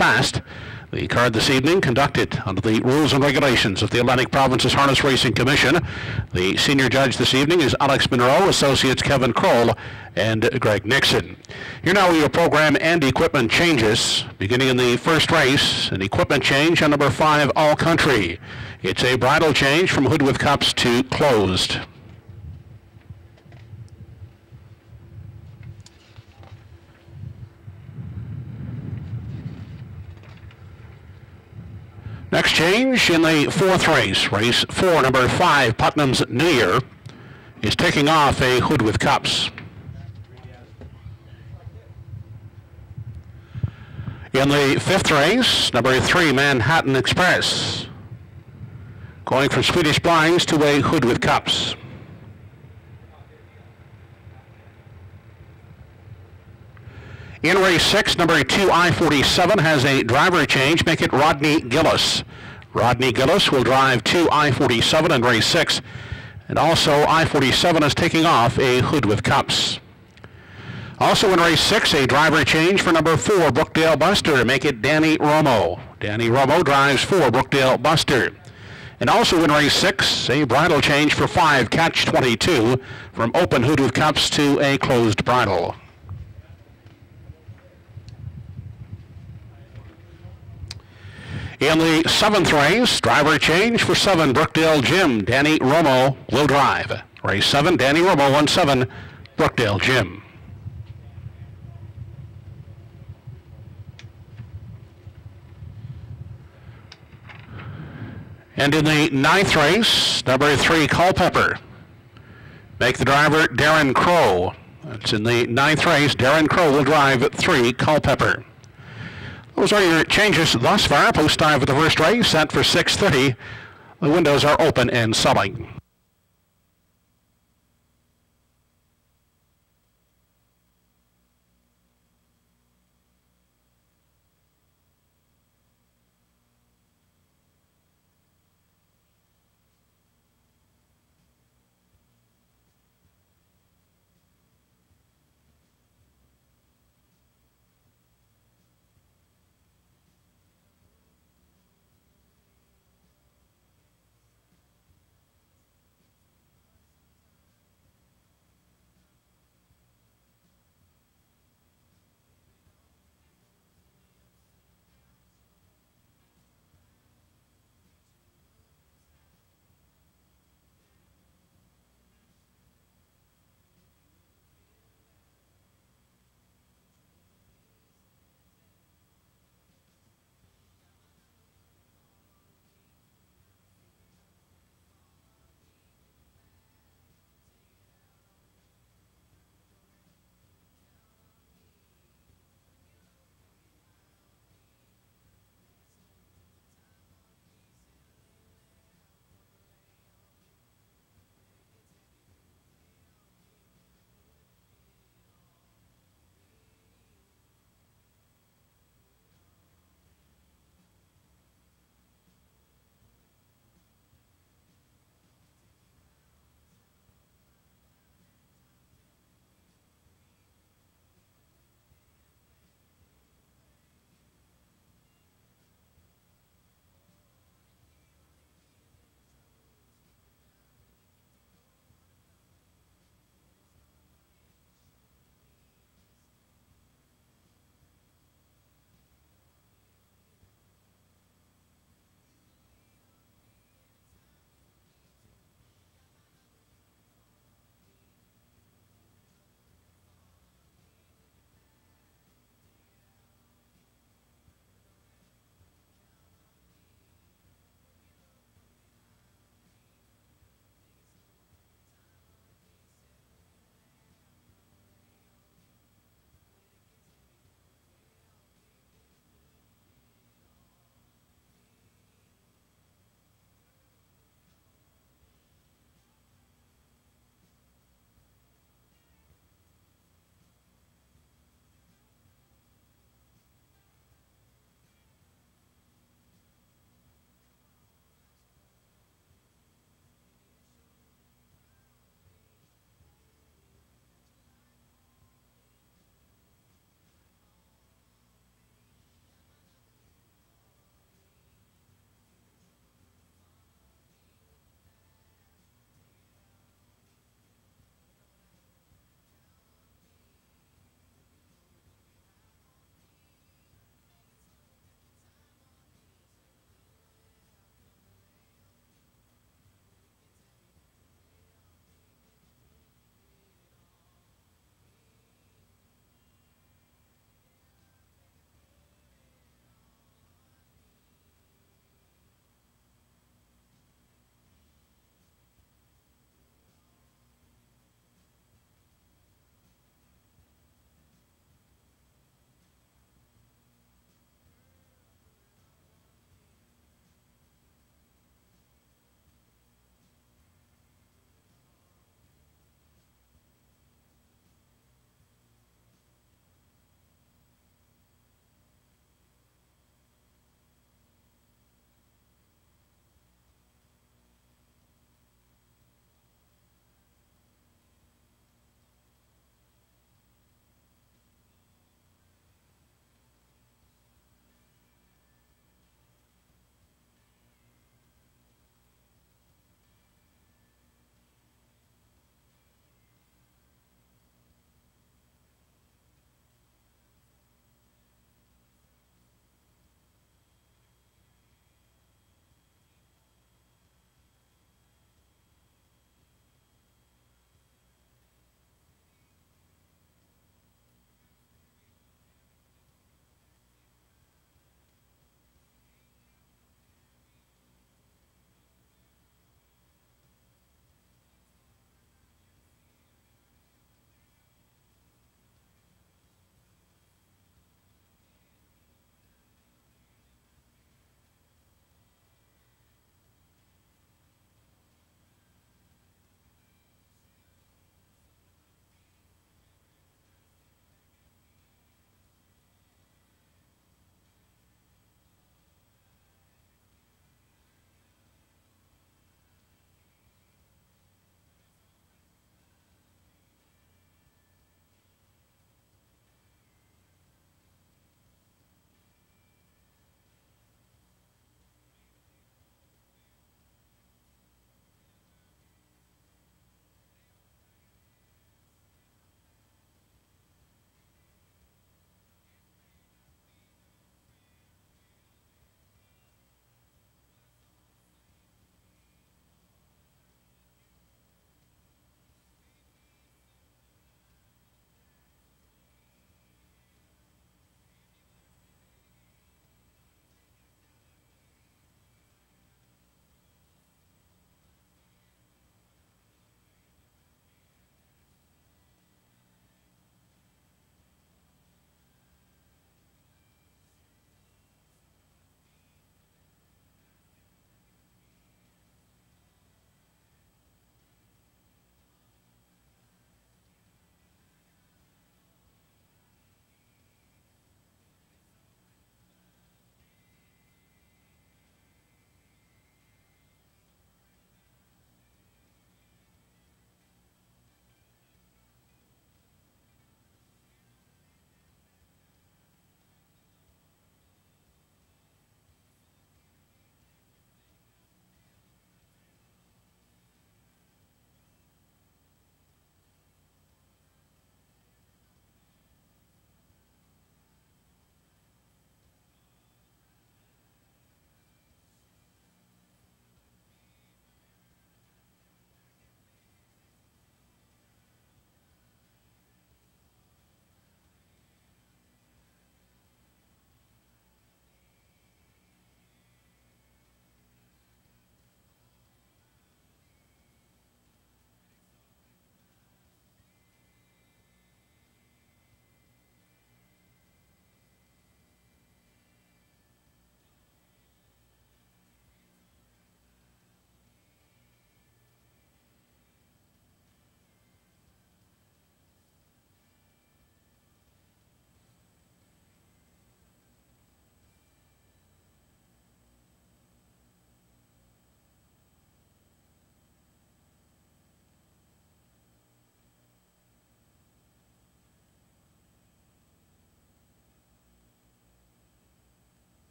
fast. The card this evening conducted under the rules and regulations of the Atlantic Provinces Harness Racing Commission. The senior judge this evening is Alex Monroe, associates Kevin Kroll and Greg Nixon. Here now your program and equipment changes. Beginning in the first race, an equipment change on number 5, All Country. It's a bridle change from hood with cups to closed. Next change in the fourth race, race 4, number 5, Putnam's New Year, is taking off a hood with cups. In the fifth race, number 3, Manhattan Express, going from Swedish blinds to a hood with cups. In race 6, number 2, I-47 has a driver change, make it Rodney Gillis. Rodney Gillis will drive 2 I-47 in race 6, and also I-47 is taking off a hood with cups. Also in race 6, a driver change for number 4, Brookdale Buster, make it Danny Romo. Danny Romo drives 4, Brookdale Buster. And also in race 6, a bridle change for 5, Catch 22, from open hood with cups to a closed bridle. In the seventh race, driver change for 7, Brookdale Jim. Danny Romo will drive. Race 7, Danny Romo, 1-7, Brookdale Jim. And in the ninth race, number 3, Culpepper. Make the driver Darren Crow. That's in the ninth race. Darren Crow will drive 3, Culpepper. Those are your changes thus far. Post time for the first race set for 6:30. The windows are open and selling.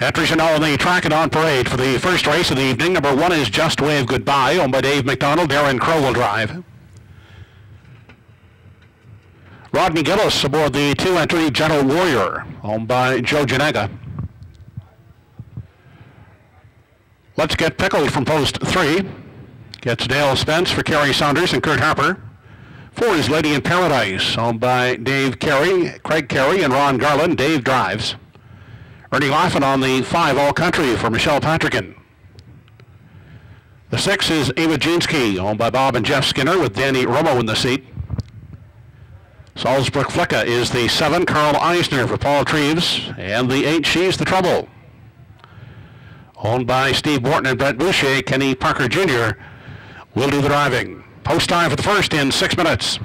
Entries are now on the track and on parade for the first race of the evening. Number 1 is Just Wave Goodbye, owned by Dave McDonald. Darren Crow will drive. Rodney Gillis aboard the 2-entry Gentle Warrior, owned by Joe Janega. Let's Get Pickled from post 3. Gets Dale Spence for Kerry Saunders and Kurt Harper. 4 is Lady in Paradise, owned by Dave Carey, Craig Carey, and Ron Garland. Dave drives. Ernie Laughlin on the 5 All Country for Michelle Patrickin. The 6 is Ava Jeanski, owned by Bob and Jeff Skinner, with Danny Romo in the seat. Salzburg Flicka is the 7, Carl Eisner for Paul Treves, and the 8, She's the Trouble. Owned by Steve Borton and Brett Boucher, Kenny Parker Jr. will do the driving. Post time for the first in 6 minutes.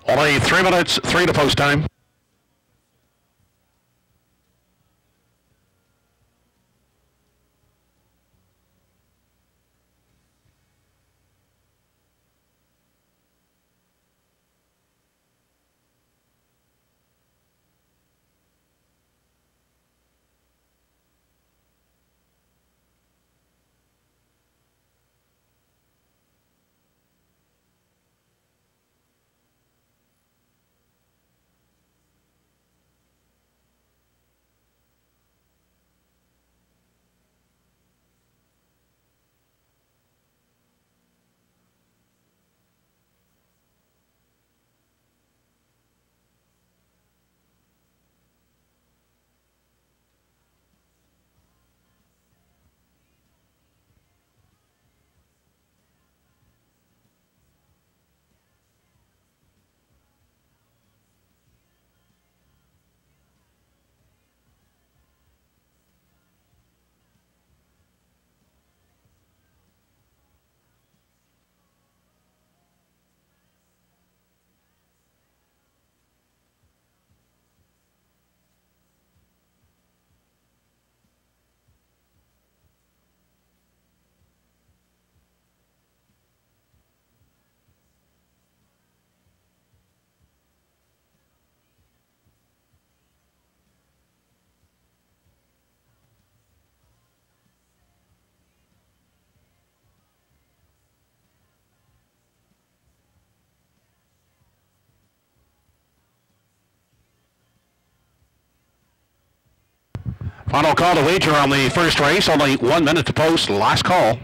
Only 3 minutes, 3 to post time. Final call to wager on the first race. Only 1 minute to post. Last call.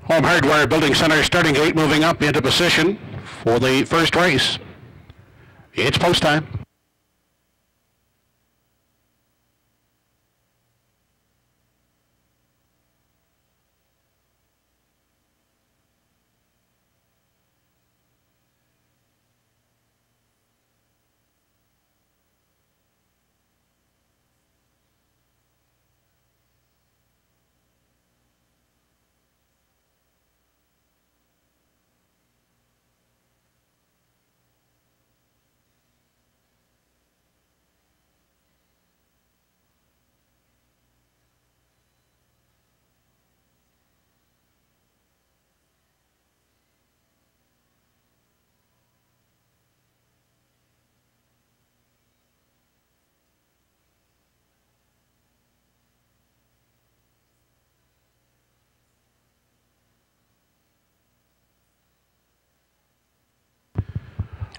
Home Hardware Building Center starting gate moving up into position for the first race. It's post time.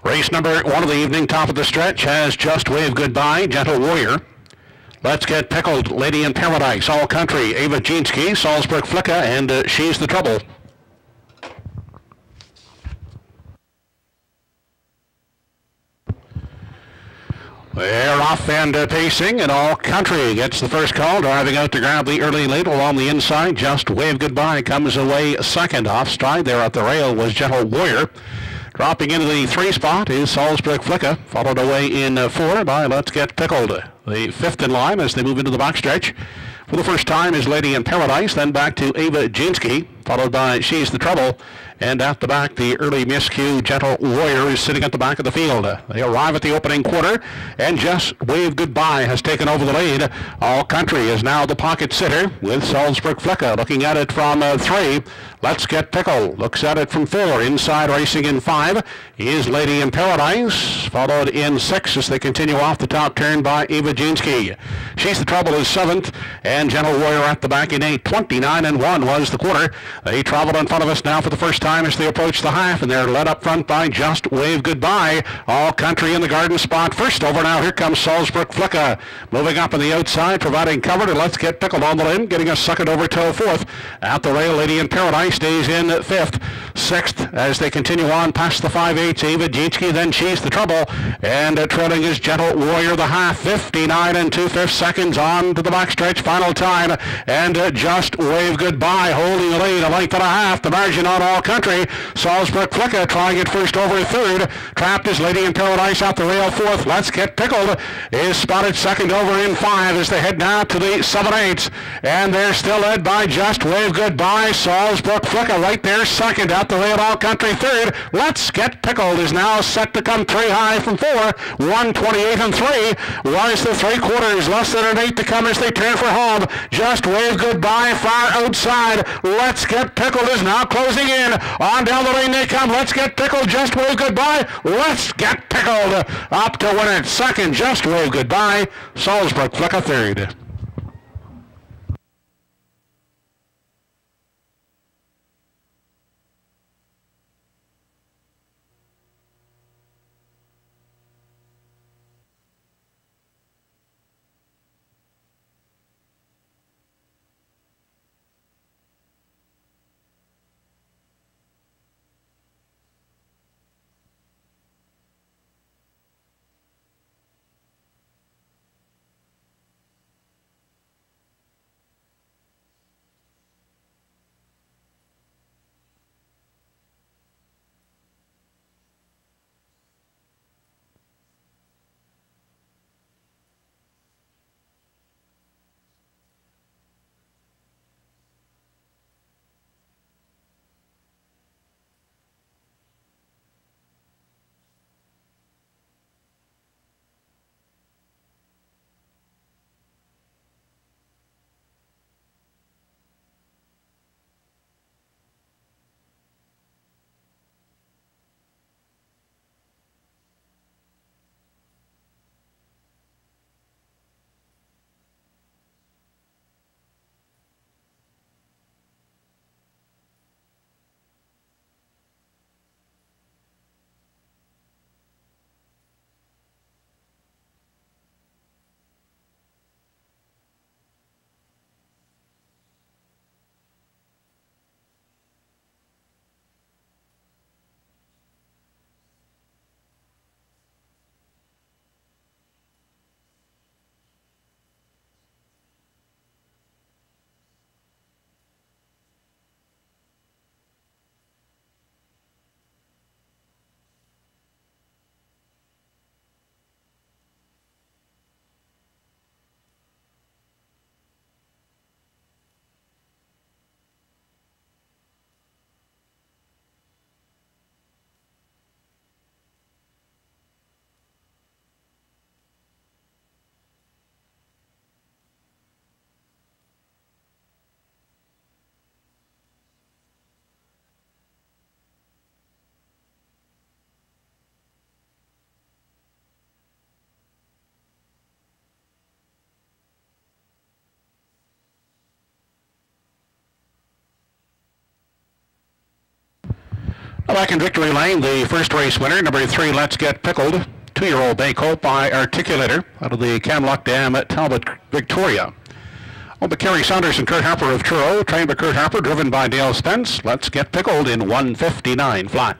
Race number 1 of the evening, top of the stretch, has Just Wave Goodbye, Gentle Warrior. Let's Get Pickled, Lady in Paradise, All Country, Ava Jeanski, Salzburg Flicka, and She's the Trouble. They're off and pacing, and All Country gets the first call, driving out to grab the early lead along the inside. Just Wave Goodbye comes away second. Off stride there at the rail was Gentle Warrior. Dropping into the 3 spot is Salzburg Flicka, followed away in 4 by Let's Get Pickled. The 5th in line as they move into the backstretch. For the first time is Lady in Paradise, then back to Ava Jeanski, followed by She's the Trouble. And at the back, the early miscue Gentle Warrior is sitting at the back of the field. They arrive at the opening quarter, and Just Wave Goodbye has taken over the lead. All Country is now the pocket sitter with Salzburg Flicka looking at it from 3. Let's Get Pickled looks at it from 4. Inside racing in 5 is Lady in Paradise, followed in 6 as they continue off the top turn by Ava Jeanski. She's the Trouble is 7th, and Gentle Warrior at the back in 8. 29-1 was the quarter. They traveled in front of us now for the first time as they approach the half, and they're led up front by Just Wave Goodbye. All Country in the garden spot. First over now, here comes Salzburg Flicka. Moving up on the outside, providing cover to Let's Get Pickled on the limb, getting us second over till 4th. At the rail, Lady in Paradise stays in 5th. 6th as they continue on past the 5/8. Ava Jeanski, then She's the Trouble, and trailing is Gentle Warrior the half. 59 2/5 seconds on to the backstretch. Final time, and Just Wave Goodbye holding the lead. a length and a half. The margin on All Country. Salzburg Flicka trying it first over third. Trapped is Lady in Paradise out the rail fourth. Let's Get Pickled is spotted second over in five as they head now to the 7/8. And they're still led by Just Wave Goodbye. Salzburg Flicka right there second out the rail. All Country third. Let's Get Pickled is now set to come three high from four. 128 and 3 was the three quarters. Less than an eight to come as they turn for home. Just Wave Goodbye far outside. Let's Get Pickled is now closing in. On down the lane they come. Let's Get Pickled. Just Wave Goodbye. Let's Get Pickled up to win it. Second, Just Wave Goodbye. Salzburg Flicka third. Back in Victory Lane, the first race winner, number 3, Let's Get Pickled. 2-year-old Bay Colt by Articulator out of the Camlock Dam at Talbot, Victoria. Owned by Kerry Saunders and Kurt Harper of Truro, trained by Kurt Harper, driven by Dale Spence. Let's Get Pickled in 1:59 flat.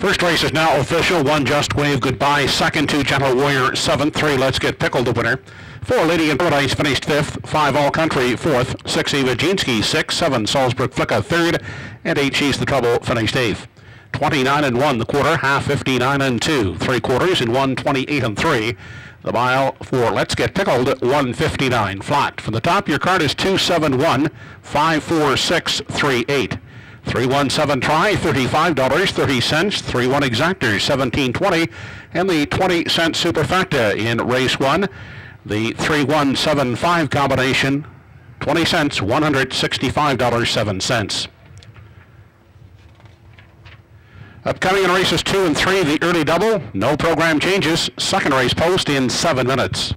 First race is now official. 1 Just Wave Goodbye, second 2 Gentle Warrior, 7th 3 Let's Get Pickled the winner. 4 Lady in Paradise finished 5th, 5 All Country 4th, 6 Eva Jeanski 6th, 7 Salzburg Flicka 3rd, and 8 She's the Trouble finished 8th. 29 and 1 the quarter, half 59 and 2, 3 quarters in 128 and 3. The mile for Let's Get Pickled 159 flat. From the top, your card is 271 54638. 317 try, $35.30. 31 exactors, $17.20, and the 20-cent superfecta in race 1. The 3175 combination, 20 cents, $165.07. Upcoming in races 2 and 3, the early double, no program changes. Second race post in 7 minutes.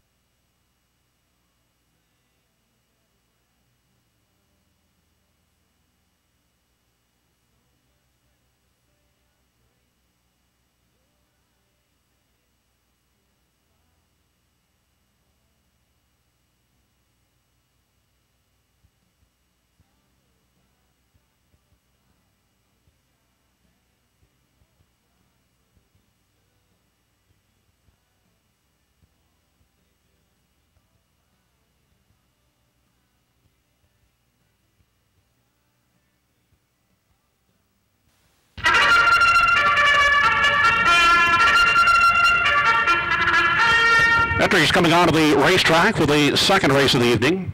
Entries coming onto the racetrack for the second race of the evening.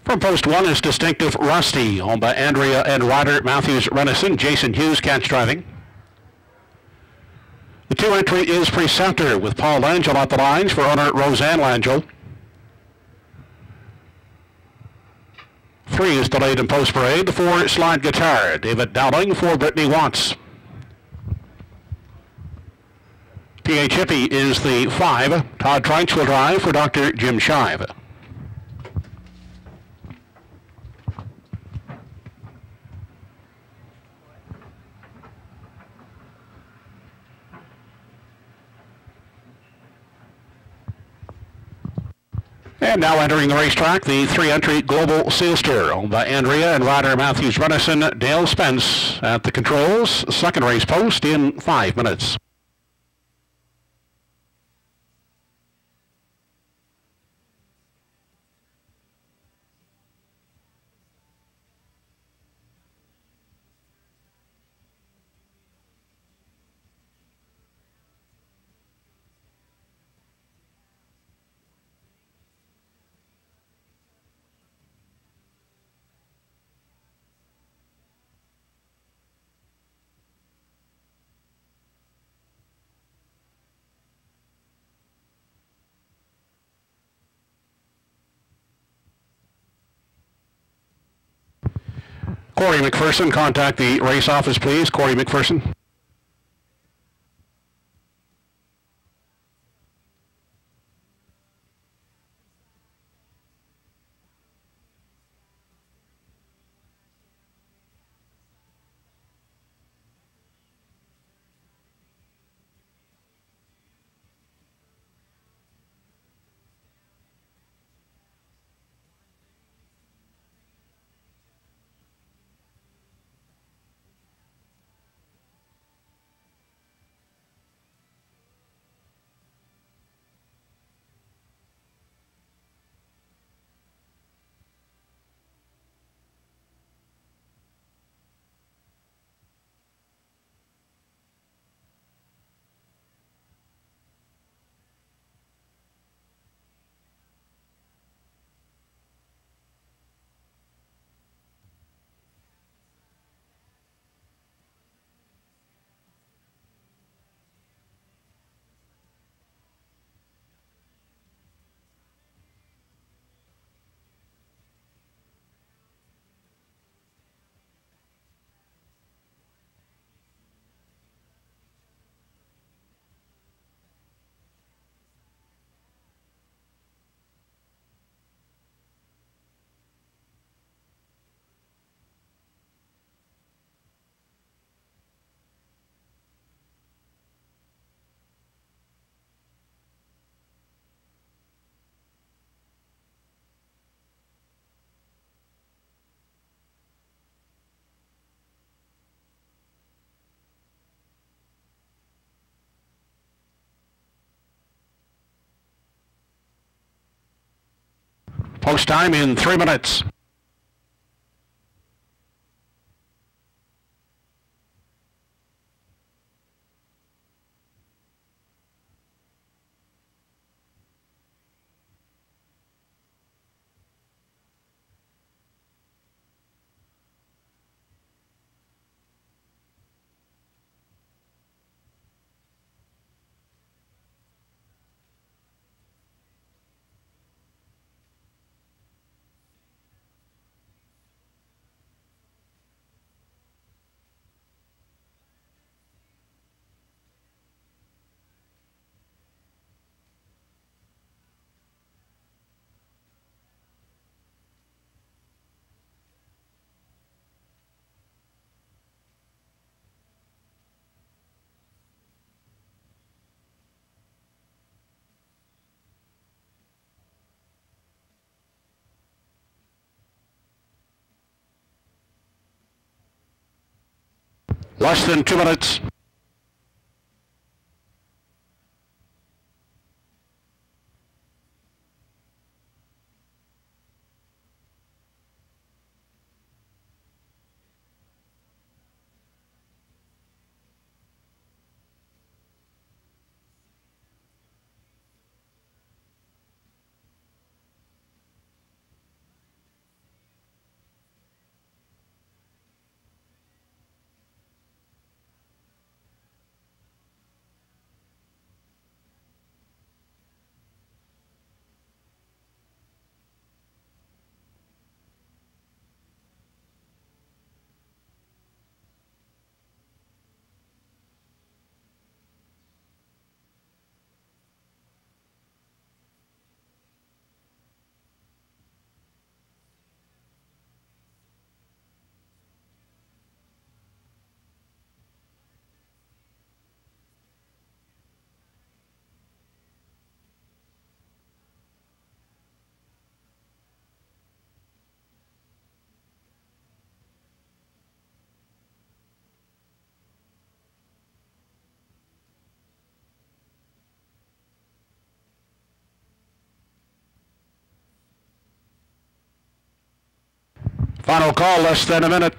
From post 1 is Distinctive Rusty, owned by Andrea and Ryder Matthews Renison. Jason Hughes catch driving. The 2 entry is Preceptor with Paul Langell at the lines for owner Roseanne Langell. 3 is Delayed in Post Parade. The 4 Slide Guitar, David Dowling for Brittany Watts. PH Hippie is the 5. Todd Treitz will drive for Dr. Jim Shive. And now entering the racetrack, the 3-entry Global Sealster, owned by Andrea and Ryder Matthews Renison. Dale Spence at the controls. Second race post in 5 minutes. Corey McPherson, contact the race office, please. Corey McPherson. Post time in 3 minutes. Less than 2 minutes. Final call, less than a minute.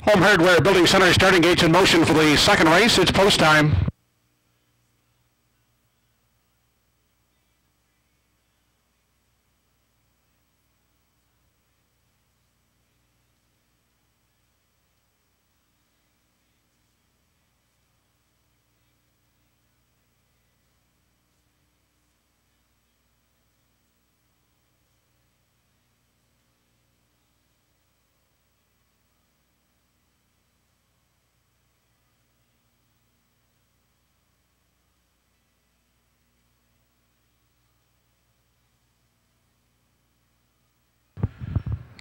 Home Hardware Building Center starting gates in motion for the second race. It's post time.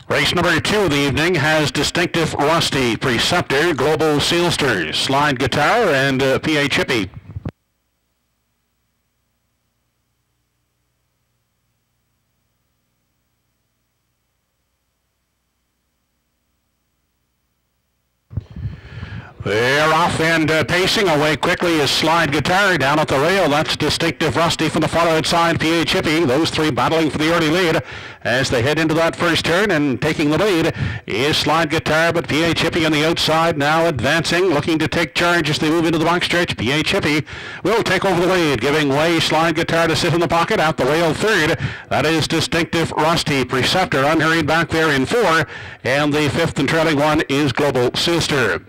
Race number 2 of the evening has Distinctive Rusty, Preceptor, Global Sealster, Slide Guitar, and PH Hippie. They're off and pacing away quickly is Slide Guitar down at the rail. That's Distinctive Rusty from the far outside, PH Hippie. Those three battling for the early lead as they head into that first turn, and taking the lead is Slide Guitar, but PH Hippie on the outside now advancing, looking to take charge as they move into the backstretch. PH Hippie will take over the lead, giving way Slide Guitar to sit in the pocket. Out the rail third, that is Distinctive Rusty. Preceptor unhurried back there in 4, and the fifth and trailing one is Global Sealster.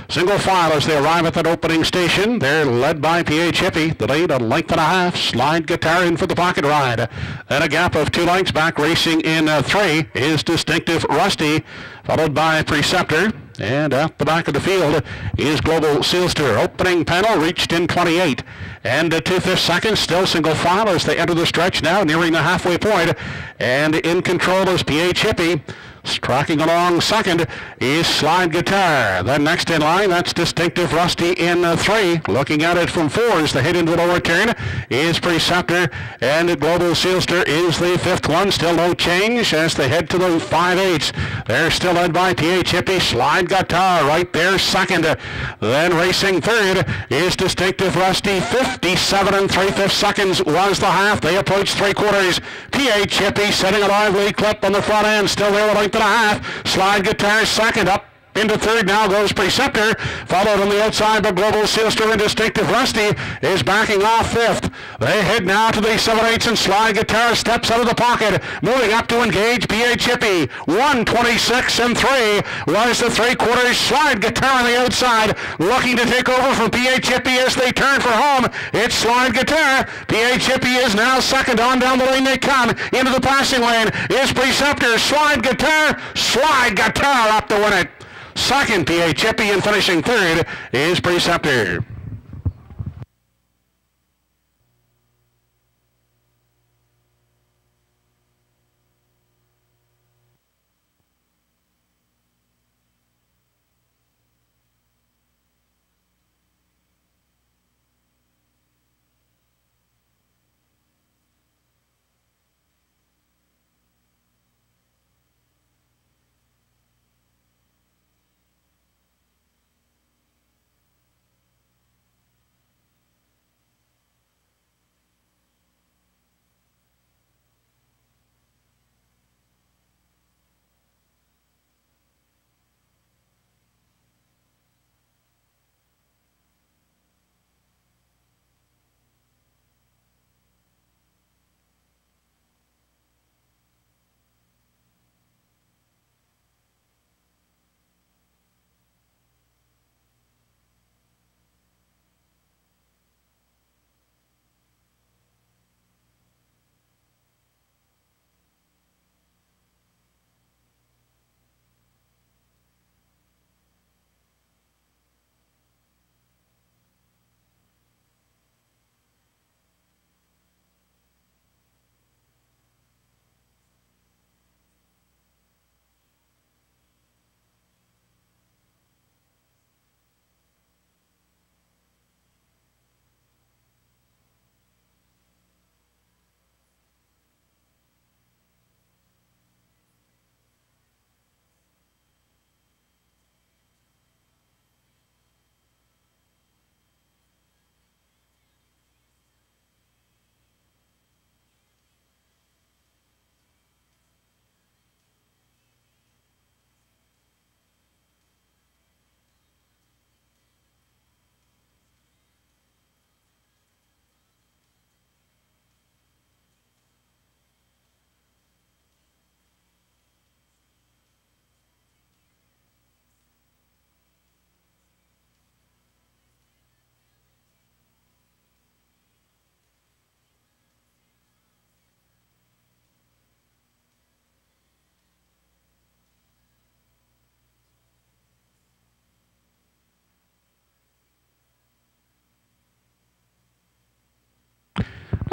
Single file as they arrive at that opening station. They're led by PH Hippie. The lead a length and a half. Slide Guitar in for the pocket ride. Then a gap of 2 lengths back, racing in 3 is Distinctive Rusty, followed by Preceptor. And at the back of the field is Global Sealster. Opening panel reached in 28. And 2/5 seconds, still single file as they enter the stretch now, nearing the halfway point. And in control is PH Hippie. Tracking along second is Slide Guitar. Then next in line, that's Distinctive Rusty in 3. Looking at it from 4 as they head into the lower turn is Preceptor, and Global Sealster is the fifth one. Still no change as they head to the 5/8. They're still led by PH Hippie. Slide Guitar right there second. Then racing third is Distinctive Rusty. 57 3/5 seconds was the half. They approach 3/4. PH Hippie setting a lively clip on the front end. Still there with length and a half. Slide Guitar second. Up into third now goes Preceptor, followed on the outside by Global Sealster, and Distinctive Rusty is backing off fifth. They head now to the 7/8, and Slide Guitar steps out of the pocket, moving up to engage PH Hippie. 1:26 and 3 was the 3/4. Slide Guitar on the outside, looking to take over from PH Hippie as they turn for home. It's Slide Guitar. PH Hippie is now second. On down the lane they come. Into the passing lane is Preceptor. Slide Guitar up to win it. Second, PH Hippie, and finishing third is Preceptor.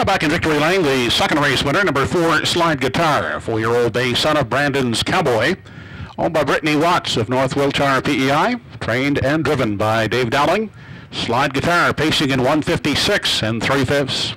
Back in victory lane, the second race winner, number 4, Slide Guitar, 4-year-old bay son of Brandon's Cowboy, owned by Brittany Watts of North Wiltshire PEI, trained and driven by Dave Dowling. Slide Guitar pacing in 156 3/5.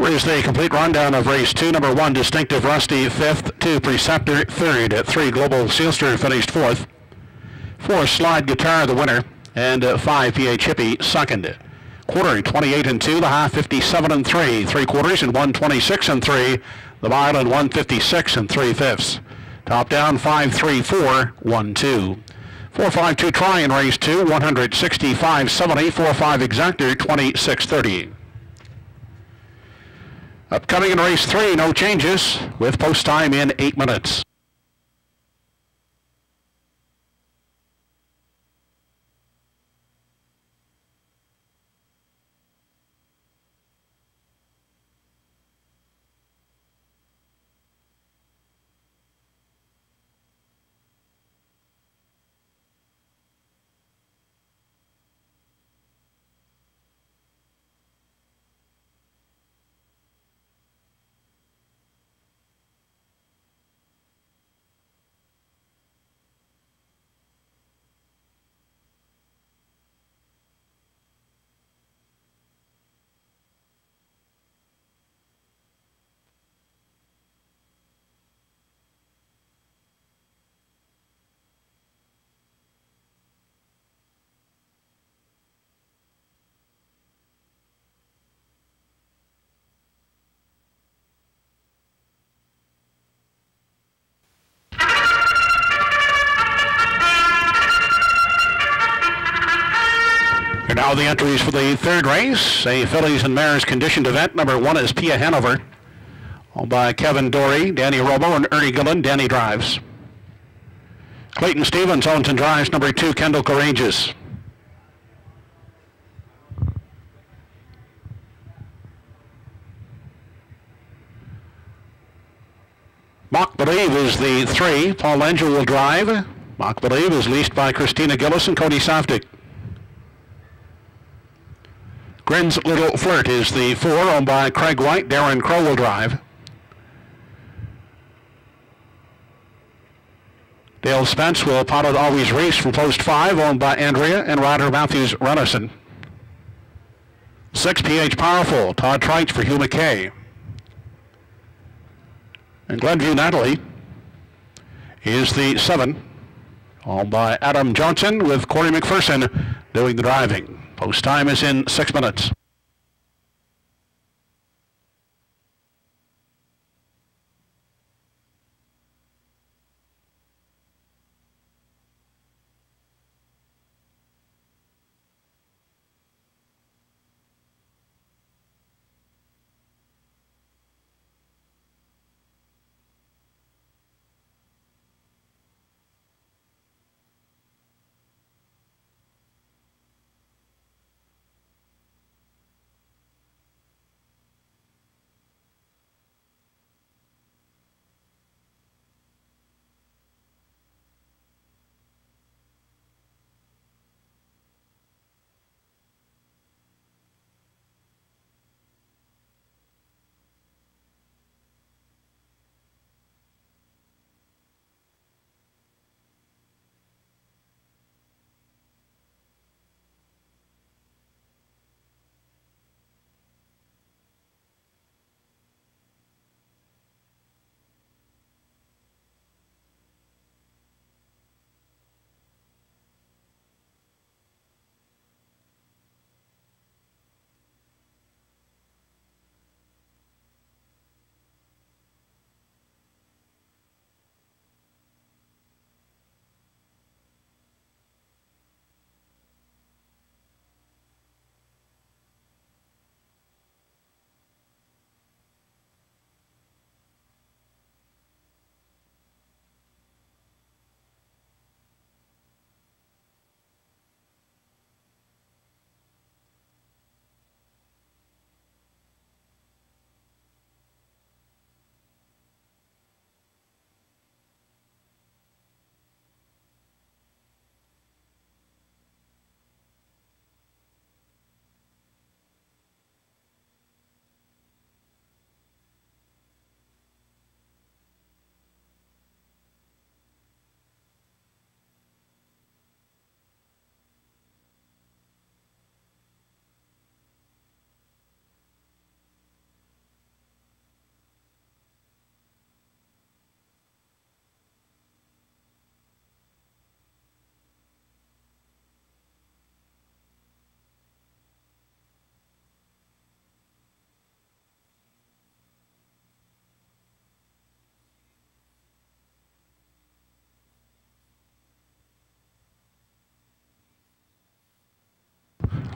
Here's the complete rundown of race 2. Number 1, Distinctive Rusty, 5th. 2, Preceptor, 3rd. 3, Global Sealster finished 4th. 4, Slide Guitar, the winner. And 5, PH Hippie, 2nd. Quarter, 28 2. The half, 57 3. 3 quarters in 126 3. The mile in 156 3/5. Top down, 5-3-4, 1-2. 4-5-2 try in race 2, 165.70. 4-5 exactor, 26.30. Upcoming in race 3, no changes, with post time in 8 minutes. Now the entries for the third race, a fillies and mares conditioned event. Number 1 is Pia Hanover, owned by Kevin Dory, Danny Robo, and Ernie Gillen. Danny drives. Clayton Stevens owns and drives number 2, Kendall Courageous. Mock Believe is the 3. Paul Angel will drive. Mock Believe is leased by Christina Gillis and Cody Safdie. Grin's Little Flirt is the 4, owned by Craig White. Darren Crow will drive. Dale Spence will pilot Always Race from post 5, owned by Andrea and Ryder Matthews Renison. 6, PH Powerful, Todd Trites for Hugh McKay. And Glenview Natalie is the 7, owned by Adam Johnson, with Corey McPherson doing the driving. Post time is in 6 minutes.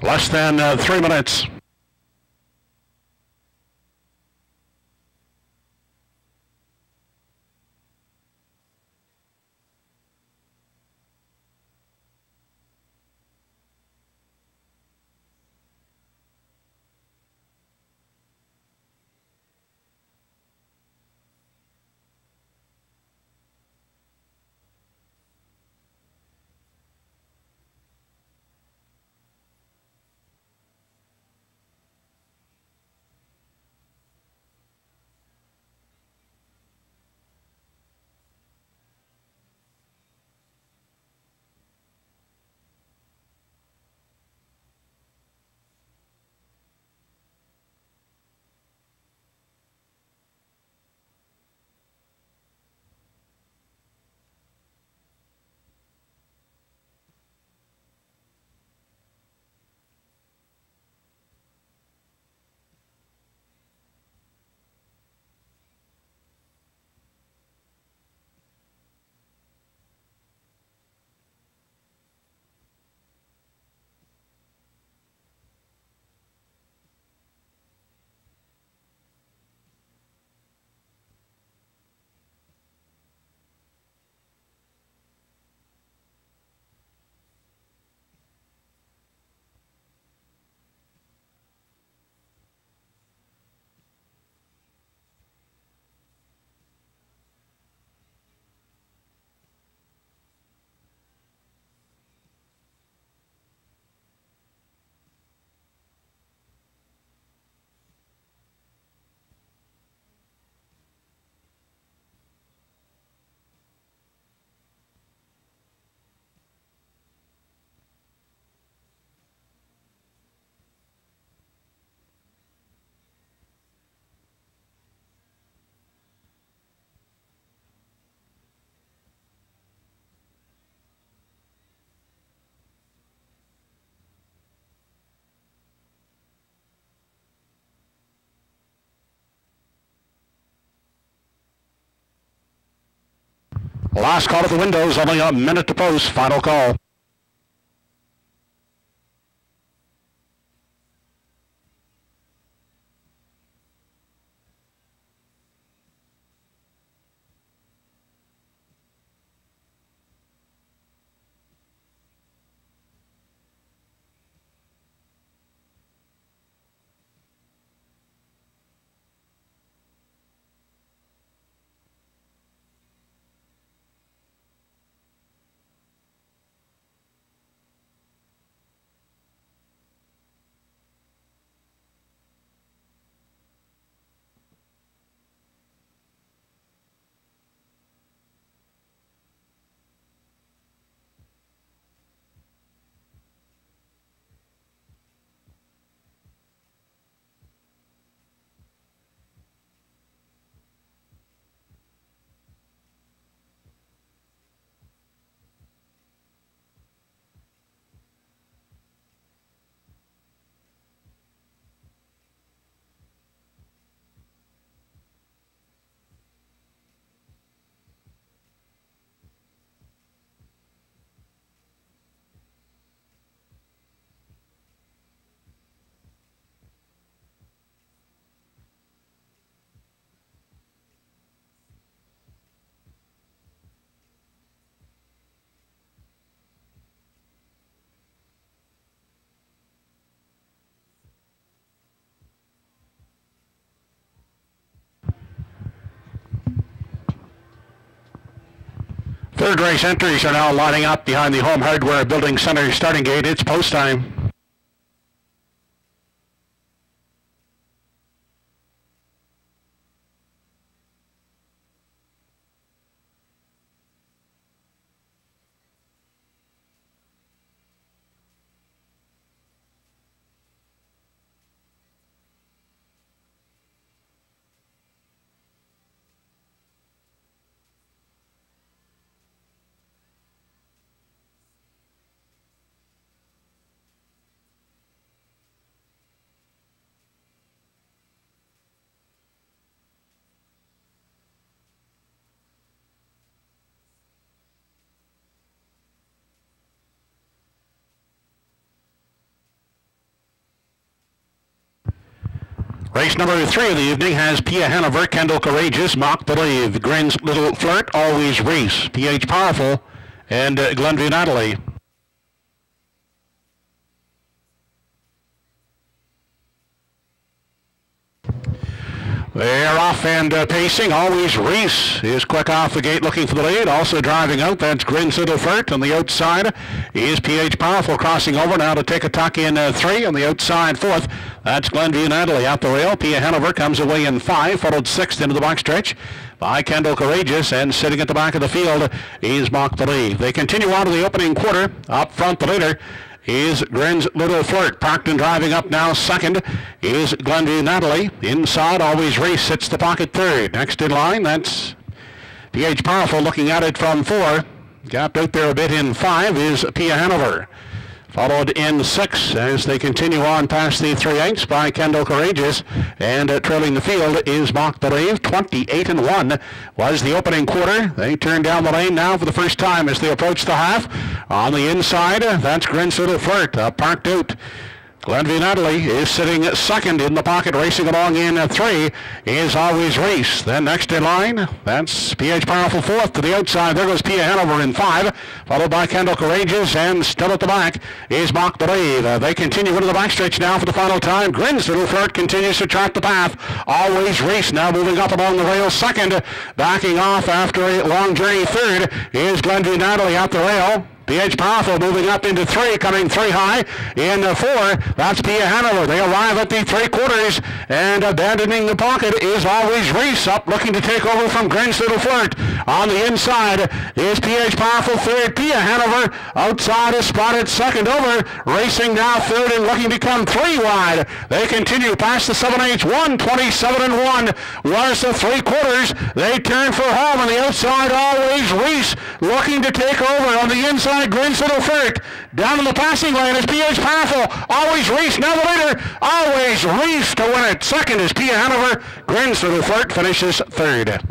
Less than 3 minutes. Last call at the windows, only a minute to post. Final call. Third race entries are now lining up behind the Home Hardware Building Center starting gate. It's post time. Race number 3 of the evening has Pia Hanover, Kendall Courageous, Mock Believe, Grin's Little Flirt, Always Reese, PH Powerful, and Glenview Natalie. They're off and pacing. Always Reese is quick off the gate looking for the lead. Also driving out, that's Grin's Little Flirt. On the outside is PH Powerful crossing over now to take a tuck in 3. On the outside 4th, that's Glenview Natalie out the rail. Pia Hanover comes away in 5, followed 6th into the box stretch by Kendall Courageous, and sitting at the back of the field is Mock Believe. They continue on to the opening quarter. Up front, the leader is Grin's Little Flirt. Parked and driving up now second is Glenview Natalie. Inside, Always Reese sits the pocket third. Next in line, that's PH Powerful looking at it from 4. Gapped out there a bit in 5 is Pia Hanover. Followed in 6 as they continue on past the 3/8 by Kendall Courageous, and trailing the field is Mock Believe. 28-1 was the opening quarter. They turn down the lane now for the first time as they approach the half. On the inside, that's Grin's Little Flirt, parked out. Glenview Natalie is sitting second in the pocket, racing along in 3 is Always Reese. Then next in line, that's PH Powerful 4th to the outside. There goes Pia Hanover in 5, followed by Kendall Courageous, and still at the back is Mock Believe. They continue into the backstretch now for the final time. Grin's Little Flirt continues to chart the path. Always Reese now moving up along the rail second. Backing off after a long journey third is Glenview Natalie out the rail. PH Powerful moving up into 3, coming 3 high. In 4, that's Pia Hanover. They arrive at the 3/4, and abandoning the pocket is Always Reese, up looking to take over from Grin's Little Flirt. On the inside is PH Powerful third. Pia Hanover outside is spotted second over. Racing now third and looking to come 3 wide. They continue past the 7/8. 1:27-1 was the 3/4. They turn for home on the outside. Always Reese looking to take over. On the inside, Grin's Little Flirt. Down in the passing lane is PH Powerful. Always Reese, now the leader. Always Reese to win it. Second is Pia Hanover. Grin's Little Flirt finishes third.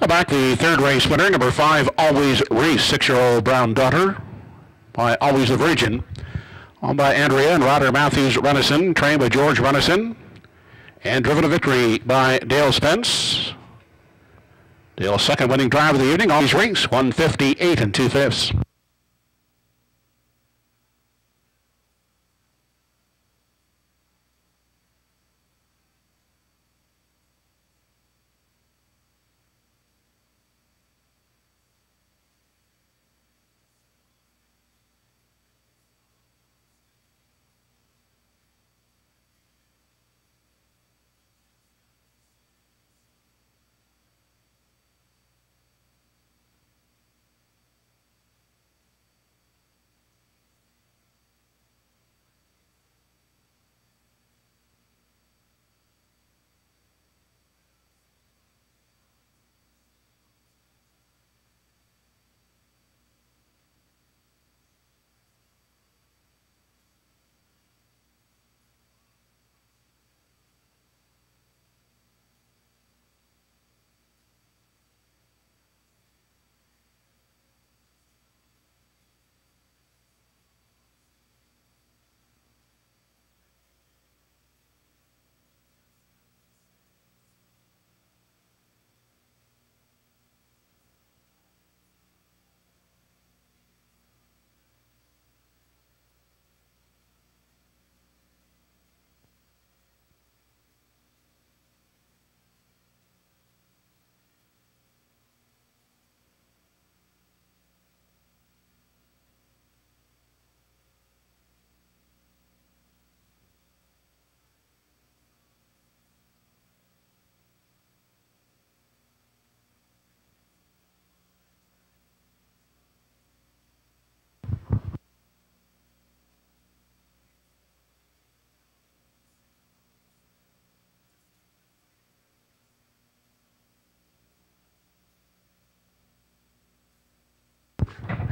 Now back the third race winner, number 5, Always Reese, 6-year-old brown daughter by Always the Virgin. Owned by Andrea and Roger Matthews Renison, trained by George Renison, and driven to victory by Dale Spence. Dale's second winning drive of the evening, Always Reese, 158 2/5.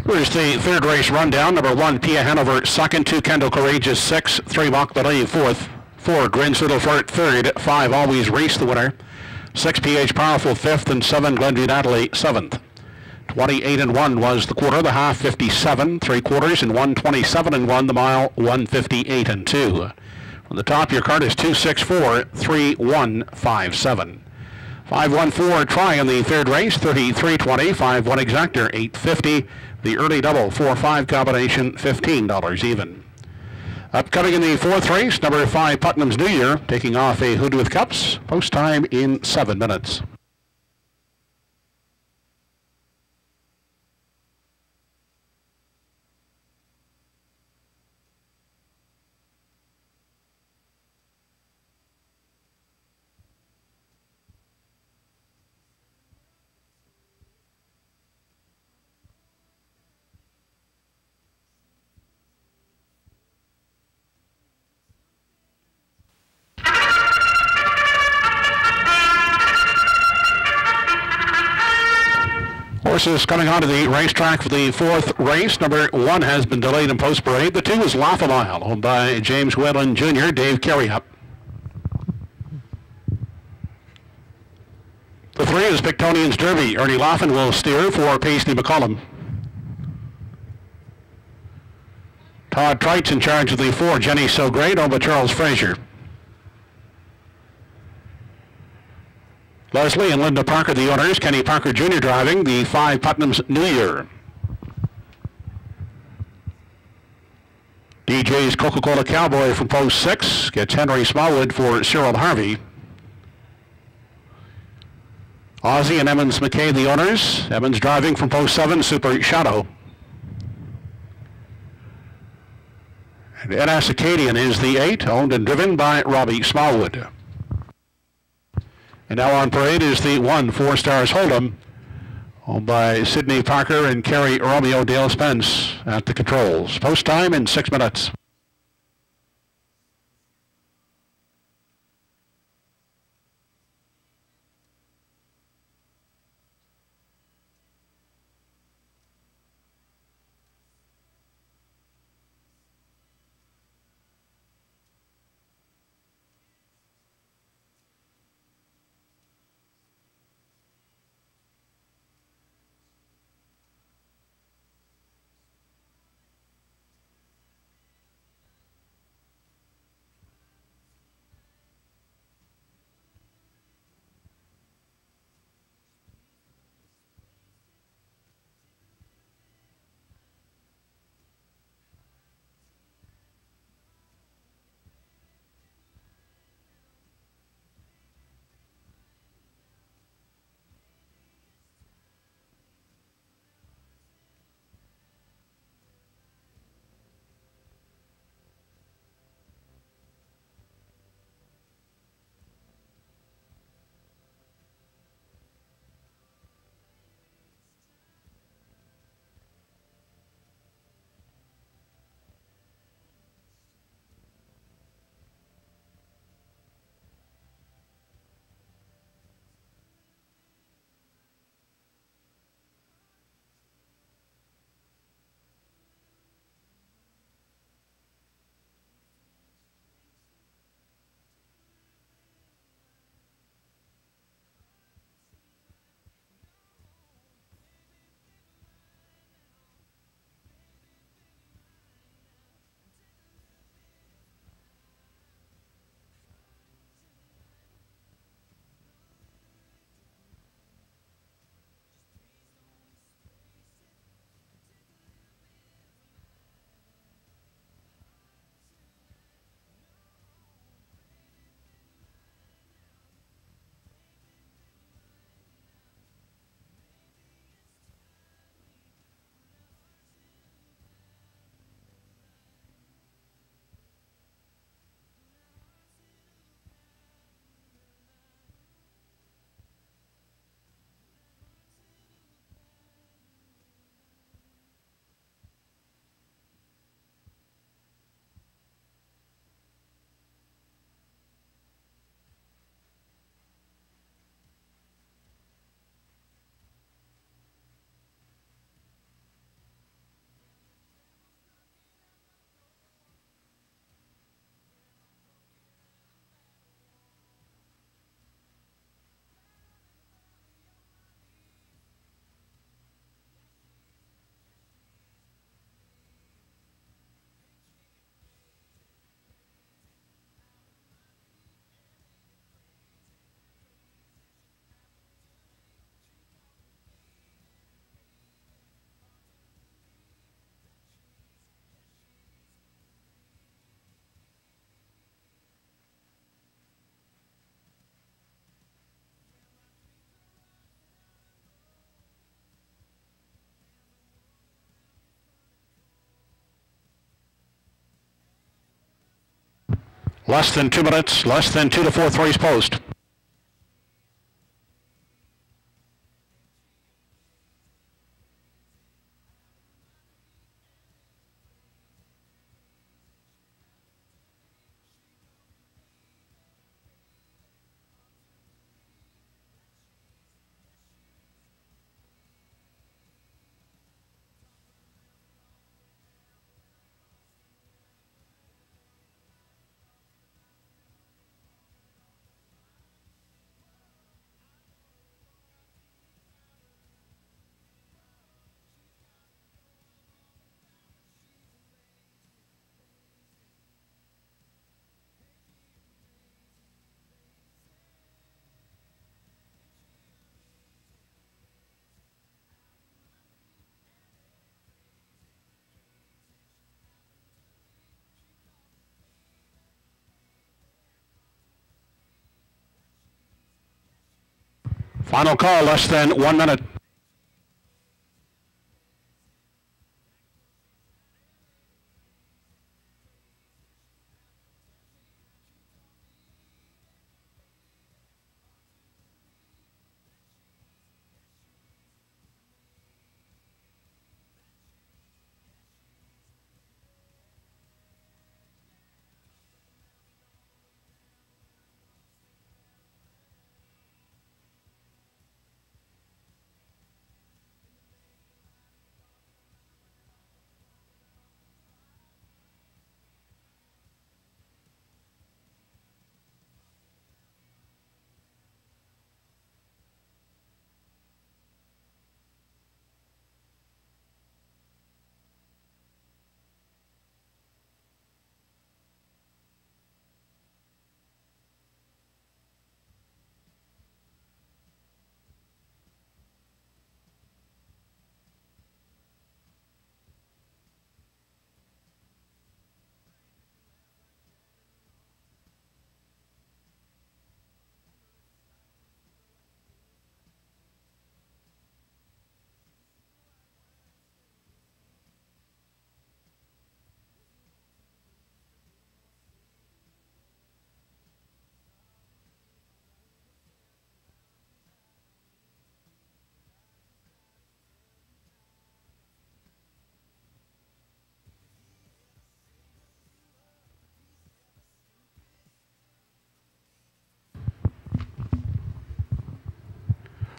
Here's the third race rundown. Number 1, Pia Hanover, second. 2, Kendall Courageous, 6. 3, Mock Believe, fourth. 4, Grins Little Flirt, third. 5, Always Race the winner. 6, PH Powerful, fifth. And 7, Glenview Natalie, seventh. 28 and 1 was the quarter, the half 57, 3/4 and 127 and 1, the mile 158 and 2. On the top, your card is 2643157. 514 try in the third race, 33.20. 5-1 exactor, 8.50. The early double 4-5 combination, $15 even. Upcoming in the fourth race, number 5 Putnam's New Year, taking off a Hood with Cups. Post time in 7 minutes. Horses coming onto the racetrack for the fourth race. Number 1 has been delayed in post parade. The 2 is Laugh a Mile, owned by James Whalen Jr., Dave Careyup. The 3 is Pictonian's Derby. Ernie Laughlin will steer for Paisley McCollum. Todd Trite's in charge of the 4, Jenny So Great, owned by Charles Fraser. Leslie and Linda Parker, the owners. Kenny Parker Jr. driving the 5 Putnam's New Year. DJ's Coca-Cola Cowboy from post 6 gets Henry Smallwood for Cyril Harvey. Ozzie and Emmons McKay, the owners. Emmons driving from post 7, Super Shadow. And N.S. Acadian is the 8, owned and driven by Robbie Smallwood. And now on parade is the 1, 4 Stars Hold'em, owned by Sidney Parker and Kerry Romeo Dale Spence at the controls. Post time in 6 minutes. Less than 2 minutes, less than 2 to 4th race post. Final call, less than 1 minute.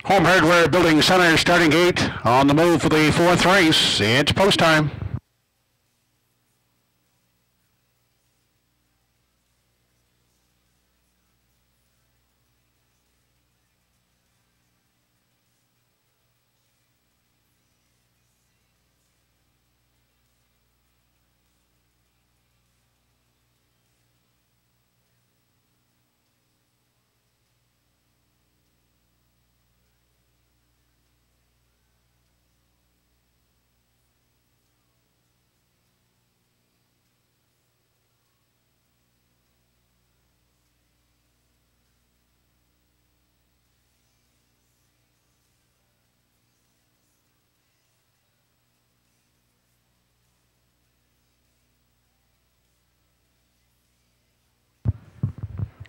Home Hardware Building Center starting gate on the move for the 4th race. It's post time.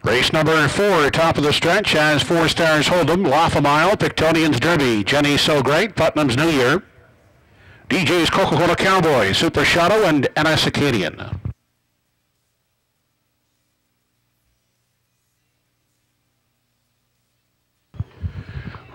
Race number 4, top of the stretch, has 4 Stars Hold'em, Laugh a Mile, Pictonian's Derby, Jenny So Great, Putnam's New Year, DJ's Coca-Cola Cowboy, Super Shadow, and NS Acadian.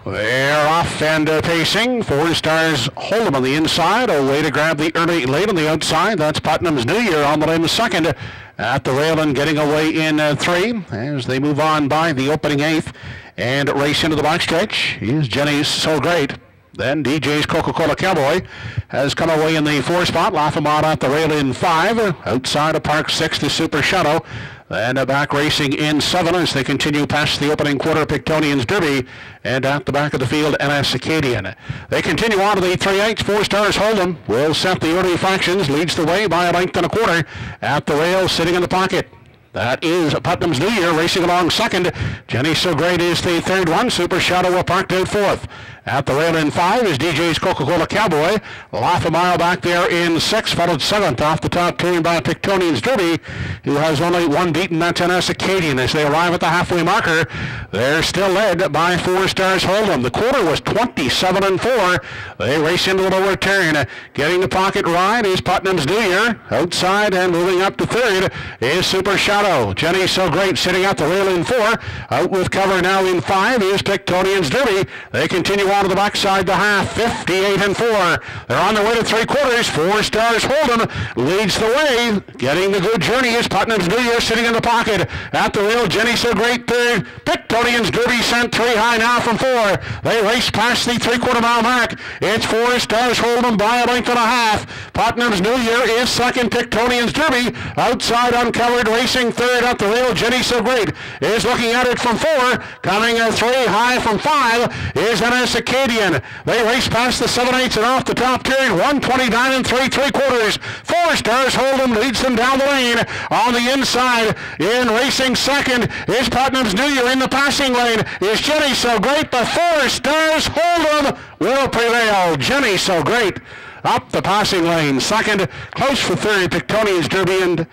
They're off and pacing. 4 Stars Hold'em on the inside. A way to grab the early late on the outside. That's Putnam's New Year on the limb second at the rail and getting away in 3 as they move on by the opening 8th and race into the backstretch is Jenny's So Great. Then DJ's Coca-Cola Cowboy has come away in the 4 spot. Laugh a Mile at the rail in 5. Outside of Park 6, the Super Shadow. Then back racing in 7 as they continue past the opening quarter, Pictonian's Derby. And at the back of the field, NS Acadian. They continue on to the 3/8. 4 Stars Hold'em will set the early fractions. Leads the way by a length and a quarter at the rail, sitting in the pocket. That is Putnam's New Year racing along second. Jenny So Great is the third one. Super Shadow will parked out 4th. At the rail in 5 is DJ's Coca-Cola Cowboy. Half a mile back there in 6, followed 7th off the top turn by Pictonian's Derby, who has only one beaten, that's NS Acadian. As they arrive at the halfway marker, they're still led by 4 Stars Hold'em. The quarter was 27-4. They race into the lower turn. Getting the pocket ride is Putnam's New Year. Outside and moving up to 3rd is Super Shadow. Jenny So Great sitting at the rail in 4. Out with cover now in 5 is Pictonian's Derby. They continue on to the backside to half, 58-4. They're on their way to 3/4. 4 Stars Hold'em leads the way. Getting the good journey is Putnam's New Year sitting in the pocket. At the rail, Jenny So Great 3rd. Pictonian's Derby sent 3 high now from 4. They race past the 3/4 mile mark. It's 4 Stars Hold'em by a length and a half. Putnam's New Year is second. Pictonian's Derby outside uncovered, racing 3rd at the rail. Jenny So Great is looking at it from 4. Coming a 3 high from 5 is NS Acadian. They race past the 7/8 and off the top turn. 129 3/4. 4 Stars Hold'em leads them down the lane. On the inside, in racing second, is Putnam's New Year. In the passing lane is Jenny So Great, but 4 Stars Hold'em will prevail. Jenny So Great up the passing lane. Second, close for 3rd, Pictonian's Derby and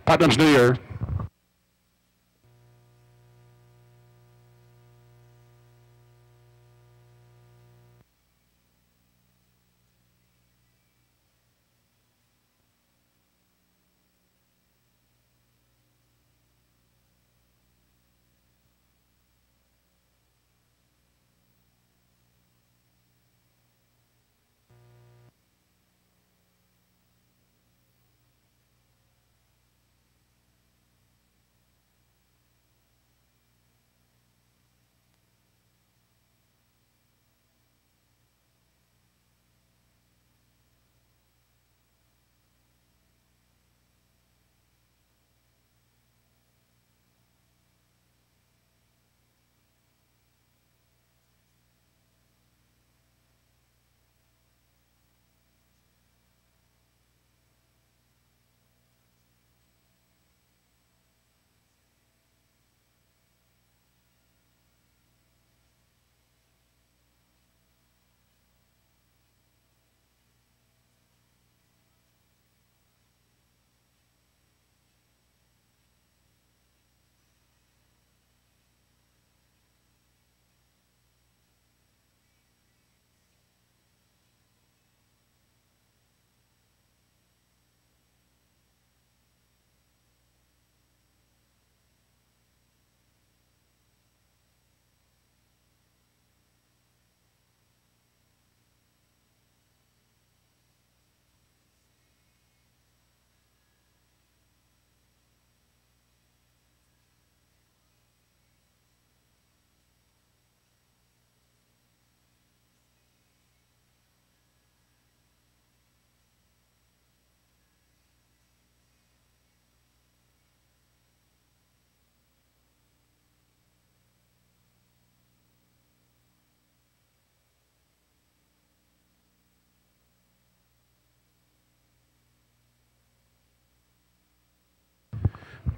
Putnam's New Year.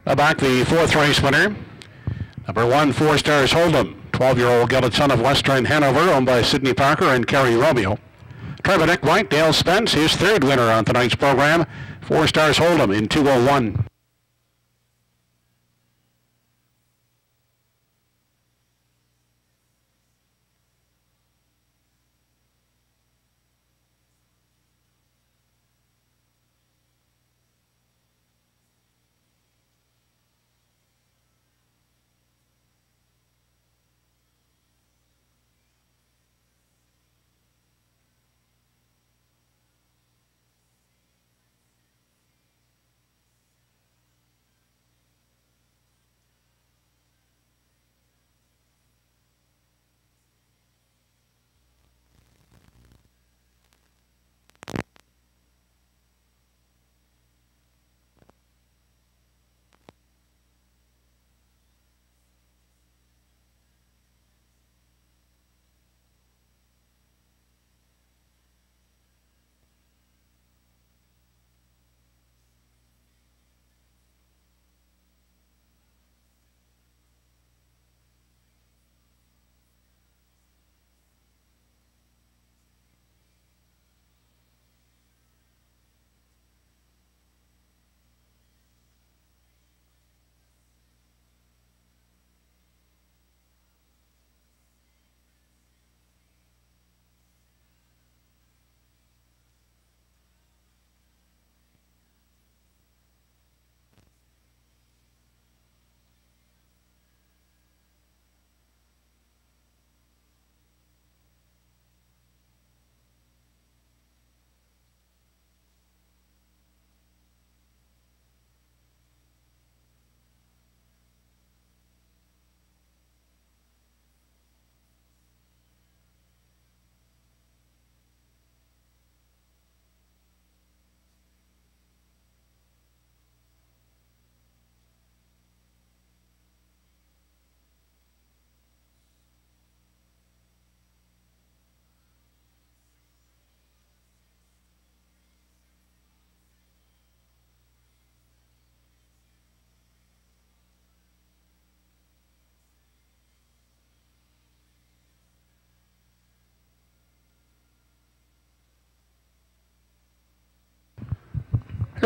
Now back the 4th race winner. Number 1, 4 Stars Hold'em. 12-year-old gelded son of Western Hanover, owned by Sidney Parker and Kerry Romeo. Trevor White, Dale Spence, his 3rd winner on tonight's program. 4 Stars Hold'em in 2:01.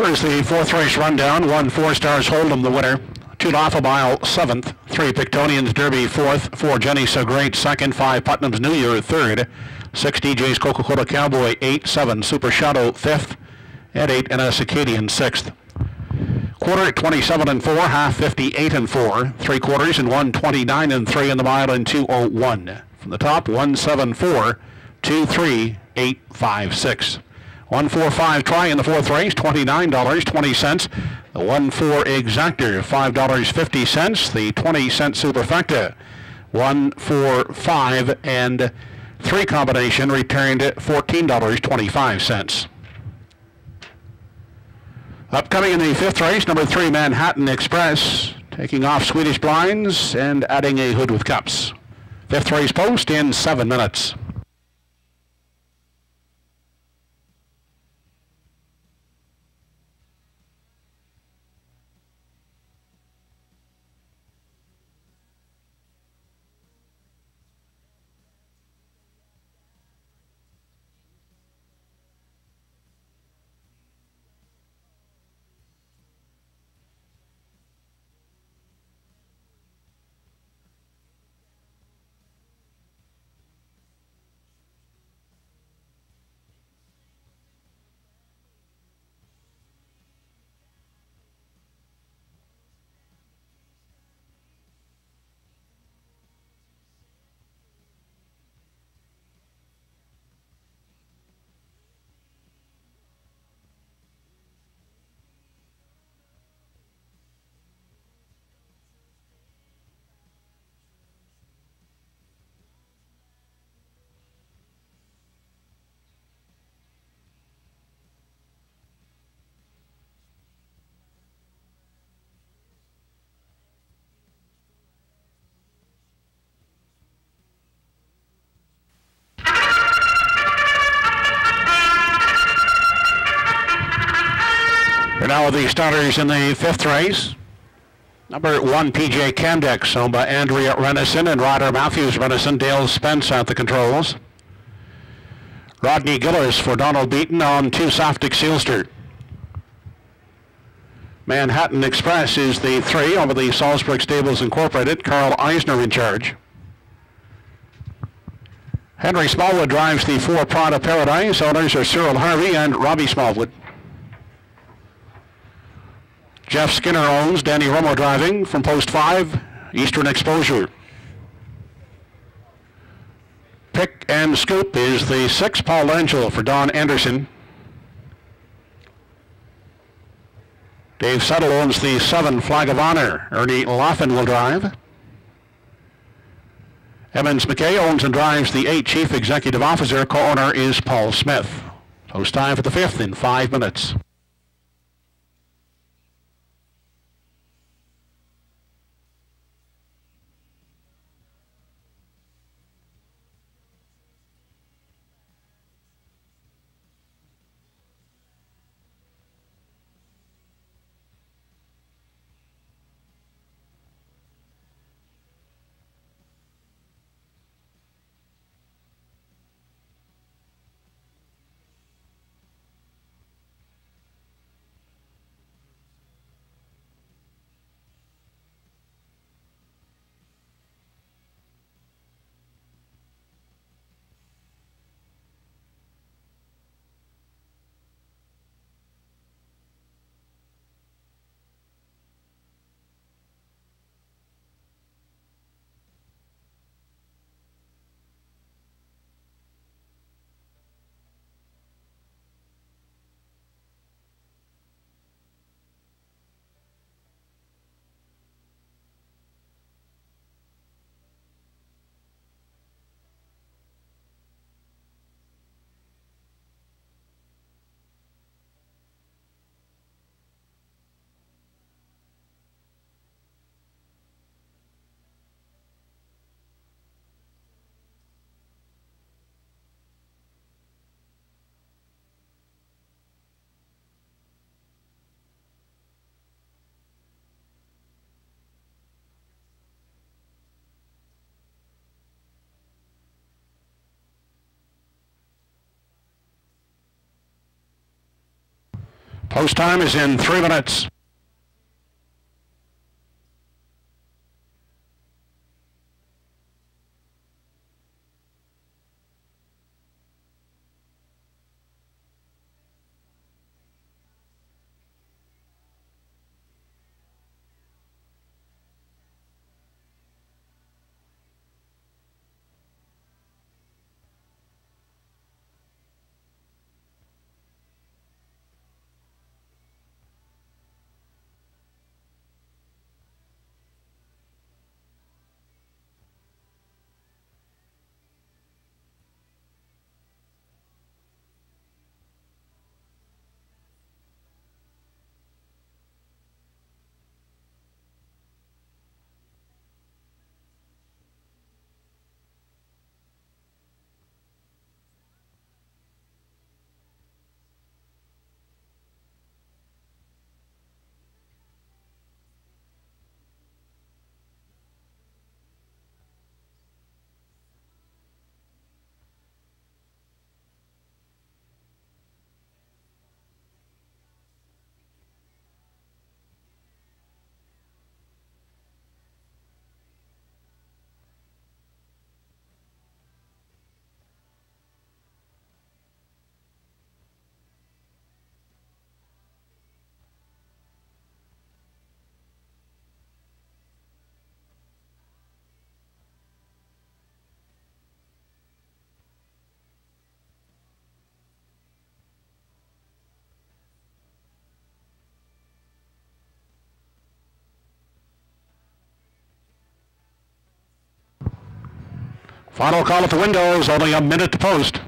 Here's the fourth race rundown. 1 4 Stars Hold'em, the winner. 2 Laughabile, 7th. 3 Pictonians Derby, 4th. 4 Jenny So Great, 2nd. 5 Putnam's New Year, 3rd. 6 DJ's Coca-Cola Cowboy, 8. 7 Super Shadow, 5th. And 8 NS Acadian, 6th. Quarter 27 and 4, half 58 and 4. 3 quarters and 1 29 and 3 in the mile in 2:01. From the top, 174, 23, 856. 145 try in the fourth race, $29.20. The 1-4 exactor, $5.50. The 20-cent superfecta, 1-4-5 and 3 combination returned $14.25. Upcoming in the fifth race, number 3 Manhattan Express, taking off Swedish Blinds and adding a hood with cups. Fifth race post in 7 minutes. We're now with the starters in the fifth race. Number 1, PJ Camdex, owned by Andrea Renison and Ryder Matthews Renison. Dale Spence at the controls. Rodney Gillis for Donald Beaton on 2 Softic Sealster. Manhattan Express is the 3 over the Salzburg Stables Incorporated. Carl Eisner in charge. Henry Smallwood drives the 4 Prada Paradise. Owners are Cyril Harvey and Robbie Smallwood. Jeff Skinner owns. Danny Romo driving from post 5, Eastern Exposure. Pick and Scoop is the 6, Paul Angel for Don Anderson. Dave Settle owns the 7, Flag of Honor. Ernie Laughlin will drive. Emmons McKay owns and drives the 8, Chief Executive Officer. Co-owner is Paul Smith. Post time for the 5th in 5 minutes. Post time is in 3 minutes. Final call at the windows, only a minute to post.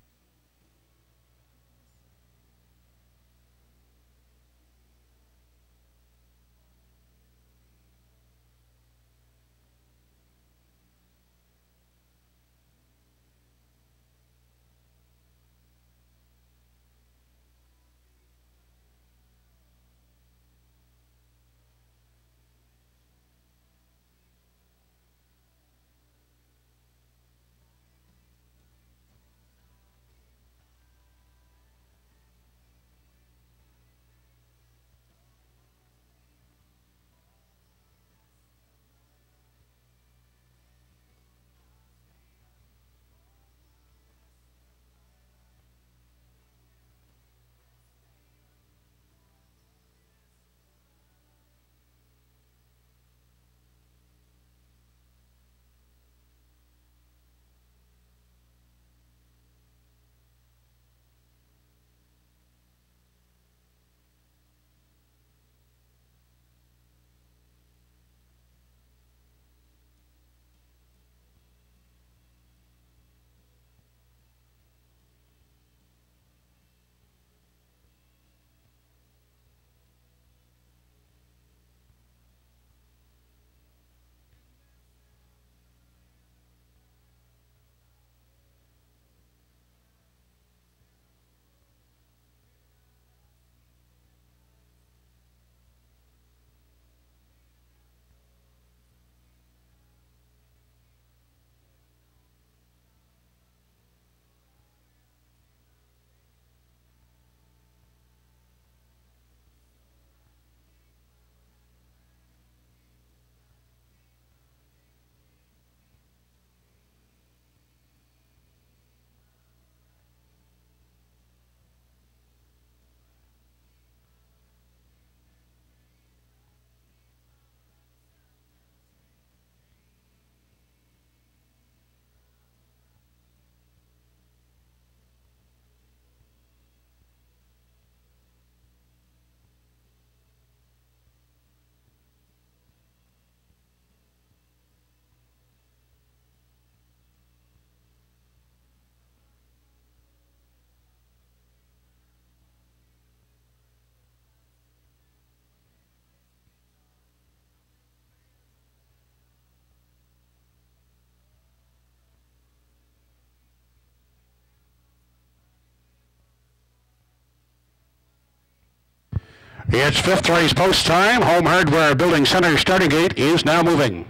It's fifth race post time. Home Hardware Building Center starting gate is now moving.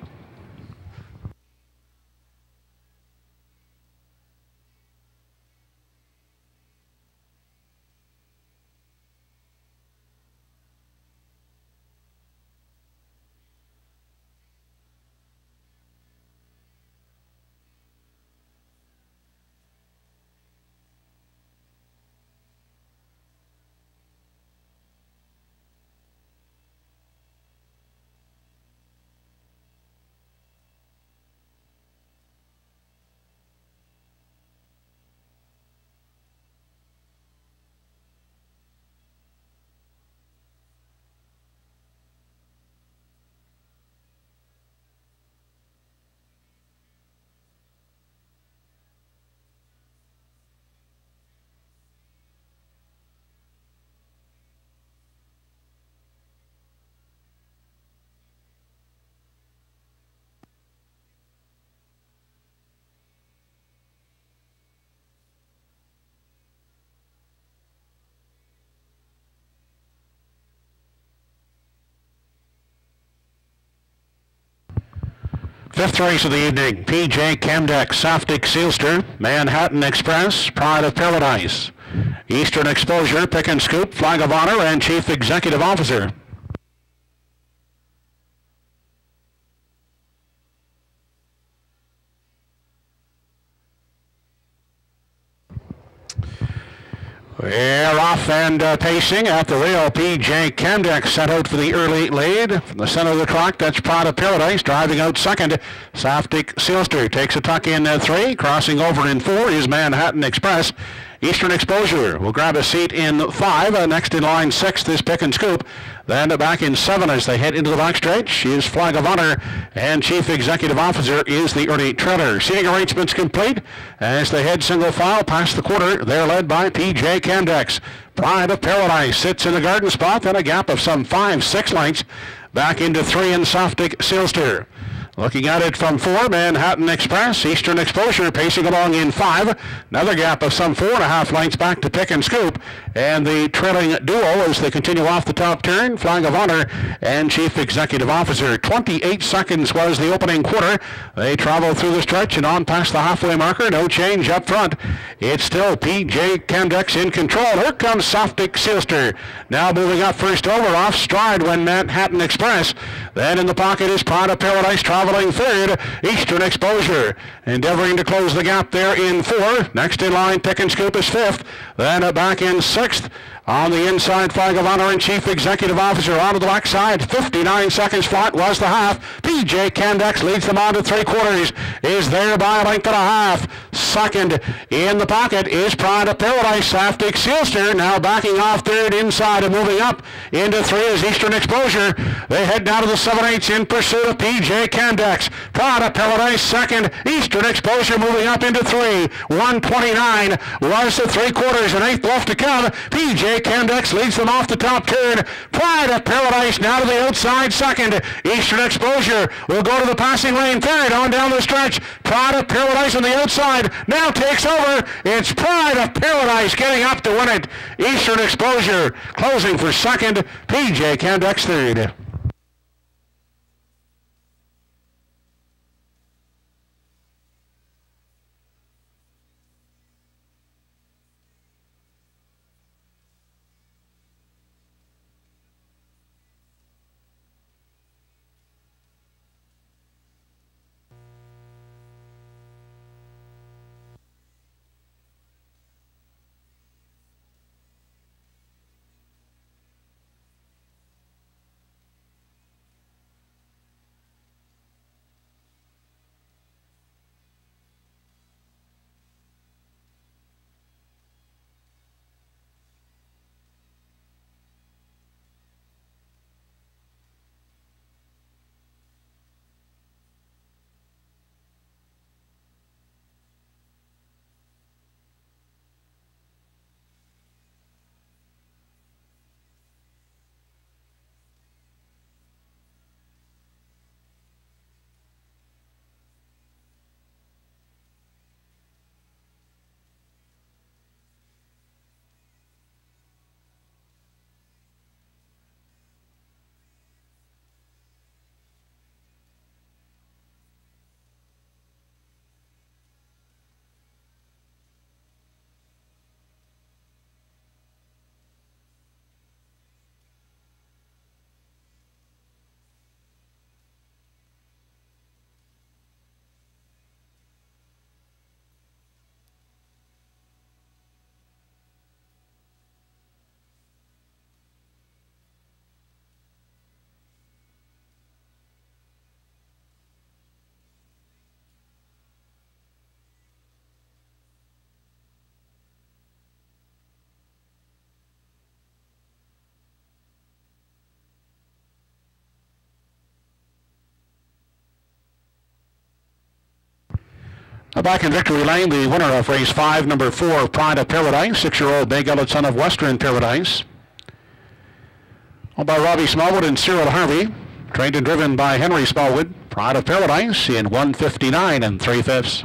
Fifth race of the evening, PJ Camdex, Saftik Sealster, Manhattan Express, Pride of Paradise, Eastern Exposure, Pick and Scoop, Flag of Honor, and Chief Executive Officer. We're off and pacing at the rail. PJ Camdex sent out for the early lead. From the center of the track, that's Pride of Paradise. Driving out second, Saftik Sealster takes a tuck in 3. Crossing over in 4 is Manhattan Express. Eastern Exposure will grab a seat in 5. Next in line 6 is Pick and Scoop. Then back in 7 as they head into the backstretch is Flag of Honor, and Chief Executive Officer is the early trailer. Seating arrangements complete as they head single file past the quarter. They're led by PJ Camdex. Pride of Paradise sits in the garden spot, then a gap of some 5-6 lengths back into 3 in Saftik Sealster. Looking at it from 4, Manhattan Express, Eastern Exposure pacing along in 5. Another gap of some 4.5 lengths back to Pick and Scoop. And the trailing duo as they continue off the top turn, Flag of Honor and Chief Executive Officer. 28 seconds was the opening quarter. They travel through the stretch and on past the halfway marker. No change up front. It's still PJ Camdex in control. Here comes Saftik Sealster. Now moving up first over, off stride when Manhattan Express. Then in the pocket is Pride of Paradise traveling third. Eastern Exposure endeavoring to close the gap there in 4. Next in line, Pick and Scoop is 5th. Then back in 6th. On the inside, Flag of Honor and Chief Executive Officer onto the backside. 59 seconds flat was the half. PJ Camdex leads them on to 3/4. Is there by a length and a half. Second in the pocket is Pride of Paradise. Saftik Sealster now backing off third inside and moving up into 3 is Eastern Exposure. They head down to the 7/8 in pursuit of PJ Camdex. Pride of Paradise second. Eastern Exposure moving up into 3. 1:29 was the 3/4 and 8th left to come. PJ Camdex leads them off the top turn. Pride of Paradise now to the outside second. Eastern Exposure will go to the passing lane third on down the stretch. Pride of Paradise on the outside now takes over. It's Pride of Paradise getting up to win it. Eastern Exposure closing for second. PJ Camdex third. Back in victory lane, the winner of race 5, number 4, Pride of Paradise, 6-year-old bay-gullet son of Western Paradise. Owned by Robbie Smallwood and Cyril Harvey. Trained and driven by Henry Smallwood. Pride of Paradise in 1:59 3/5.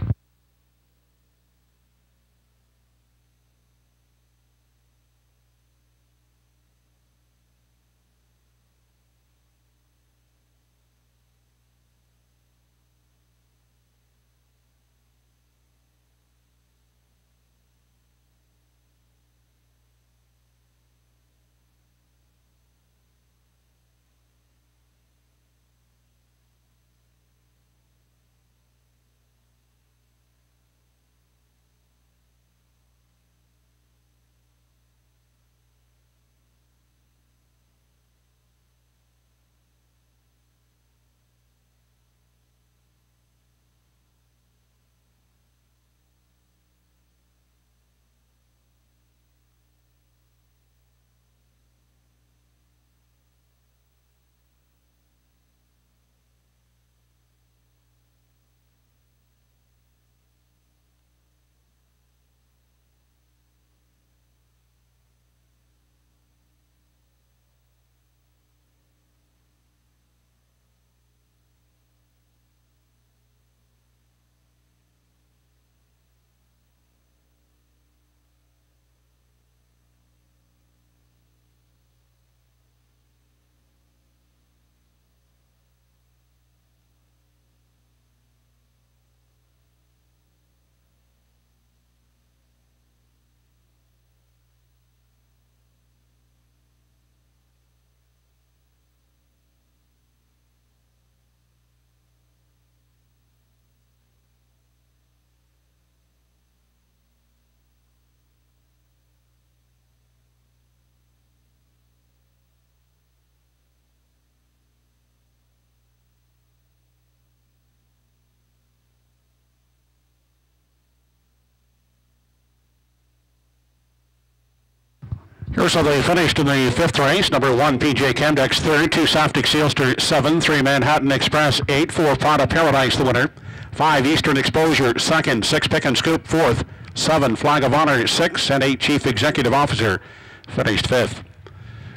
Here's how they finished in the fifth race. Number 1, PJ Chemdex third, 2, Saftic Sealster 7, 3, Manhattan Express 8, 4, Pot of Paradise the winner, 5, Eastern Exposure second, 6, Pick and Scoop fourth, 7, Flag of Honor 6, and 8, Chief Executive Officer finished fifth.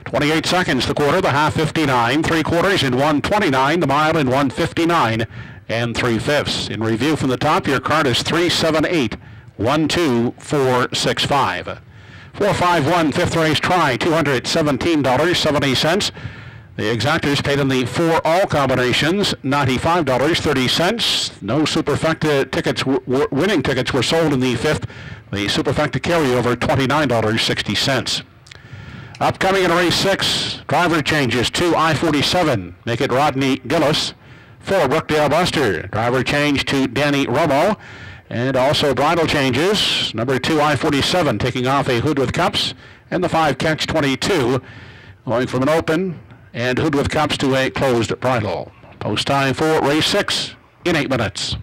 28 seconds the quarter, the half 59, 3/4 in 1:29, the mile in 1:59 and 3/5. In review from the top, your card is 378-12465. 451 fifth race try, $217.70. The exactors paid in the 4 all combinations, $95.30. No Superfecta tickets, winning tickets were sold in the fifth. The Superfecta carryover, $29.60. Upcoming in race 6, driver changes. 2, I-47, make it Rodney Gillis. 4, Brookdale Buster, driver change to Danny Romo. And also bridle changes. Number 2, I-47, taking off a Hood with Cups. And the 5, Catch 22, going from an open and Hood with Cups to a closed bridle. Post time for race 6 in 8 minutes.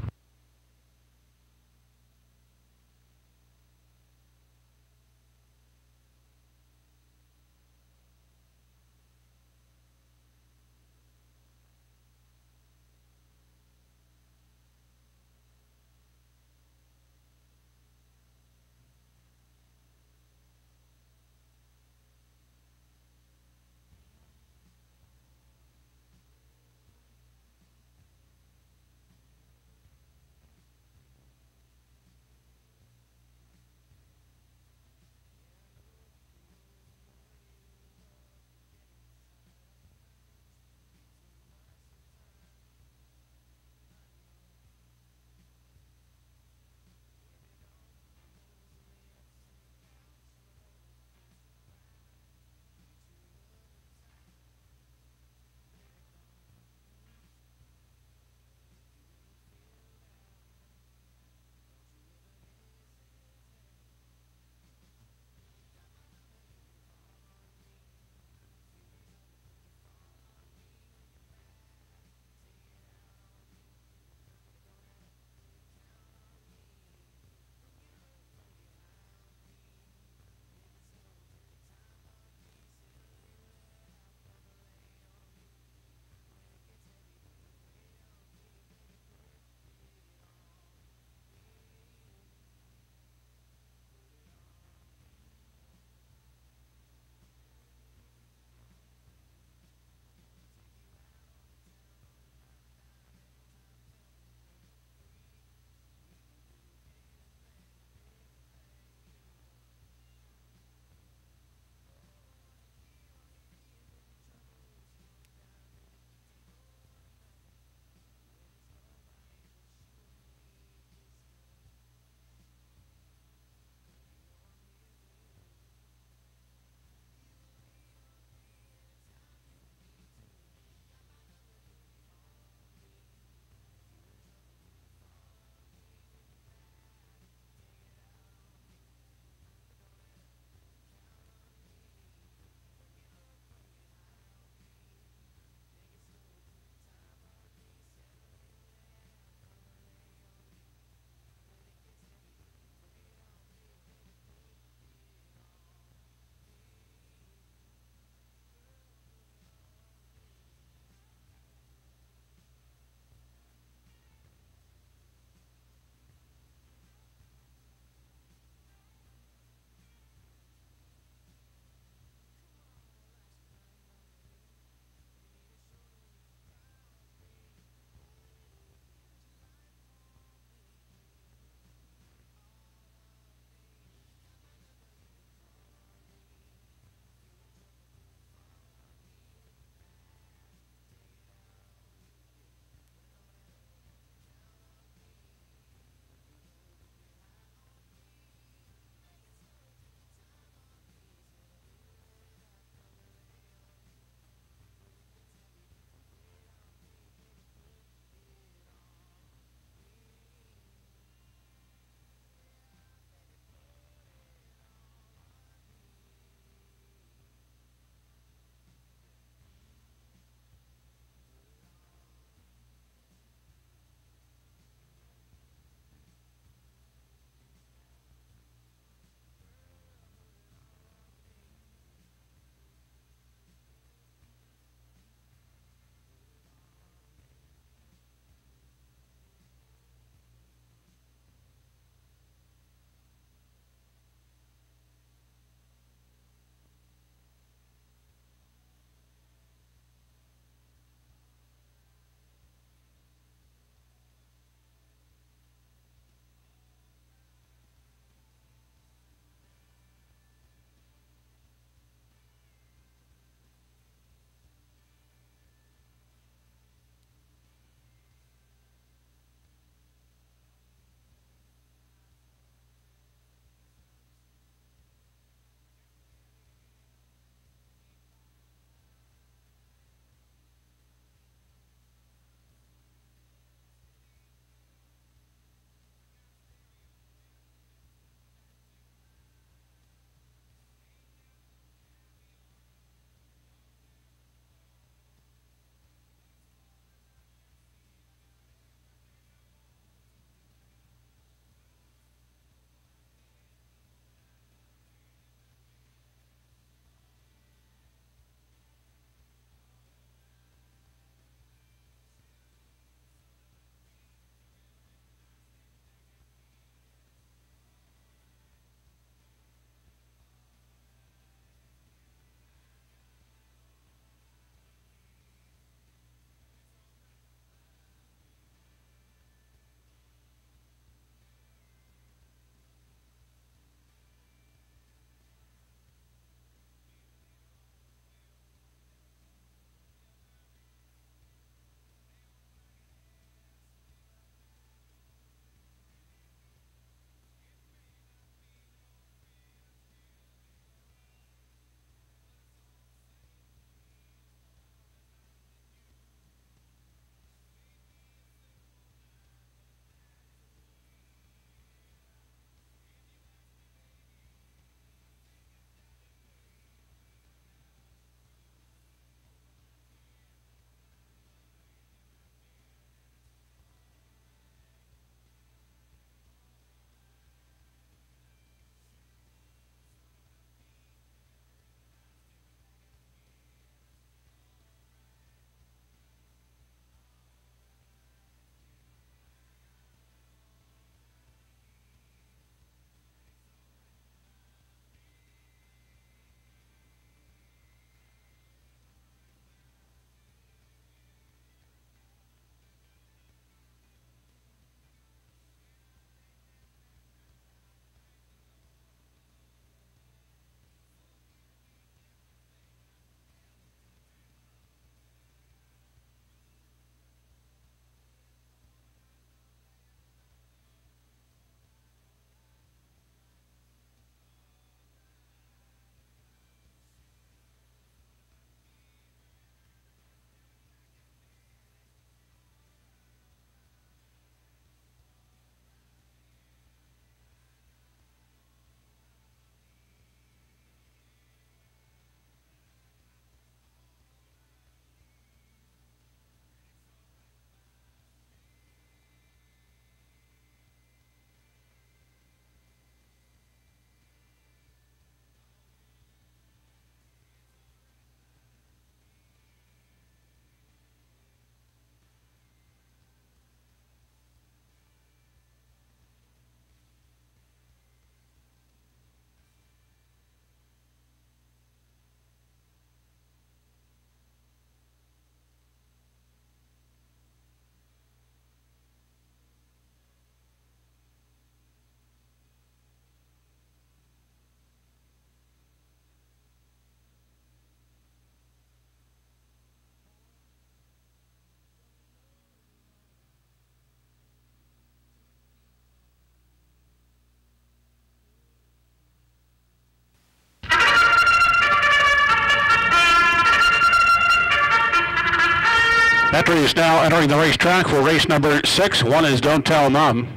entries now entering the racetrack for race number 6. One is Don't Tell Mom.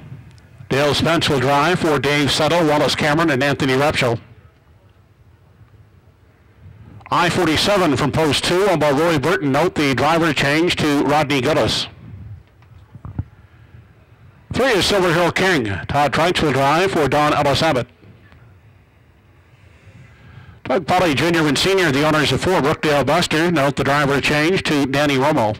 Dale Spence will drive for Dave Settle, Wallace Cameron, and Anthony Repschel. I-47 from post 2 on by Roy Burton. Note the driver change to Rodney Gillis. 3 is Silver Hill King. Todd Trites will drive for Don Ellis Abbott. Doug Polly Jr. and Sr., the owners of 4, Brookdale Buster. Note the driver change to Danny Romo.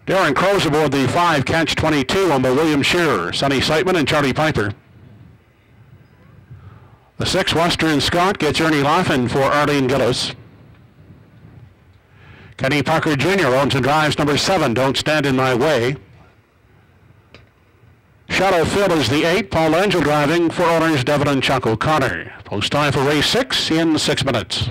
Darren Crows aboard the 5 Catch 22 on by William Shearer, Sonny Seitman, and Charlie Piper. The 6 Western Scott gets Ernie Laughlin for Arlene Gillis. Kenny Parker Jr. owns and drives number 7, Don't Stand in My Way. Shadow Phil is the 8, Paul Angel driving for owners Devin and Chuck O'Connor. Post time for race 6 in 6 minutes.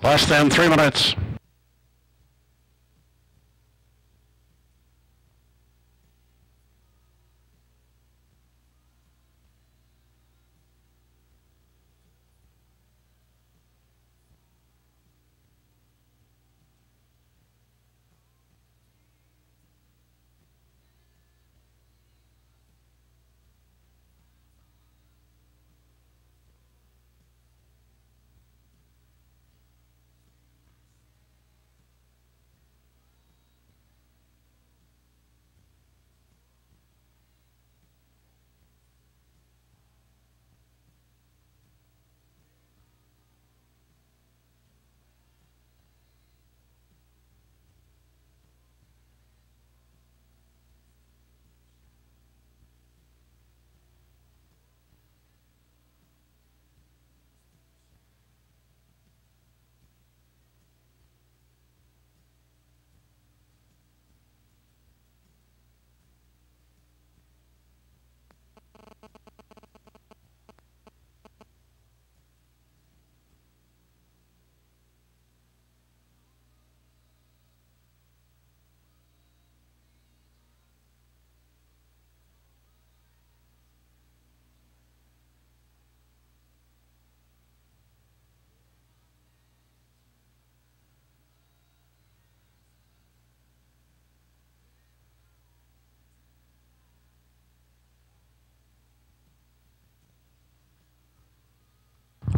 Less than 3 minutes.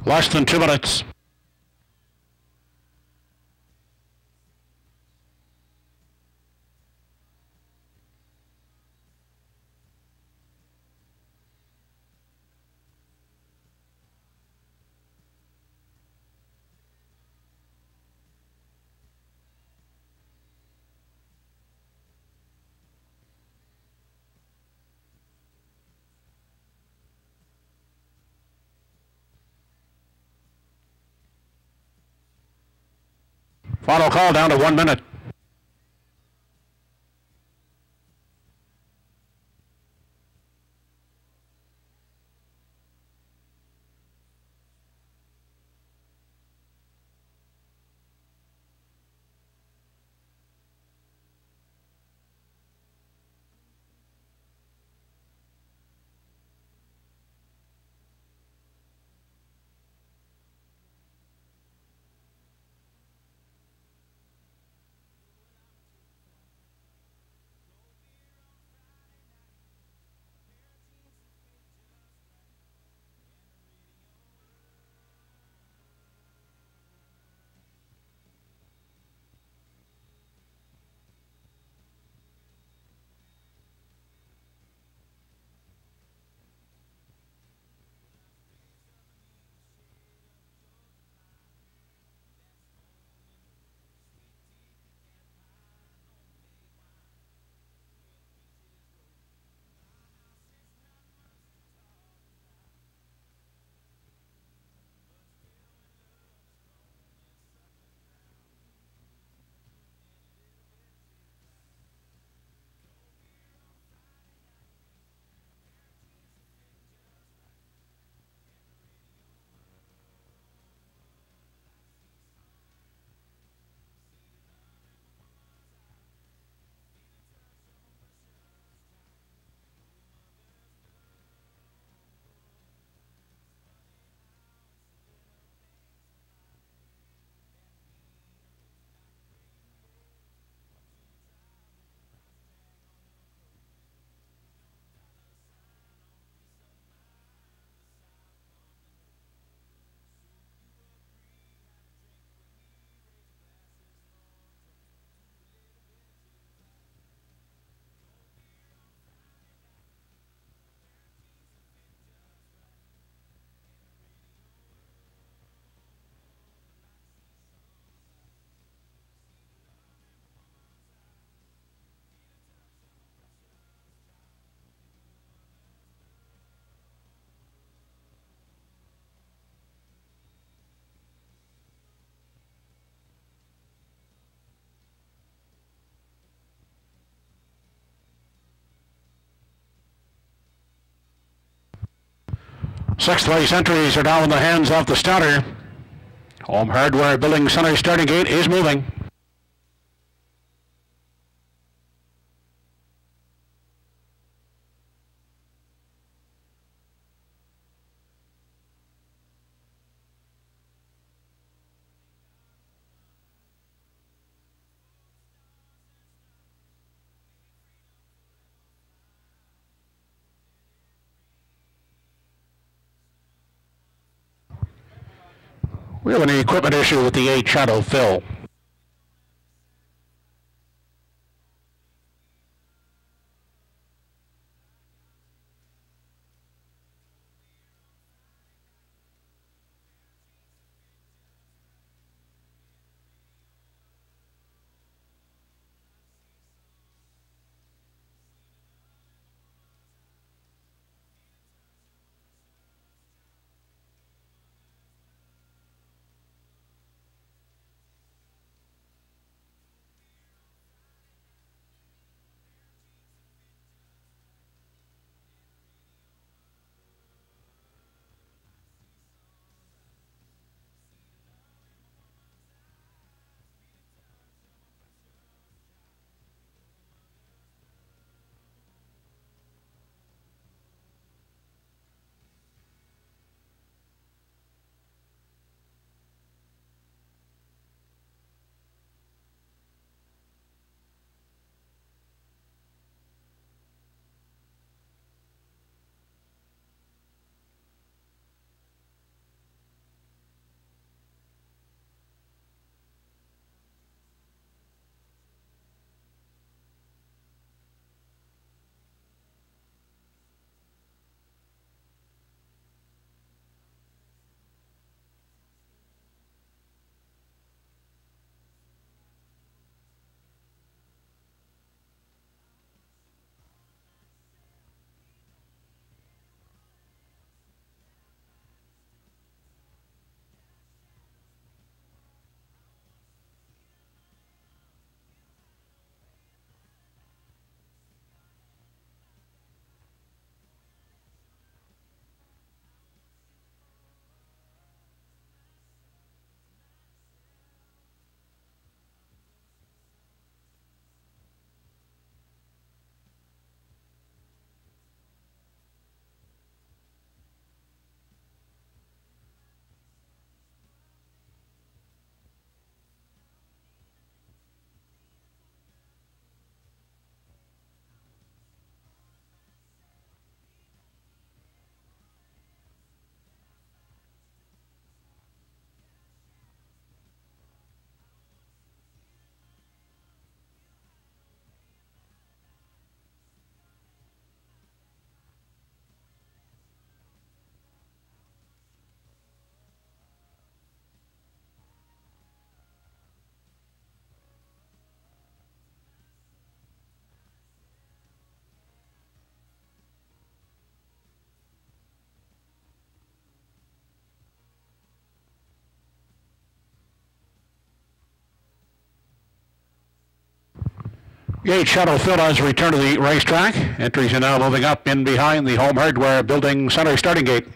Less than 2 minutes. Final call down to 1 minute. Sixth place entries are now in the hands of the starter. Home Hardware Building Center starting gate is moving. We have an equipment issue with the 8 Shadow Phil. Gate Shuttle Phil has returned to the racetrack. Entries are now moving up in behind the Home Hardware Building center starting gate.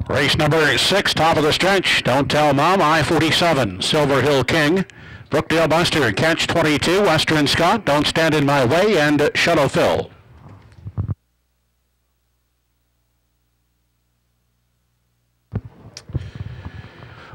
Race number 6, top of the stretch. Don't Tell Mom, I-47, Silver Hill King, Brookdale Buster, Catch 22, Western Scott, Don't Stand in My Way, and Shuttle Phil.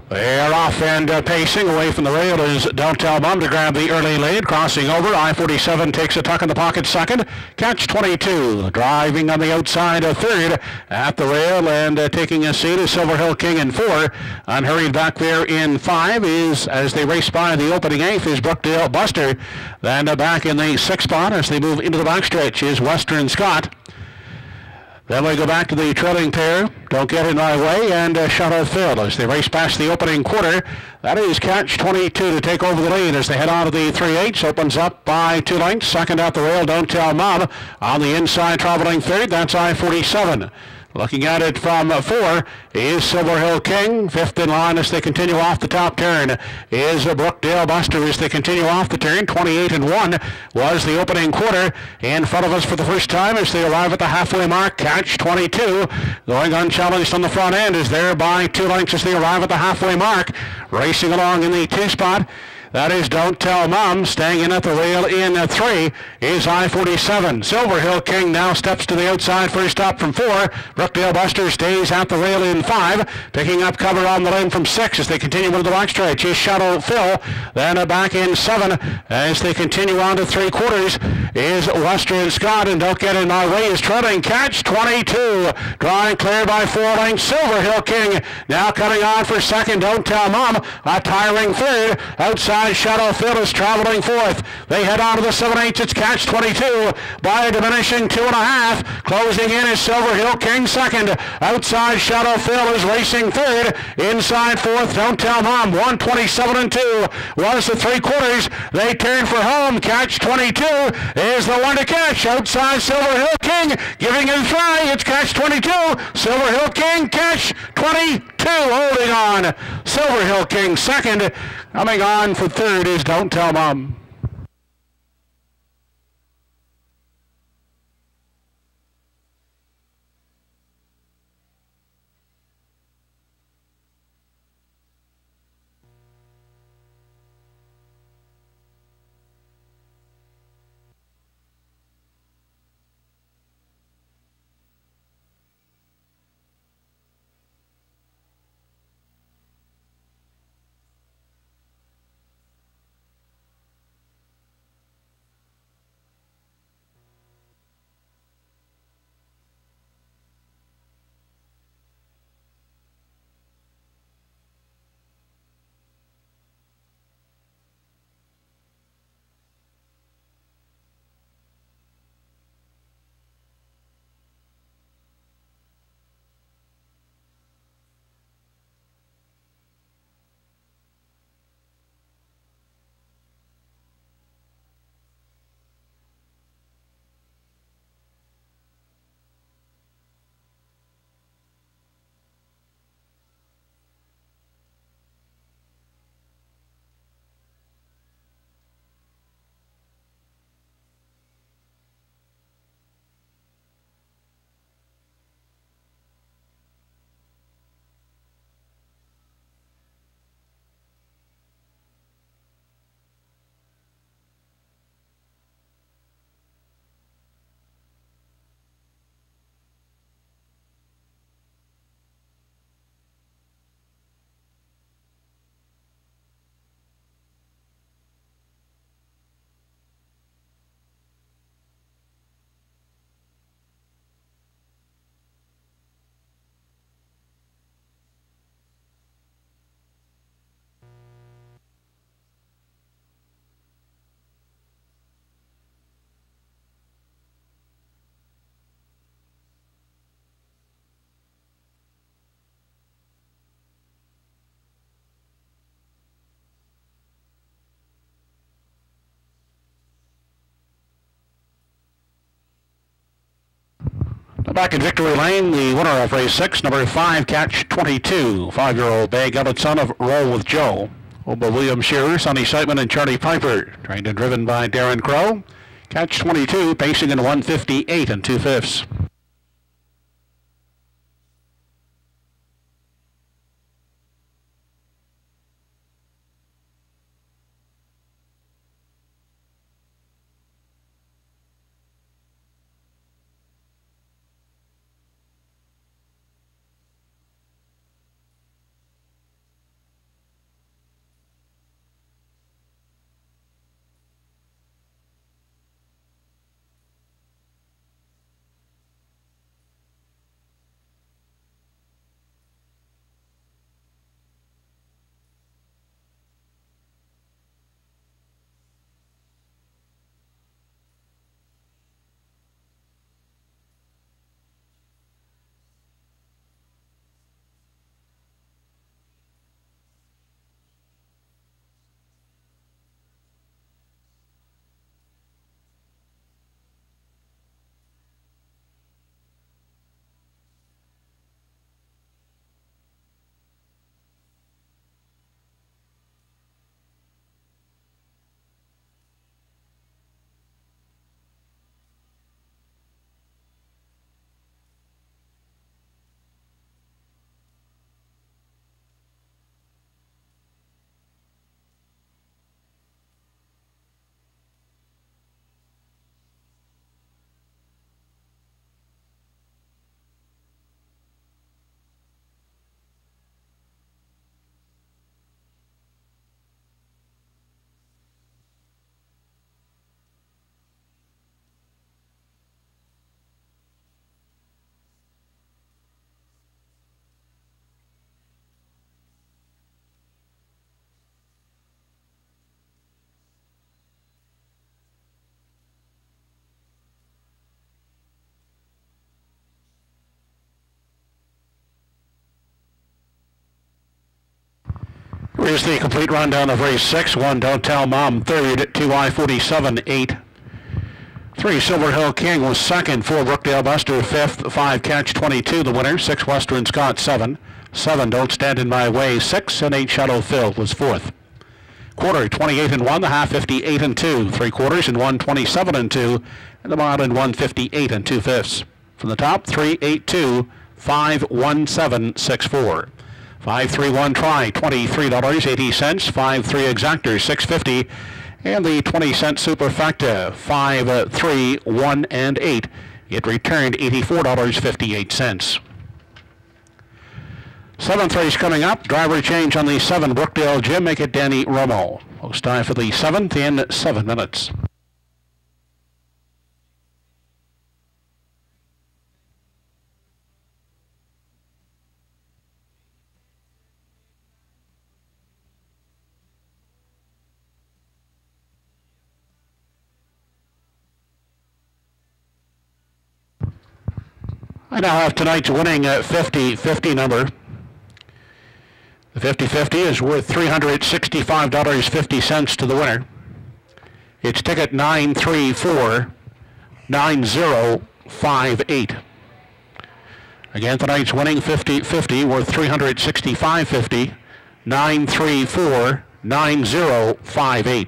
They're off and pacing away from the rail is Don't Tell Mom to grab the early lead. Crossing over, I-47 takes a tuck in the pocket second. Catch 22 driving on the outside of third at the rail and taking a seat is Silver Hill King in 4. Unhurried back there in 5 is, as they race by the opening 8th, is Brookdale Buster. Then back in the 6th spot as they move into the backstretch is Western Scott. Then we go back to the trailing pair, Don't Get in My Way, and Shuttle Phil as they race past the opening quarter. That is Catch 22 to take over the lead as they head on to the 3/8. Opens up by 2 lengths. Second at the rail, Don't Tell Mom. On the inside, traveling third, that's I-47. Looking at it from 4 is Silver Hill King. 5th in line as they continue off the top turn is Brookdale Buster as they continue off the turn. 28-1 was the opening quarter. In front of us for the first time as they arrive at the halfway mark. Catch 22 going unchallenged on the front end is there by 2 lengths as they arrive at the halfway mark. Racing along in the 2 spot. That is Don't Tell Mom. Staying in at the rail in 3 is I-47. Silver Hill King now steps to the outside for his stop from 4. Brookdale Buster stays at the rail in 5. Picking up cover on the lane from 6 as they continue into the backstretch is Shuttle Phil. Then back in 7 as they continue on to 3/4 is Western Scott. And Don't Get in My Way is trailing Catch 22. Drawing clear by 4 lengths. Silver Hill King now cutting on for second. Don't Tell Mom. A tiring third. Outside Shuttle Phil is traveling 4th. They head on to the 7/8. It's Catch 22 by a diminishing 2.5. Closing in is Silver Hill King second. Outside Shuttle Phil is racing third. Inside 4th, Don't Tell Mom. 1:27-2 was the 3/4. They turn for home. Catch 22 is the one to catch. Outside Silver Hill King giving it a try. It's Catch 22. Silver Hill King, Catch 22 holding on. Silver Hill King second. Coming on for third is Don't Tell Mom. Back in victory lane, the winner of race 6, number 5, Catch 22, 5-year-old bay gelded son of Roll with Joe. Owned by William Shearer, Sonny Seidman, and Charlie Piper. Trained and driven by Darren Crow. Catch 22, pacing in 158 and 2/5. Here's the complete rundown of race 6. 1, Don't Tell Mom, third. 2, I-47, 8. 3, Silver Hill King was second. 4, Brookdale Buster, fifth. 5, Catch 22, the winner. 6, Western Scott, 7. 7, Don't Stand in My Way, 6. And 8, Shadow Phil was fourth. Quarter, 28 and 1. The half, 58 and 2. 3 quarters in 1, 27 and 2. And the mile in 158 and 2/5. From the top, 3, 8, 2, 5, 1, 7, 6, 4. 5-3-1 try, $23.80. 5-3 exactor, $6.50. And the 20-cent superfecta, 5, 3, 1, and 8. It returned $84.58. Seventh race coming up. Driver change on the 7, Brookdale Jim. Make it Danny Romo. Post time for the 7th in 7 minutes. I now have tonight's winning 50-50 number. The 50-50 is worth $365.50 to the winner. It's ticket 9349058. Again, tonight's winning 50-50 worth $365.50. 9349058.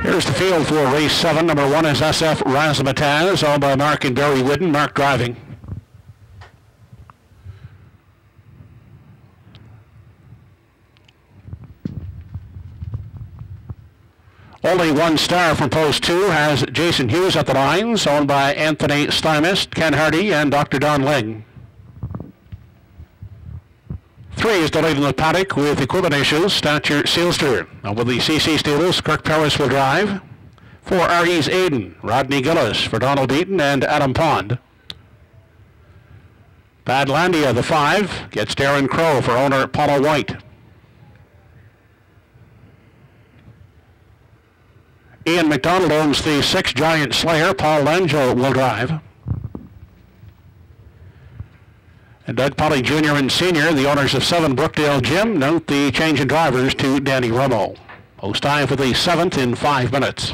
Here's the field for race 7. Number 1 is SF Razzmatazz, owned by Mark and Barry Whidden. Mark driving. Only 1 star from post 2 has Jason Hughes at the lines, owned by Anthony Stymist, Ken Hardy, and Dr. Don Ling. 3 is delayed in the paddock with equipment issues, Stature Sealster. Now with the CC Stables, Kirk Paris will drive. 4, RE's Aiden, Rodney Gillis for Donald Beaton and Adam Pond. Badlandia, the 5, gets Darren Crow for owner Paula White. Ian McDonald owns the 6, Giant Slayer. Paul Langell will drive. And Doug Polly Jr. and Sr., the owners of 7 Brookdale Gym, note the change in drivers to Danny Romo. Post time for the 7th in 5 minutes.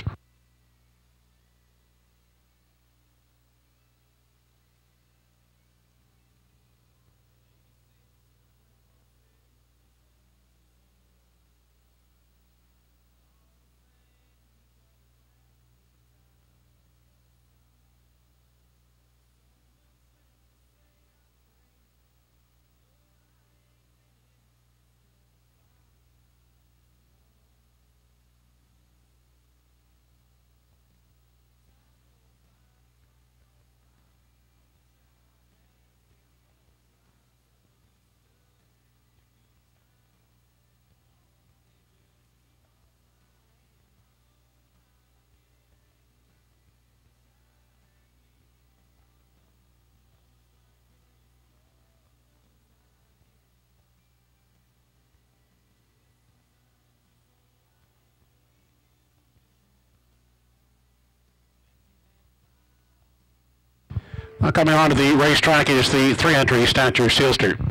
Coming onto the racetrack is the 3-entry Stature Sealster.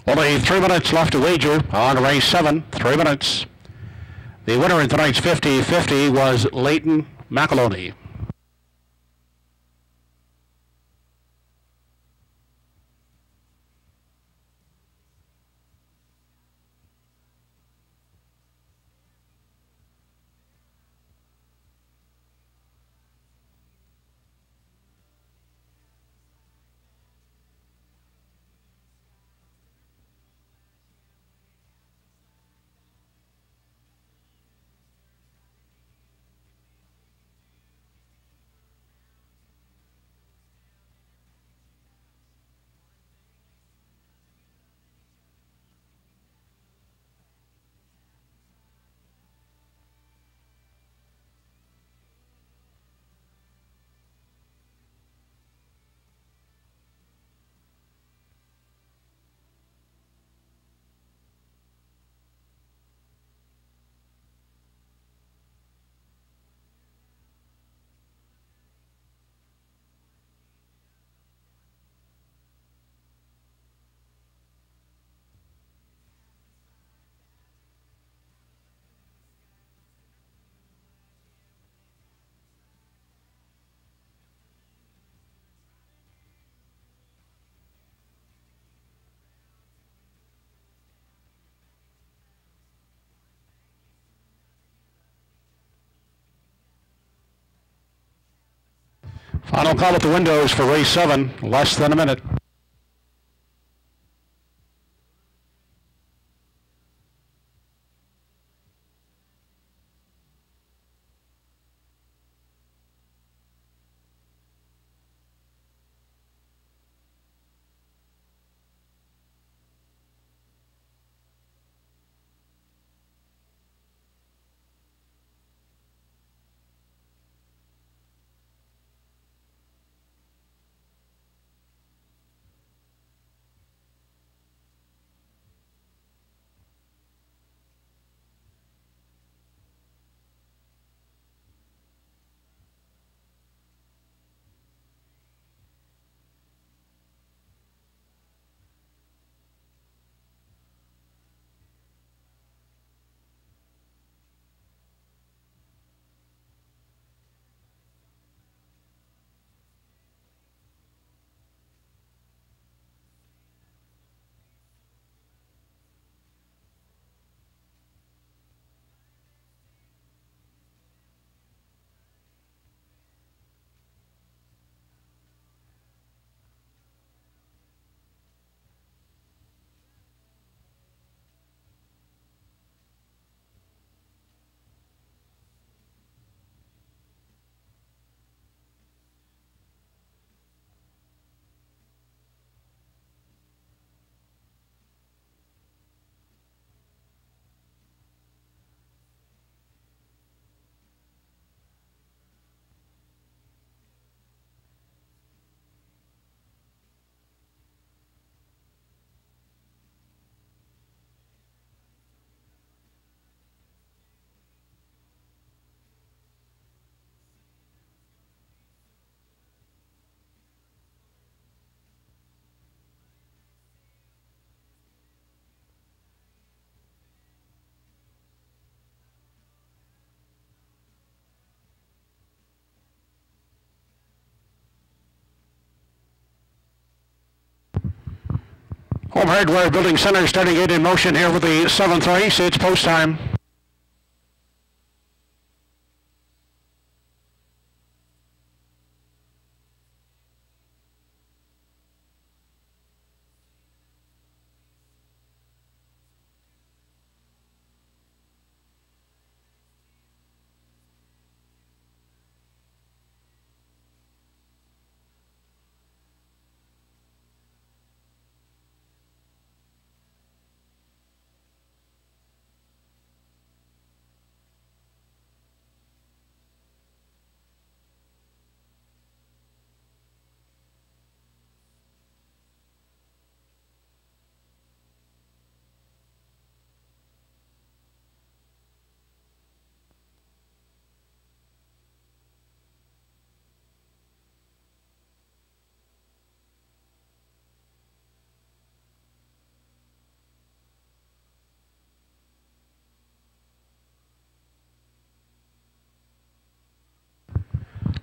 Only 3 minutes left to wager on race 7. 3 minutes. The winner in tonight's 50-50 was Leighton McEloney. Final call at the windows for race 7, less than a minute. Home Hardware Building Center starting it in motion here with the 7th race. It's post time.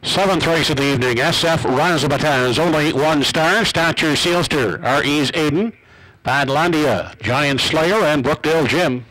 Seventh race of the evening, SF Razzmatazz, only 1 star. Stature Sealster, R.E.'s Aiden, Badlandia, Giant Slayer, and Brookdale Jim.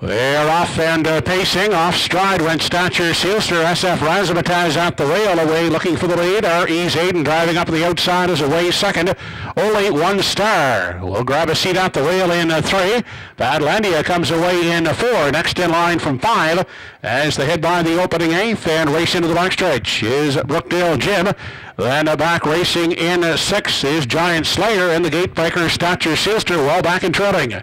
They're off and pacing. Off stride went Stature Sealster. SF Razzmatazz at the rail away looking for the lead. R.E.'s Aiden driving up the outside as away second. Only 1 star. We'll grab a seat at the rail in 3. Badlandia comes away in 4. Next in line from 5 as they head by the opening 8th and race into the backstretch is Brookdale Jim. Then back racing in 6 is Giant Slayer, and the gatebreaker Stature Sealster well back in trailing.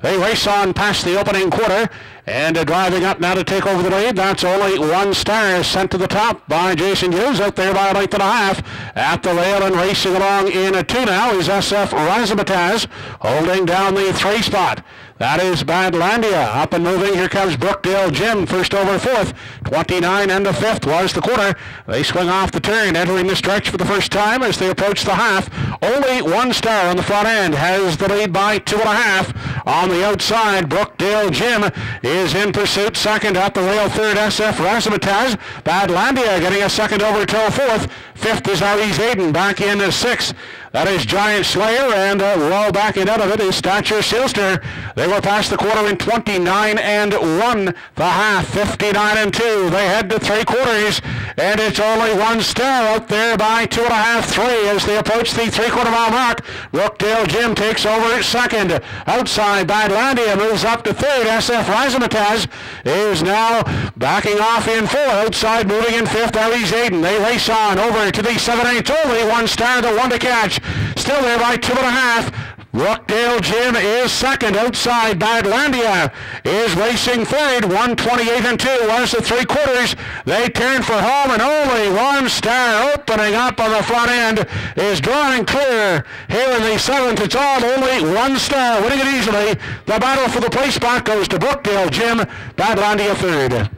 They race on past the opening quarter and driving up now to take over the lead. That's only 1 star sent to the top by Jason Hughes out there by a length and a half. At the rail and racing along in 2 now is SF Razzmatazz holding down the 3 spot. That is Badlandia. Up and moving. Here comes Brookdale Jim. First over 4th. 29 and a 5th was the quarter. They swing off the turn, entering the stretch for the first time as they approach the half. Only 1 star on the front end has the lead by 2.5. On the outside, Brookdale Jim is in pursuit. Second at the rail. Third, SF Razzmatazz. Badlandia getting a second over till 4th. 5th is R.E.'s Aiden back in 6th. That is Giant Slayer, and well back in out of it is Stature Sealster. They were past the quarter in 29 and 1. The half, 59 and 2. They head to 3 quarters, and it's only 1 star out there by 2.5, 3 as they approach the 3/4 mile mark. Brookdale Jim takes over second. Outside, Badlandia moves up to 3rd. SF Razzmatazz is now backing off in 4. Outside, moving in 5th, R.E.'s Aiden. They race on over to the 7/8. Only 1 star, the 1 to catch. Still there by 2.5. Brookdale Jim is second. Outside, Badlandia is racing third. 1:28 and 2 was the 3 quarters. They turn for home, and only 1 star opening up on the front end is drawing clear. Here in the 7th, it's all only 1 star, winning it easily. The battle for the place spot goes to Brookdale Jim. Badlandia third.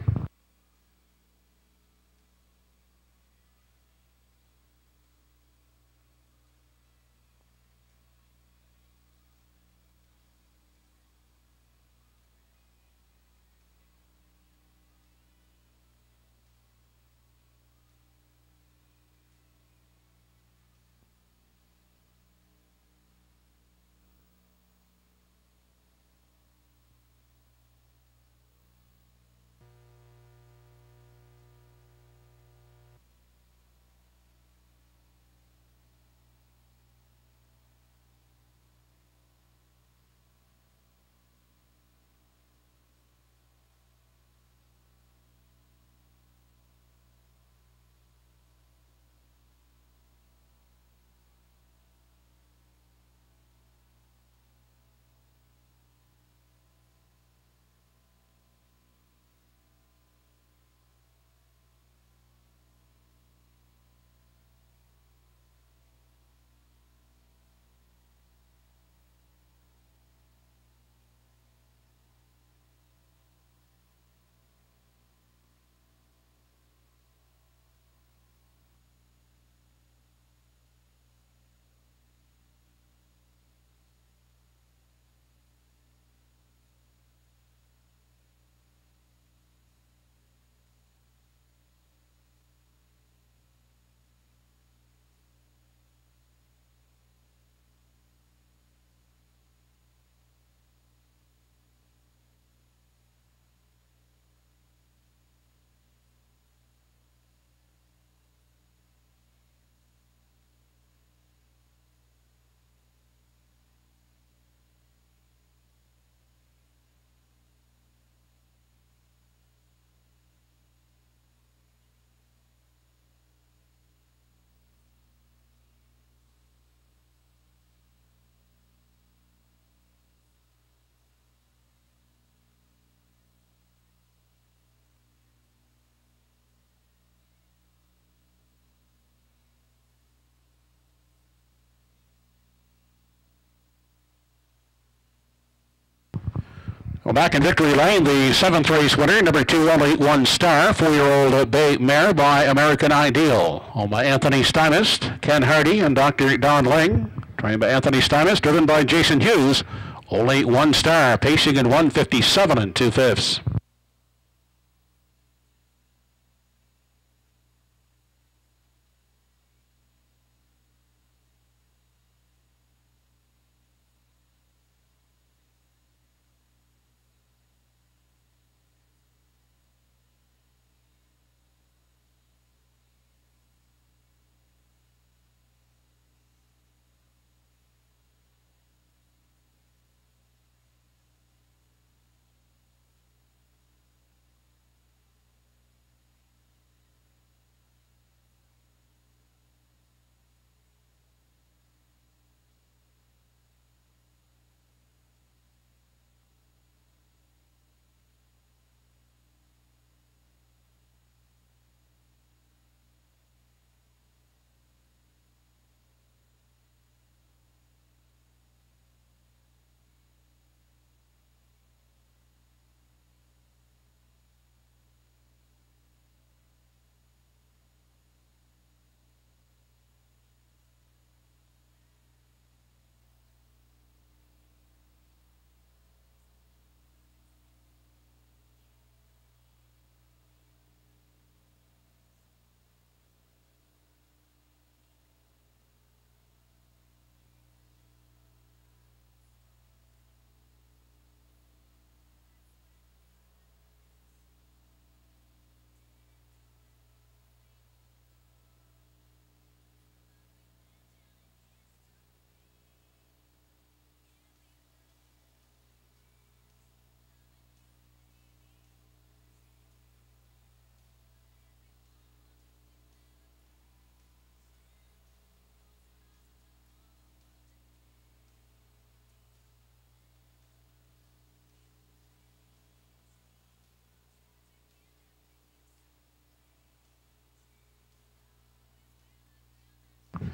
Well, back in Victory Lane, the 7th race winner, number 2, Only One Star, 4-year-old bay mare by American Ideal. Owned by Anthony Stymist, Ken Hardy, and Dr. Don Ling. Trained by Anthony Stymist, driven by Jason Hughes. Only One Star, pacing in 1:57 2/5.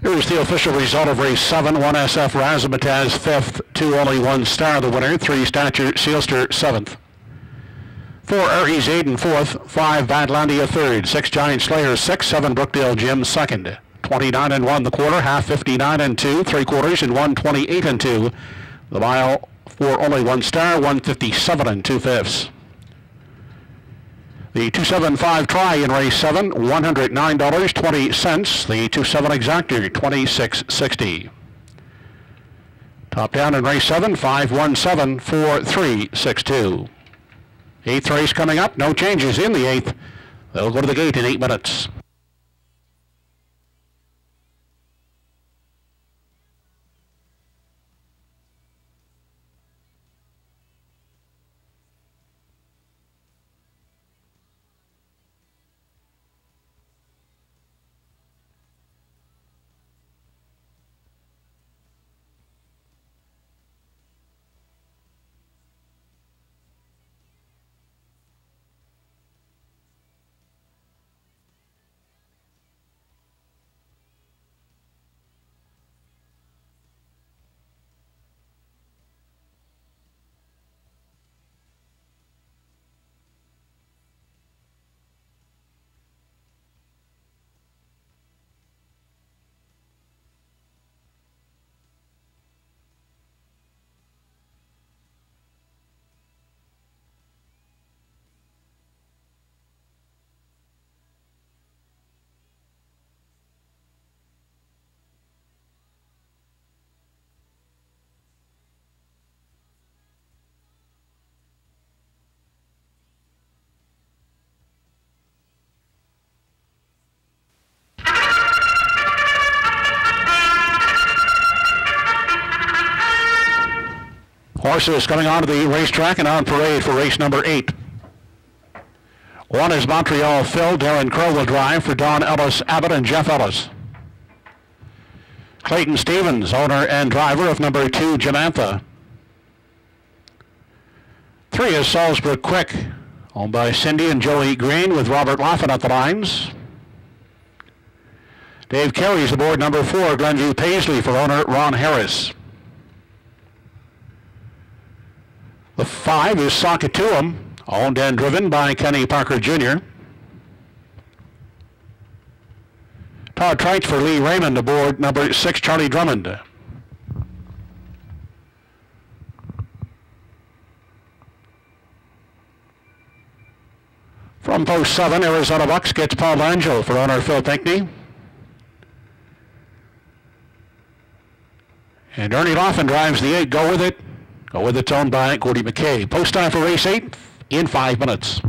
Here's the official result of race 7. 1 SF Razzmatazz 5th, 2 Only One Star the winner, 3 Stature Sealster 7th, 4 Aries Aiden 4th, 5 Badlandia 3rd, 6 Giant Slayer 6th, 7 Brookdale Jim 2nd, 29 and 1 the quarter, half 59 and 2, 3/4 and 1, 28 and 2. The mile for Only One Star, 1:57 2/5. The 275 try in race 7, $109.20. The 27 exactor, $26.60. Top down in race 7, 517-4362. 8th race coming up, no changes in the 8th. They'll go to the gate in 8 minutes. Horses coming onto the racetrack and on parade for race number 8. 1 is Montreal Phil. Darren Crow will drive for Don Ellis Abbott and Jeff Ellis. Clayton Stevens, owner and driver of number 2, Jamantha. 3 is Salisbury Quick, owned by Cindy and Joey Green with Robert Laffin at the lines. Dave Carey's aboard number 4, Glenview Paisley for owner Ron Harris. The 5 is Sakatuum, owned and driven by Kenny Parker Jr. Todd Trites for Lee Raymond aboard number 6, Charlie Drummond. From post 7, Arizona Bucks gets Paul Langell for owner Phil Pinckney. And Ernie Laughlin drives the 8. Go With It. Go With It's owned by Gordy McKay. Post time for race 8 in 5 minutes.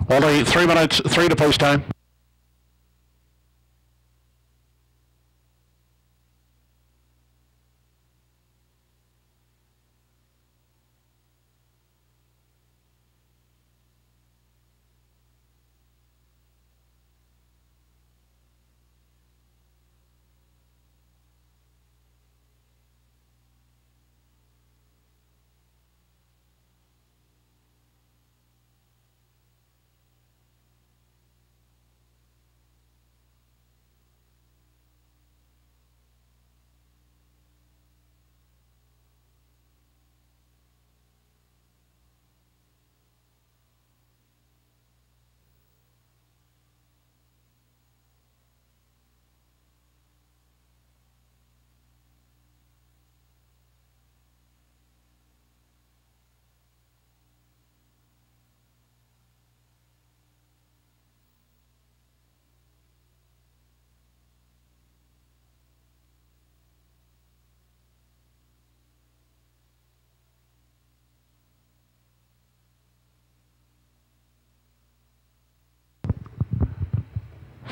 Only 3 minutes, 3 to post time.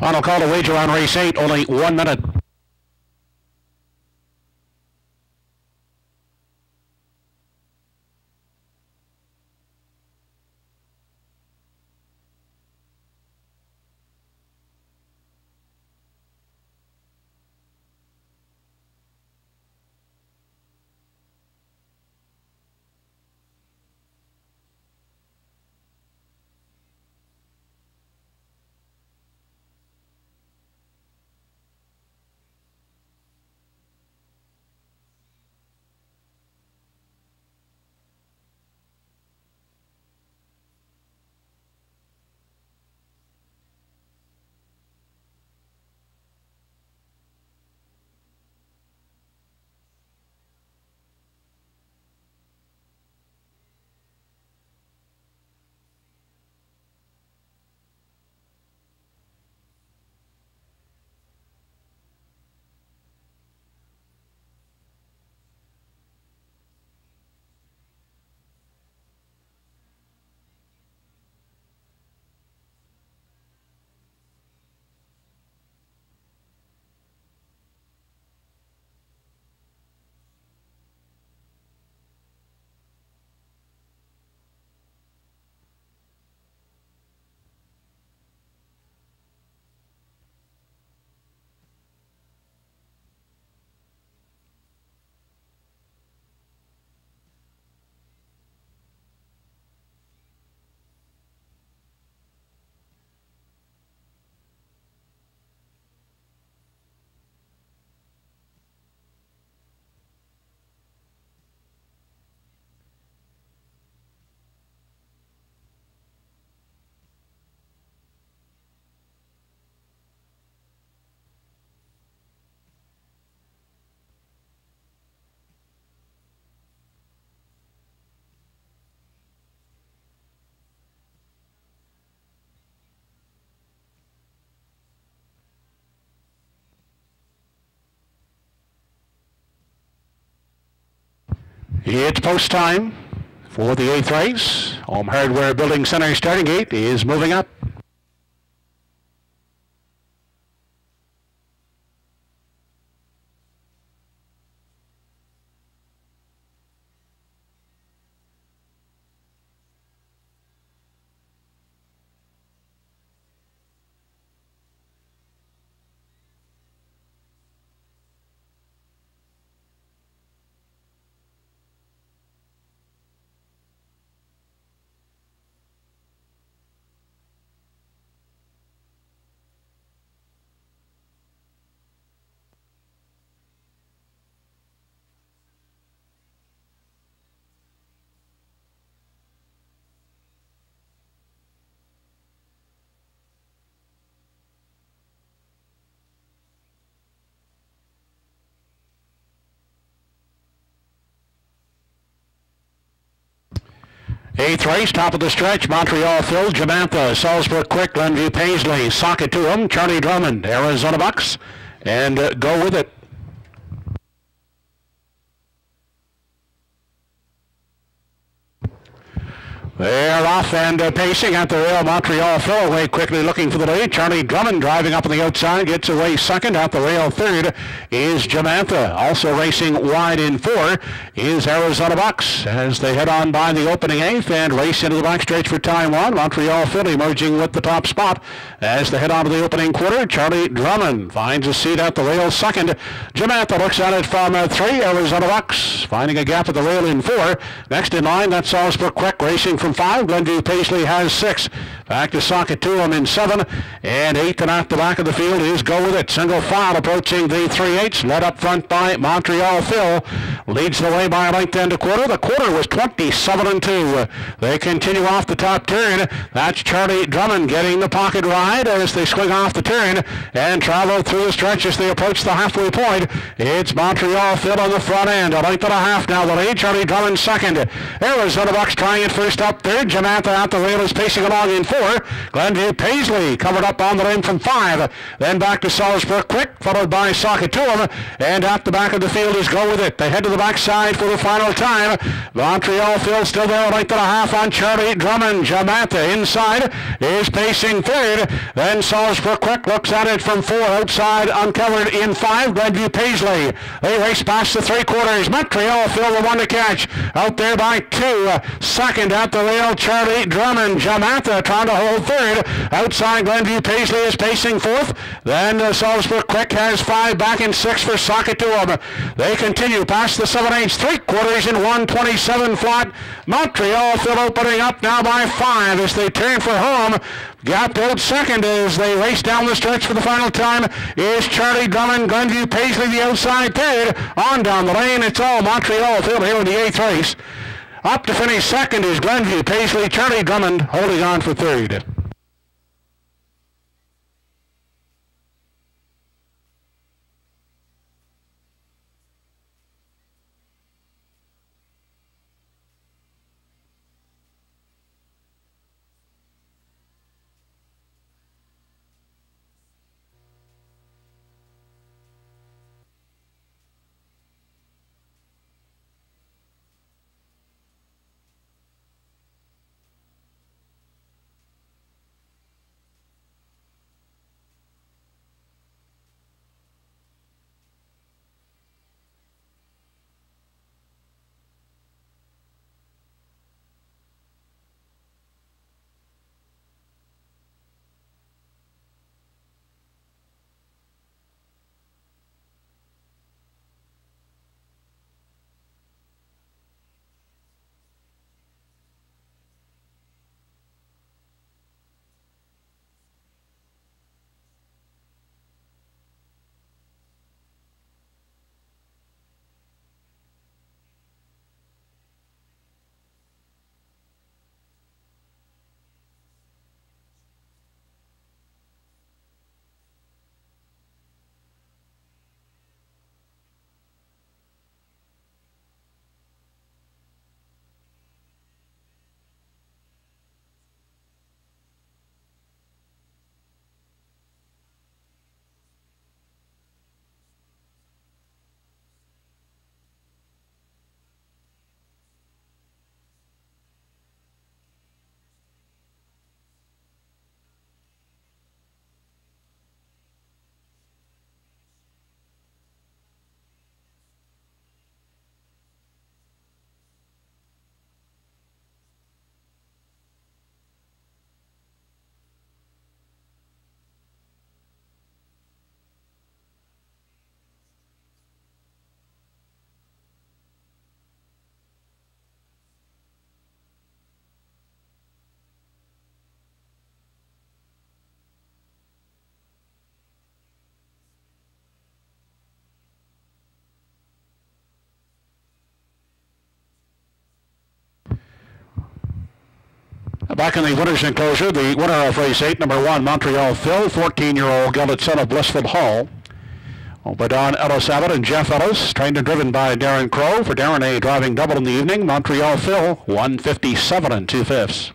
Final call to wager on race 8, only 1 minute. It's post time for the 8th race. Home Hardware Building Center starting gate is moving up. Eighth race, top of the stretch, Montreal Phil, Jamantha, Salzburg Quick, Glenview Paisley, Socket to him, Charlie Drummond, Arizona Bucks, and Go With It. They're off and pacing at the rail. Montreal Phil away quickly looking for the lead. Charlie Drummond driving up on the outside, gets away second. At the rail third is Jamantha. Also racing wide in 4 is Arizona Bucks as they head on by the opening 8th and race into the backstretch for time 1. Montreal Phil emerging with the top spot as they head on to the opening quarter. Charlie Drummond finds a seat at the rail second. Jamantha looks at it from 3. Arizona Bucks finding a gap at the rail in 4. Next in line, that's Salzburg Quick racing from 5. Glenview Paisley has 6. Back to Socket to him in 7. And 8th and at the back of the field is Go With It. Single file approaching the 3/8, led up front by Montreal Phil. Leads the way by a length and a quarter. The quarter was 27-2. They continue off the top turn. That's Charlie Drummond getting the pocket ride as they swing off the turn and travel through the stretch as they approach the halfway point. It's Montreal Phil on the front end. A length and a half now the lead. Charlie Drummond second. Arizona Bucks trying it first up third. Jamantha at the rail is pacing along in 4. Glenview Paisley covered up on the rim from 5. Then back to Salzburg Quick, followed by Socket to him. And at the back of the field is Go With It. They head to the backside for the final time. Montreal Phil still there, a length and a half on Charlie Drummond. Jamantha inside is pacing third. Then Salzburg Quick looks at it from 4. Outside uncovered in 5. Glenview Paisley. They race past the 3/4. Montreal Phil the one to catch. Out there by 2. Second at the rail, Charlie Drummond. Jamantha trying to hold third. Outside, Glenview Paisley is pacing 4th. Then Salzburg Quick has 5. Back in 6 for Socket to him. They continue past the 7/8, 3/4 in 1:27 flat. Montreal Phil opening up now by 5 as they turn for home. Gapped out second as they race down the stretch for the final time is Charlie Drummond. Glenview Paisley the outside third. On down the lane, it's all Montreal Phil here in the 8th race. Up to finish second is Glenview Paisley. Charlie Drummond holding on for third. Back in the winner's enclosure, the winner of race 8, number 1, Montreal Phil, 14-year-old gelded son of Blissful Hall. Owned by Don Ellis Abbott and Jeff Ellis, trained and driven by Darren Crow. For Darren, a driving double in the evening. Montreal Phil, 157 2/5.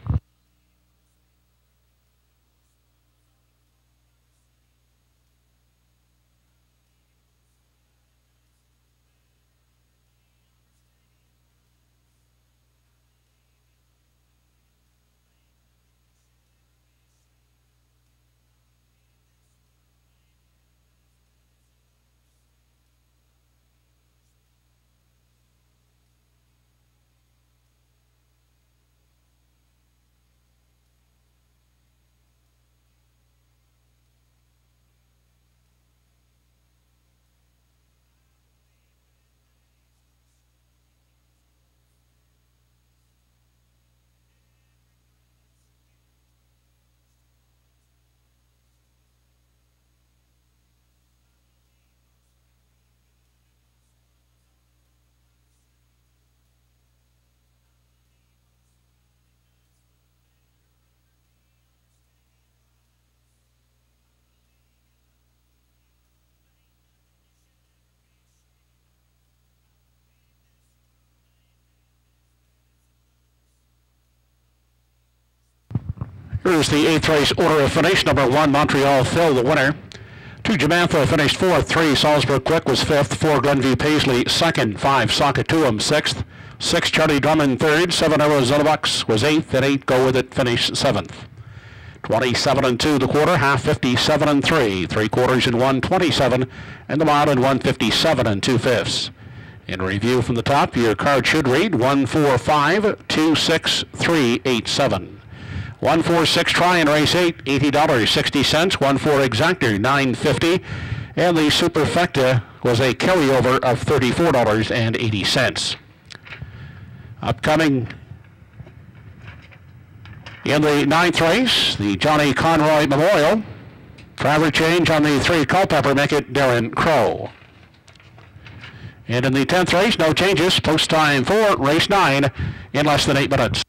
Here's the 8th race order of finish. Number 1, Montreal Phil, the winner. 2, Jamantha finished 4th. 3, Salzburg Quick was 5th. 4, Glenview Paisley 2nd. 5, Sakatuum 6th. 6, Charlie Drummond 3rd. 7, Arizona Bucks was 8th. And 8, Go With It finished 7th. 27 2 the quarter, half 57 3. 3 quarters in 127, and the mile in 157 2/5. In review from the top, your card should read 145-26387. 146 try in race 8, $80.60. 14 exactor, $9.50. And the superfecta was a carryover of $34.80. Upcoming in the 9th race, the Johnny Conroy Memorial. Driver change on the 3, Culpepper, make it Darren Crow. And in the 10th race, no changes. Post time for race 9 in less than 8 minutes.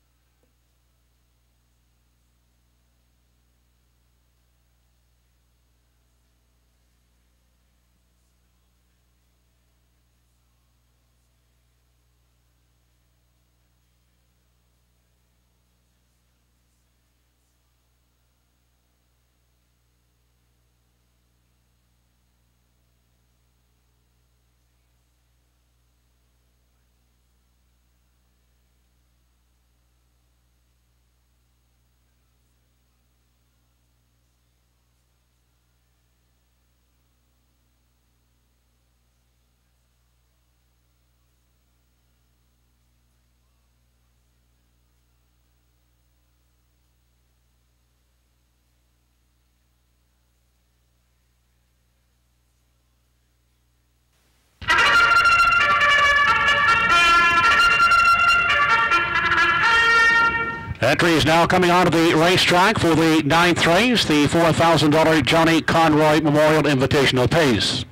Entry is now coming onto the racetrack for the 9th race, the $4,000 Johnny Conroy Memorial Invitational Pace.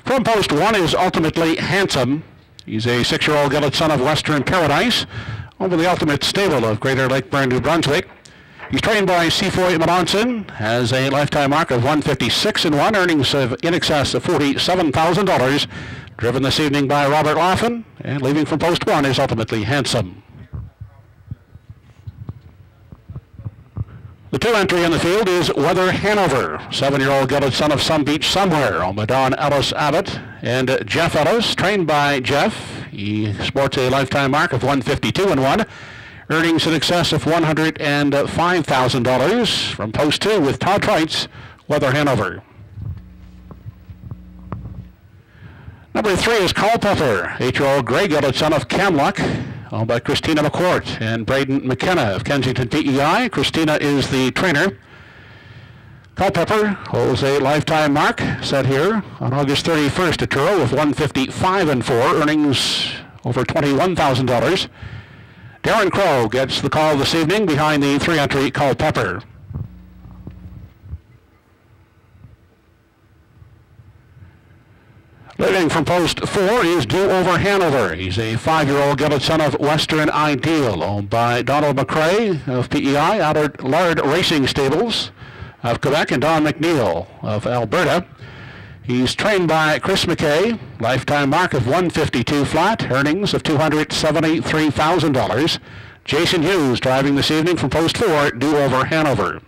From post 1 is Ultimately Handsome. He's a 6-year-old gelded son of Western Paradise, over the Ultimate Stable of Greater Lakeburn, New Brunswick. He's trained by Seafoy Melanson, has a lifetime mark of 156-1, earnings of in excess of $47,000. Driven this evening by Robert Laughlin, and leaving from post 1 is Ultimately Handsome. The 2 entry in the field is Weather Hanover, 7-year-old gelded son of Some Beach Somewhere, owned by Don Ellis Abbott and Jeff Ellis, trained by Jeff. He sports a lifetime mark of 152-1, earnings in excess of $105,000 from post 2 with Todd Trites, Weather Hanover. Number 3 is Culpepper, 8-year-old gray gelded son of Camlock, owned by Christina McCourt and Braden McKenna of Kensington PEI. Christina is the trainer. Culpepper holds a lifetime mark set here on August 31st at Truro with 155-4, earnings over $21,000. Darren Crow gets the call this evening behind the 3 entry Culpepper. Leading from post 4 is Do Over Hanover. He's a 5-year-old gelded son of Western Ideal, owned by Donald McRae of PEI out at Lard Racing Stables of Quebec and Don McNeil of Alberta. He's trained by Chris McKay, lifetime mark of 152 flat, earnings of $273,000. Jason Hughes driving this evening from post 4, Do Over Hanover.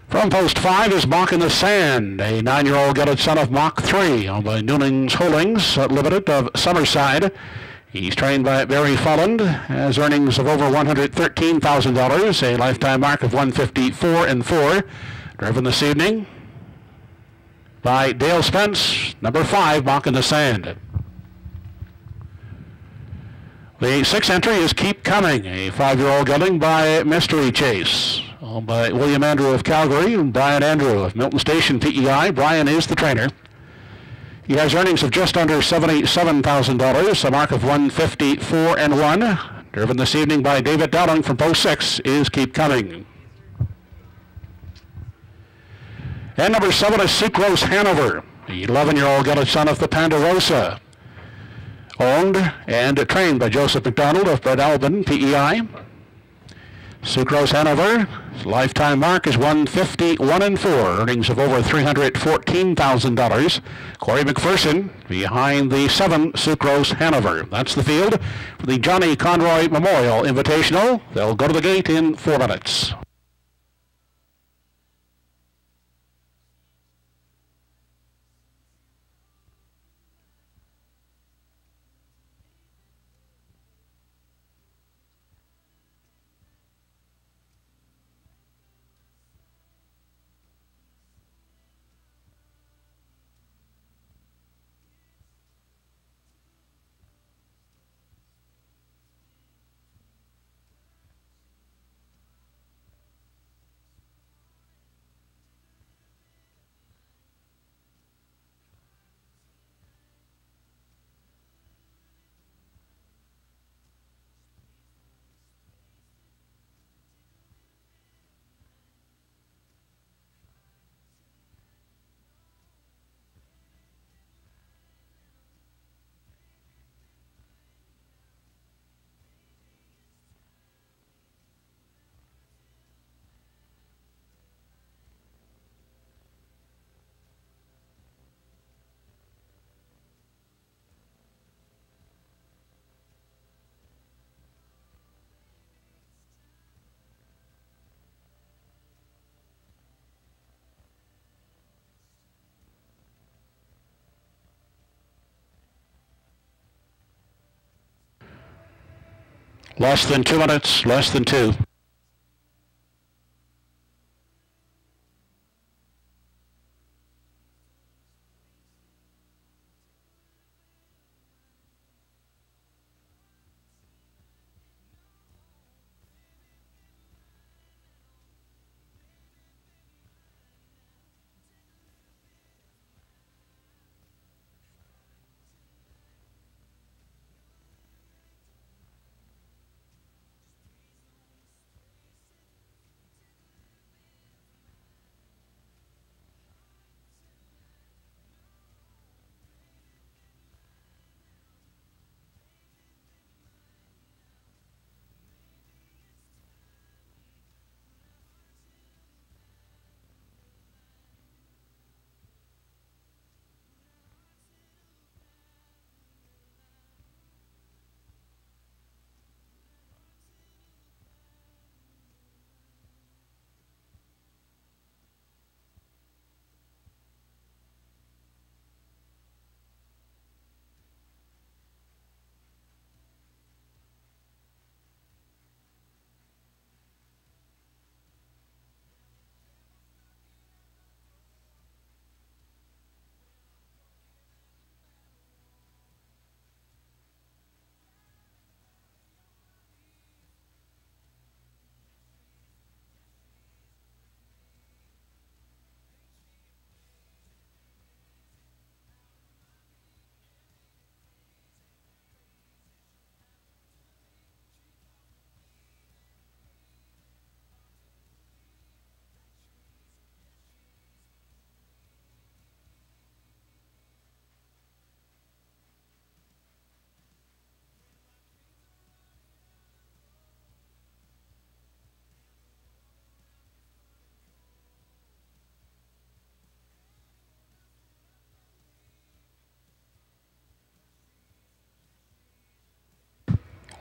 From post 5 is Mock in the Sand, a 9-year-old gelded son of Mach 3, owned by Noonan's Holdings Limited of Summerside. He's trained by Barry Folland, has earnings of over $113,000, a lifetime mark of 154 and 4. Driven this evening by Dale Spence, number 5, Mock in the Sand. The 6th entry is Keep Coming, a 5-year-old gelding by Mystery Chase, owned by William Andrew of Calgary and Brian Andrew of Milton Station PEI. Brian is the trainer. He has earnings of just under $77,000, a mark of 154 and 1. Driven this evening by David Dowling from post 6 is Keep Coming. And number 7 is Sucrose Hanover, the 11-year-old gelded son of the Ponderosa, owned and trained by Joseph McDonald of Brett Albin, PEI. Sucrose Hanover, his lifetime mark is 151 and 4, earnings of over $314,000. Corey McPherson behind the 7 Sucrose Hanover. That's the field for the Johnny Conroy Memorial Invitational. They'll go to the gate in 4 minutes. Less than 2 minutes, less than 2.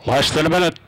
Less than a minute.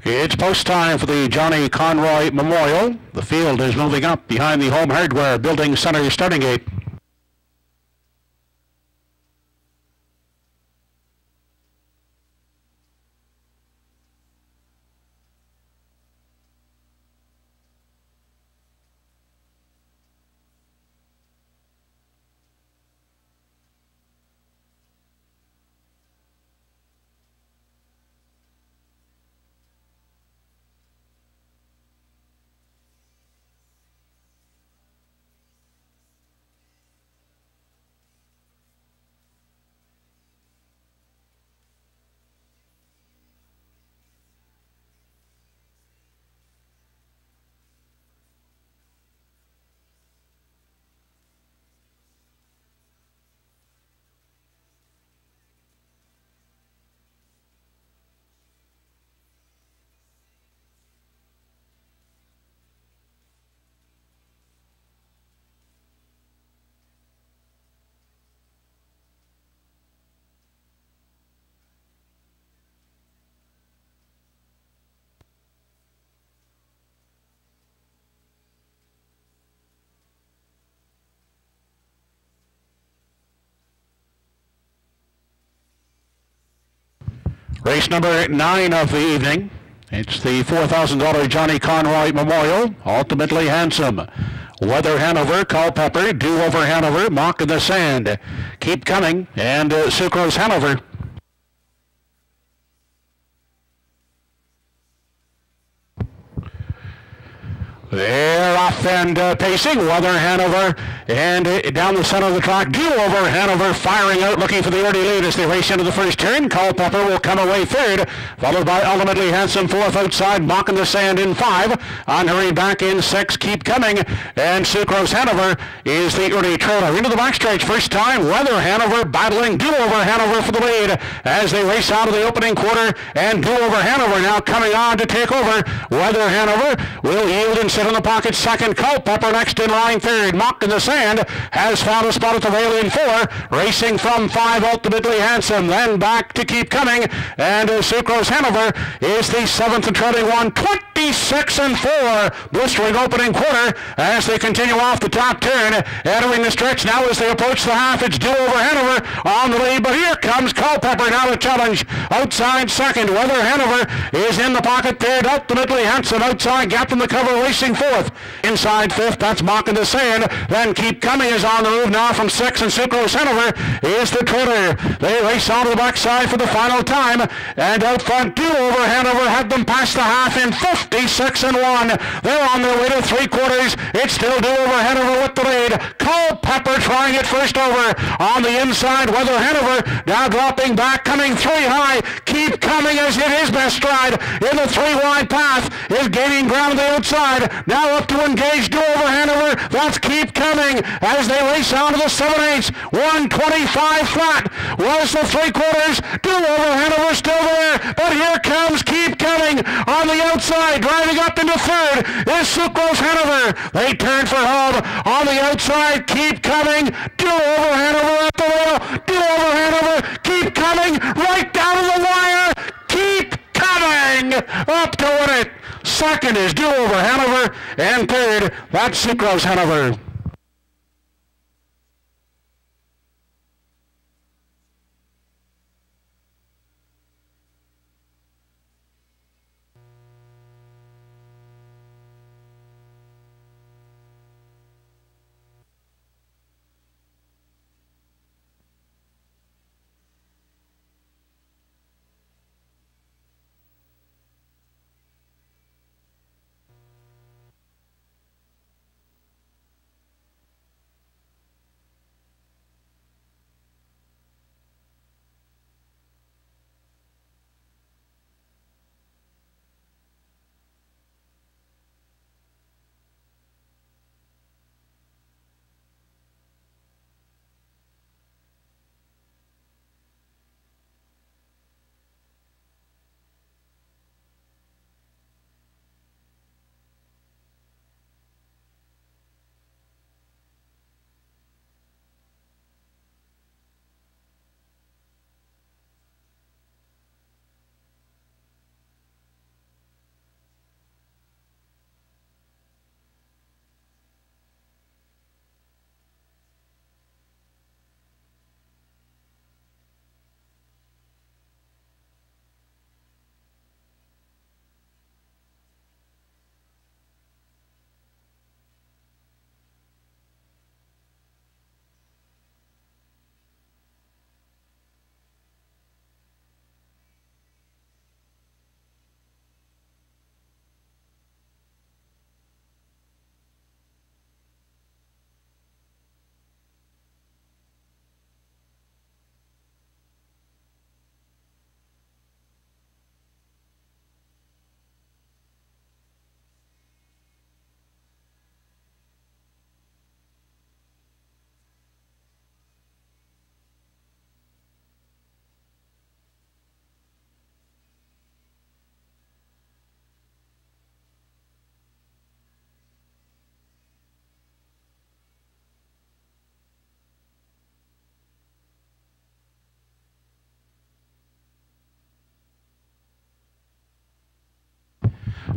It's post time for the Johnny Conroy Memorial. The field is moving up behind the Home Hardware Building Center starting gate. Race number 9 of the evening. It's the $4,000 Johnny Conroy Memorial. Ultimately Handsome. Weather Hanover, Culpeper, Do Over Hanover, Mock in the Sand. Keep Coming, and Sucrose Hanover. They're off and pacing. Weather Hanover, and down the center of the track, Do Over Hanover firing out, looking for the early lead as they race into the first turn. Culpeper will come away third, followed by Ultimately Handsome fourth outside, Mock in the Sand in 5. On her way back in 6, Keep Coming, and Sucrose Hanover is the early trailer. Into the backstretch, first time, Weather Hanover battling Do Over Hanover for the lead as they race out of the opening quarter, and Do Over Hanover now coming on to take over. Weather Hanover will yield and sit in the pocket second. Culpeper next in line third. Mock in the Sand has found a spot at the rail in 4. Racing from 5, Ultimately Handsome. Then back to Keep Coming. And Sucrose Hanover is the 7th and trailing one. 26 and 4. Blistering opening quarter as they continue off the top turn. Entering the stretch now as they approach the half. It's Do Over Hanover on the lead. But here comes Culpeper now to challenge. Outside second. Weather Hanover is in the pocket third. Ultimately Handsome outside. Gap in the cover racing racing fourth. Inside fifth, that's Mockin' the Sand. Then Keep Coming is on the move now from six, and Sucrose Hanover is the trailer. They race on to the backside for the final time, and out front, Do Over Hanover had them past the half in 56-1. They're on their way to three quarters. It's still Do Over Hanover with the lead. Culpepper trying it first over. On the inside, Weather Hanover now dropping back, coming three high. Keep Coming has hit his best stride in the three-wide path, is gaining ground on the outside. Now up to engage Do Over Hanover. That's Keep Coming as they race on to the 7/8. 125 flat was the three quarters. Do Over Hanover still there, but here comes Keep Coming on the outside. Driving up into third is Sucrose Hanover. They turn for home on the outside. Keep Coming. Do Over Hanover at the rail. Do Over Hanover. Keep Coming right down to the wire. Keep Coming up to win it. Second is Do Over Hanover, and third, that's Sucrose Hanover.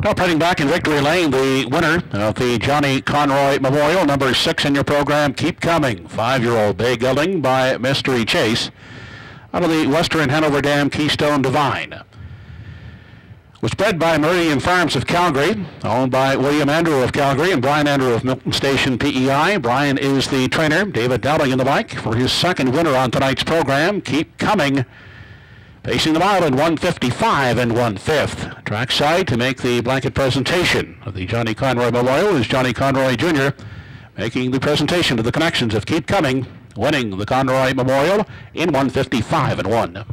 Now heading back in victory lane, the winner of the Johnny Conroy Memorial, number 6 in your program, Keep Coming, 5-year-old bay gelding by Mystery Chase, out of the Western Hanover Dam Keystone Divine. Was bred by Meridian Farms of Calgary, owned by William Andrew of Calgary and Brian Andrew of Milton Station PEI. Brian is the trainer. David Dowling in the bike for his second winner on tonight's program, Keep Coming. Pacing the mile in 155 and 1/5. Trackside to make the blanket presentation of the Johnny Conroy Memorial is Johnny Conroy Jr. making the presentation to the connections of Keep Coming, winning the Conroy Memorial in 155 and 1.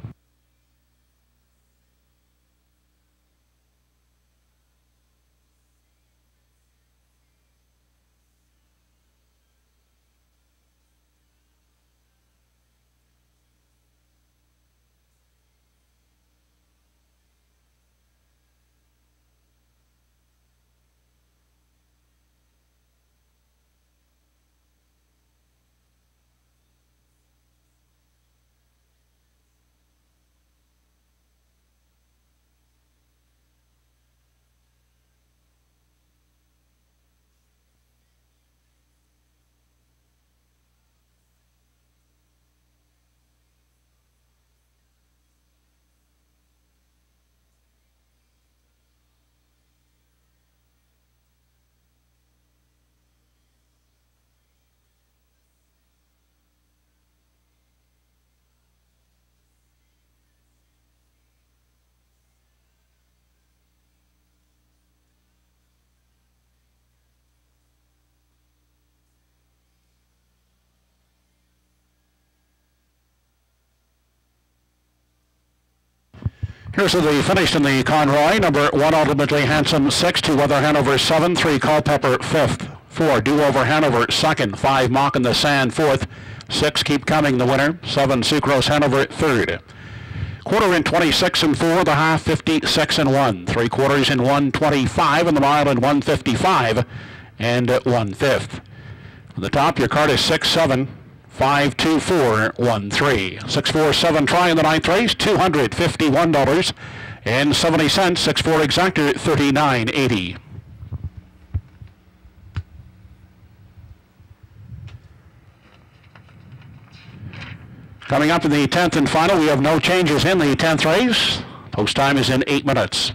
Here's the finish in the Conroy. Number 1, Ultimately Handsome, 6, 2, Weather Hanover, 7, 3, Culpeper, 5th, 4, Do Over Hanover, 2nd, 5, Mock in the Sand, 4th, 6, Keep Coming, the winner, 7, Sucrose Hanover, 3rd. Quarter in 26 and 4, the half 56 and 1, 3 quarters in 125, and the mile in 155 and 1/5. From the top, your card is 6-7. 52413. 647 try in the 9th race, $251.70. 6-4 exactor, $39.80. Coming up in the 10th and final, we have no changes in the 10th race. Post time is in 8 minutes.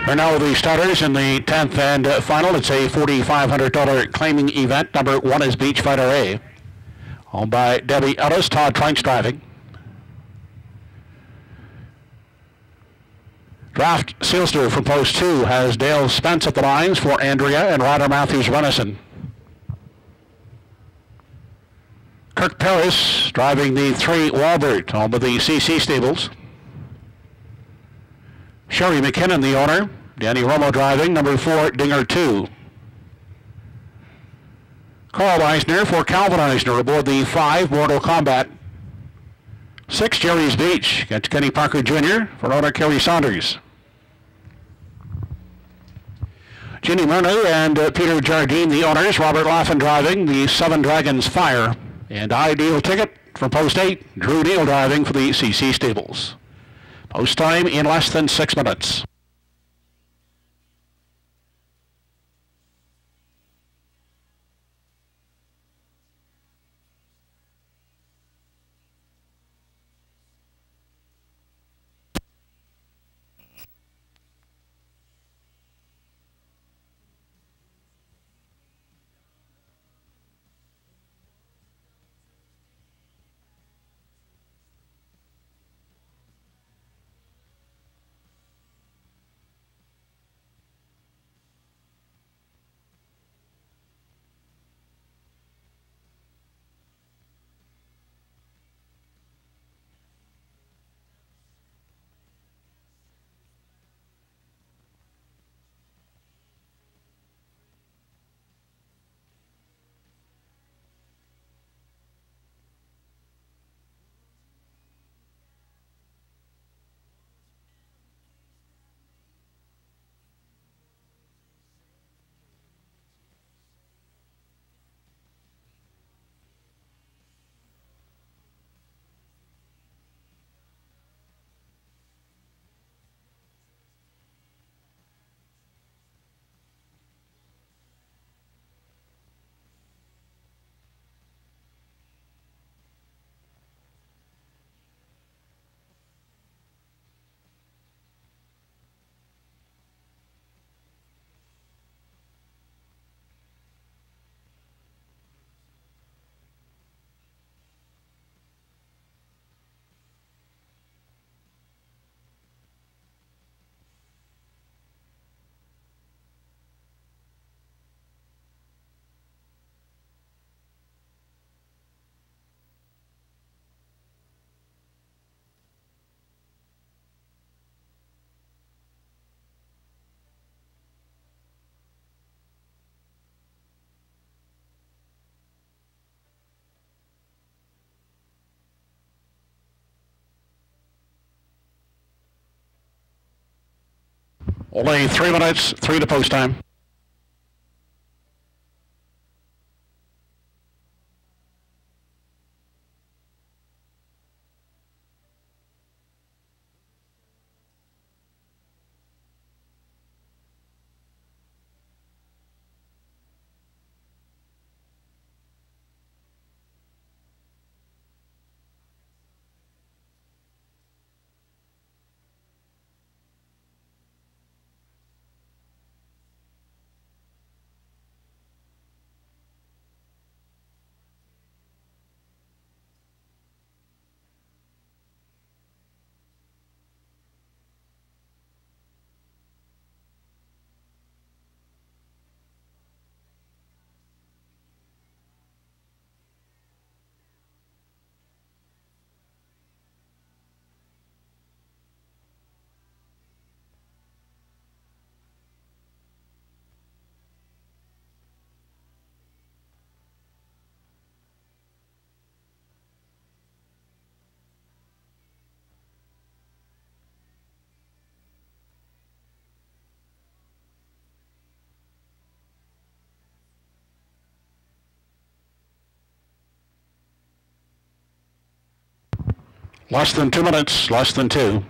We're now the starters in the 10th and final. It's a $4,500 claiming event. Number 1 is Beachfighter A, owned by Debbie Ellis. Todd Trench driving. Draft Sealster from post 2 has Dale Spence at the lines for Andrea and Ryder Matthews Renison. Kirk Paris driving the 3 Walbert, owned by the CC Stables. Sherry McKinnon, the owner. Danny Romo driving, number 4, Dinger 2. Carl Eisner for Calvin Eisner aboard the 5, Mortal Kombat. 6, Jerry's Beach against Kenny Parker Jr. for owner Kerry Saunders. Ginny Murner and Peter Jardine, the owners. Robert Laughlin driving the 7 Dragons Fire. And Ideal Ticket from post 8, Drew Neal driving for the CC Stables. Post time in less than 6 minutes. Only 3 minutes, 3 to post time. Less than 2 minutes, less than 2.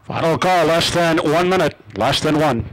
Final call, less than 1 minute, less than 1.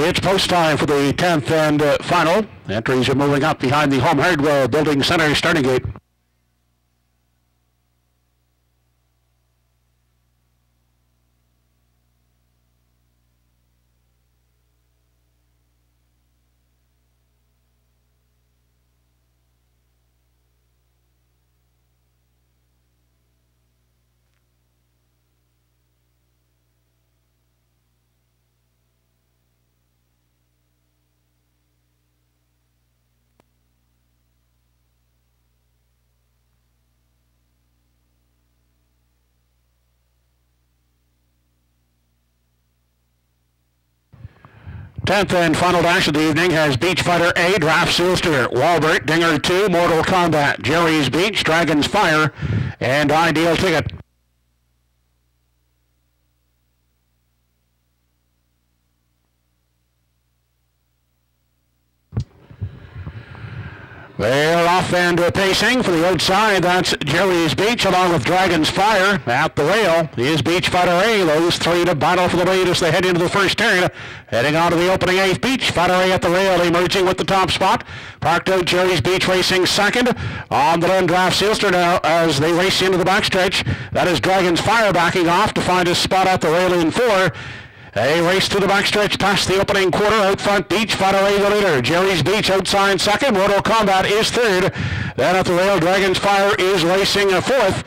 It's post time for the 10th and final. Entries are moving up behind the Home Hardware Building Center starting gate. Tenth and final dash of the evening has Beach Fighter A, Draft Sealster, Walbert, Dinger 2, Mortal Kombat, Jerry's Beach, Dragon's Fire, and Ideal Ticket. They're off and pacing for the outside. That's Jerry's Beach along with Dragon's Fire. At the rail is Beach Fighter A. Those three to battle for the lead as they head into the first turn. Heading on to the opening eighth. Beach Fighter A at the rail, emerging with the top spot. Parked out Jerry's Beach racing second. On the run, Draft Sealster now as they race into the backstretch. That is Dragon's Fire backing off to find his spot at the rail in four. A race to the backstretch past the opening quarter. Out front, Beach Fighter A the leader. Jerry's Beach outside second. Mortal Kombat is third. Then at the rail, Dragon's Fire is racing fourth.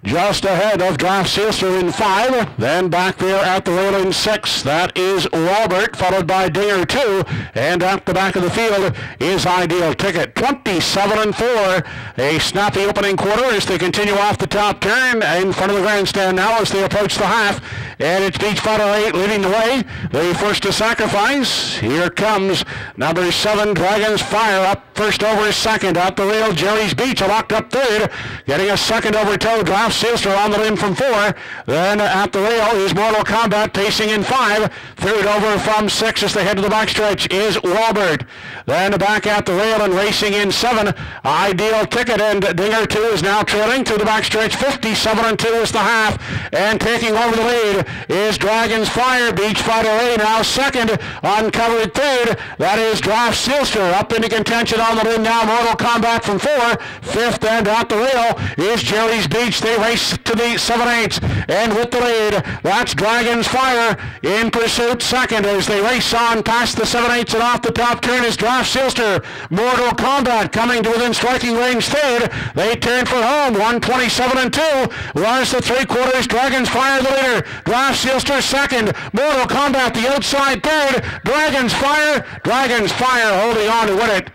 Just ahead of Draft Sealster in five. Then back there at the rail in six. That is Walbert, followed by Dinger 2. And at the back of the field is Ideal Ticket. 27-4. A snappy opening quarter as they continue off the top turn. In front of the grandstand now as they approach the half. And it's Beach Fighter 8 leading the way. The first to sacrifice. Here comes number 7, Dragon's Fire, up first over second. At the rail, Jerry's Beach locked up third. Getting a second over toe. Draft Sealster on the limb from 4. Then at the rail is Mortal Kombat pacing in 5. Third over from 6 as they head to the backstretch is Walbert. Then back at the rail and racing in 7. Ideal Ticket, and Dinger 2 is now trailing to the backstretch. 57-2 is the half. And taking over the lead is Dragon's Fire. Beach Fighter A now second. Uncovered third. That is Draft Sealster up into contention on the limb now. Mortal Kombat from 4. Fifth and at the rail is Jerry's Beach. They race to the 7/8 and with the lead. That's Dragon's Fire in pursuit second as they race on past the 7/8 and off the top turn is Draft Sealster. Mortal Kombat coming to within striking range third. They turn for home. 127-2 was the 3/4. Dragon's Fire the leader. Draft Sealster second. Mortal Kombat the outside third. Dragon's Fire holding on to win it.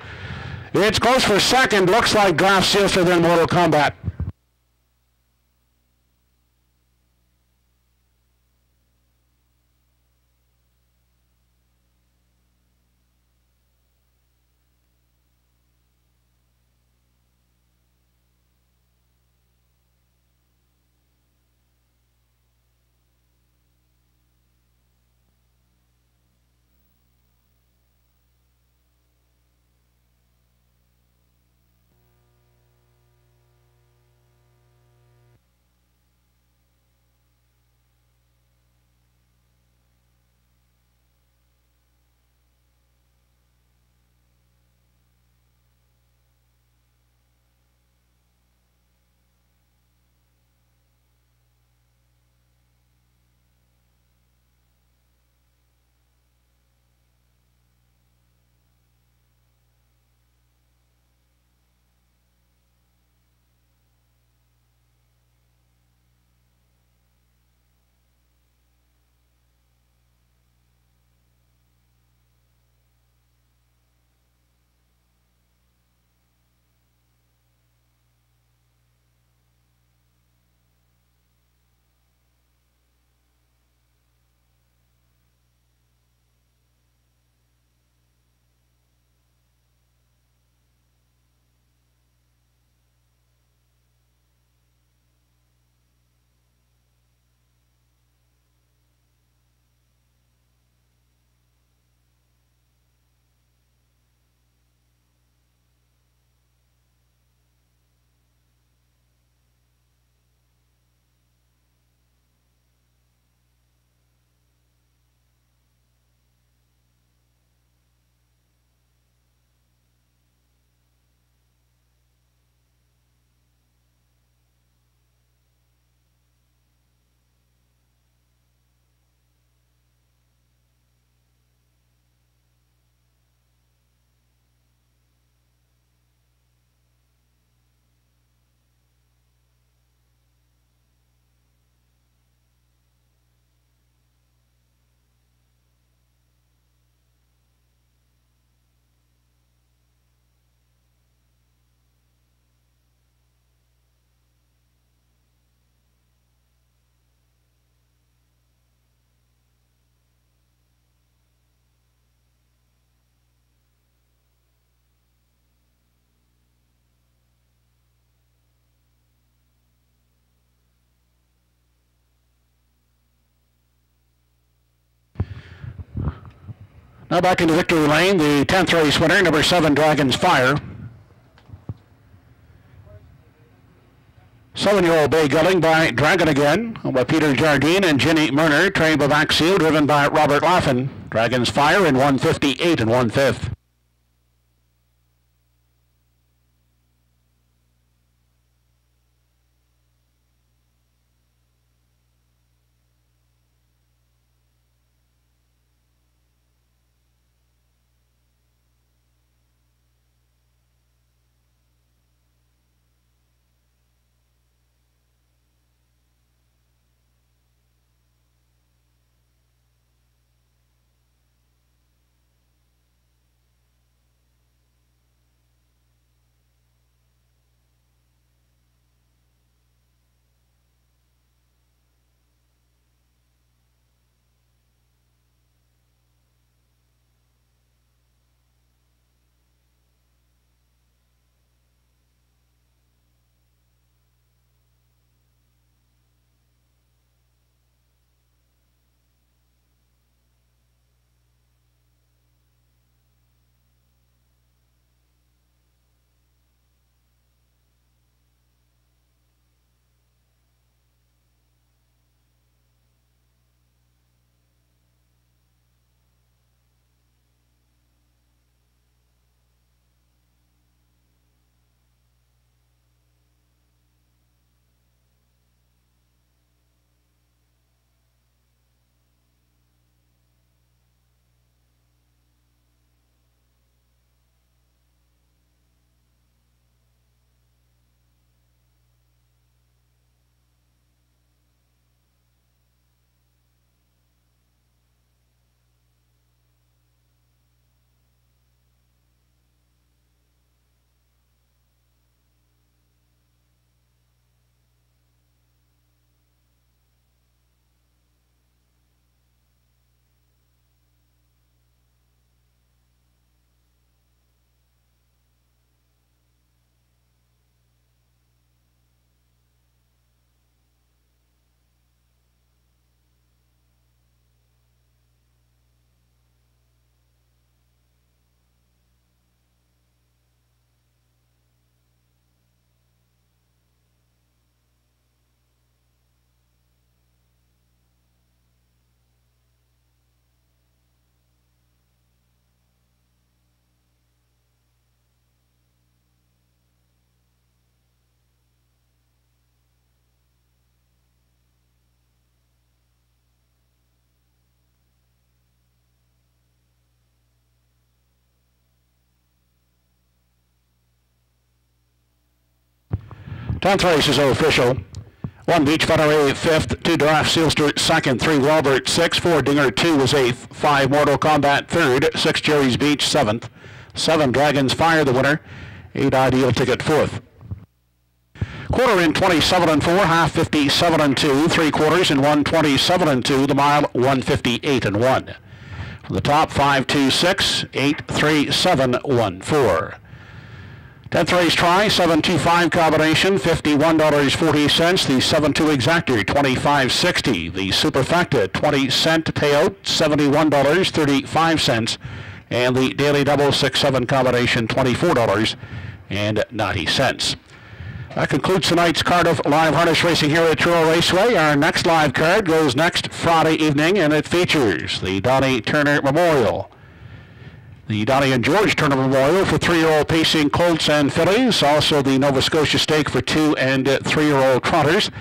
It's close for second. Looks like Draft Sealster then Mortal Kombat. Now back into victory lane, the 10th race winner, number 7, Dragon's Fire. 7-year-old Bay Gilling by Dragon Again, by Peter Jardine and Ginny Murner, trained by Axio, driven by Robert Laffin. Dragon's Fire in 1:58 1/5. Tenth race is official. 1 Beach Fenneray 5th, 2 Giraffe Sealster 2nd, 3 Walbert 6th, 4 Dinger 2 was 8th, 5 Mortal Kombat 3rd, 6 Jerry's Beach 7th, 7 Dragon's Fire the winner, 8 Ideal Ticket 4th. Quarter in 27 4, half 57 2, 3 quarters in 127 2, the mile 158 1. From the top 5 2 6, 8 3 7 1 4. 10th race try, 7-2-5 combination, $51.40. The 7-2 exactor, $25.60. The superfecta, 20-cent payout, $71.35. And the daily double 6-7 combination, $24.90. That concludes tonight's card of live harness racing here at Truro Raceway. Our next live card goes next Friday evening, and it features the Donnie Turner Memorial. The Donnie and George Turner Memorial for 3-year-old pacing colts and fillies. Also the Nova Scotia Stake for 2- and 3-year-old trotters.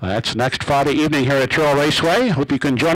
That's next Friday evening here at Truro Raceway. Hope you can join